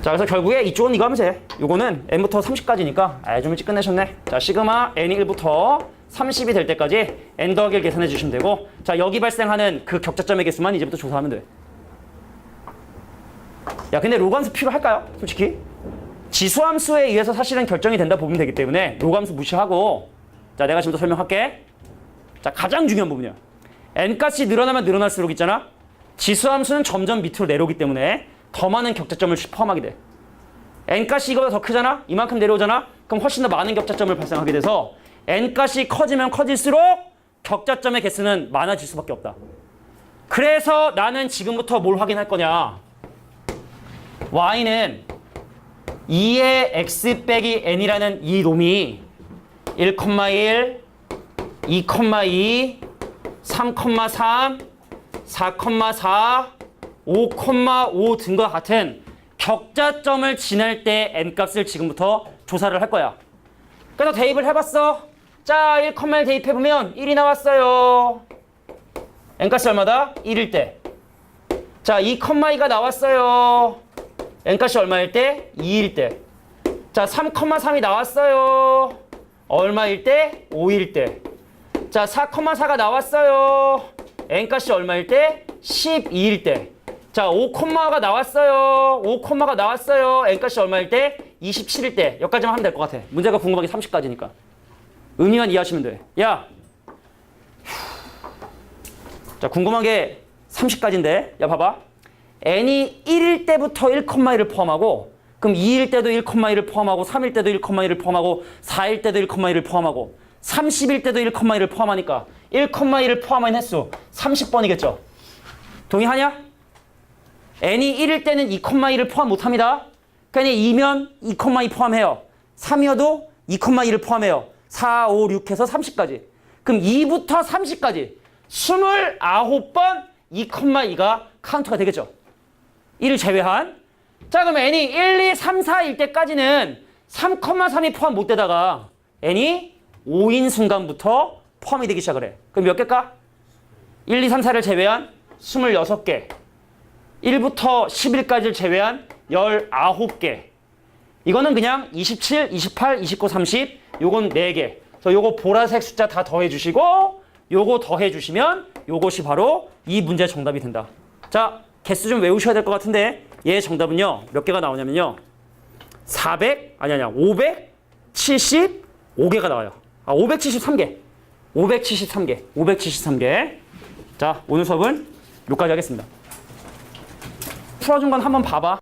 자, 그래서 결국에 이쪽은 이거 하면 돼. 요거는 n부터 30까지니까 좀 일찍 끝내셨네. 자, 시그마 n1부터 30이 될 때까지 n 더하기를 계산해 주시면 되고, 자, 여기 발생하는 그 격자점의 개수만 이제부터 조사하면 돼. 야, 근데 로감수 필요할까요? 솔직히? 지수함수에 의해서 사실은 결정이 된다 보면 되기 때문에 로감수 무시하고, 자, 내가 지금부터 설명할게. 자, 가장 중요한 부분이야. n값이 늘어나면 늘어날수록 있잖아. 지수함수는 점점 밑으로 내려오기 때문에 더 많은 격자점을 포함하게 돼. n값이 이거보다 더 크잖아? 이만큼 내려오잖아? 그럼 훨씬 더 많은 격자점을 발생하게 돼서 n값이 커지면 커질수록 격자점의 개수는 많아질 수밖에 없다. 그래서 나는 지금부터 뭘 확인할 거냐? y는 2의 x 빼기 n이라는 이 놈이 1,1, 2,2, 3,3, 4,4, 5,5 등과 같은 격자점을 지날 때 n값을 지금부터 조사를 할 거야. 그래서 대입을 해봤어. 자, 1,1 대입해보면 1이 나왔어요. n값이 얼마다? 1일 때. 자, 2,2가 나왔어요. n값이 얼마일 때? 2일 때. 자, 3,3이 나왔어요. 얼마일 때? 5일 때. 자, 4,4가 나왔어요. n값이 얼마일 때? 12일 때. 자, 5,가 나왔어요. 5,가 나왔어요. n값이 얼마일 때? 27일 때. 여기까지만 하면 될 것 같아. 문제가 궁금하게 30까지니까. 의미만 이해하시면 돼. 야. 자, 궁금한 게 30까지인데. 야, 봐봐. n이 1일 때부터 1,1을 포함하고, 그럼 2일 때도 1,1을 포함하고, 3일 때도 1,1을 포함하고, 4일 때도 1,1을 포함하고, 30일 때도 1,1을 포함하니까 1,1을 포함한 횟수 30번이겠죠. 동의하냐? n이 1일 때는 2,1을 포함 못합니다. 그러니까 2면 2,2 포함해요. 3이어도 2,2를 포함해요. 4, 5, 6 해서 30까지. 그럼 2부터 30까지 29번 2,2가 카운트가 되겠죠. 1을 제외한. 자, 그럼 n이 1, 2, 3, 4일 때까지는 3,3이 포함 못 되다가 n이 5인 순간부터 포함이 되기 시작을 해. 그럼 몇 개일까? 1, 2, 3, 4를 제외한 26개. 1부터 10일까지를 제외한 19개. 이거는 그냥 27, 28, 29, 30 요건 4개. 그래서 요거 보라색 숫자 다 더해주시고 요거 더해주시면 요것이 바로 이 문제의 정답이 된다. 자, 개수 좀 외우셔야 될 것 같은데 얘의 정답은요. 몇 개가 나오냐면요. 575개가 나와요. 573개. 573개. 자, 오늘 수업은 여기까지 하겠습니다. 풀어준 건 한번 봐봐.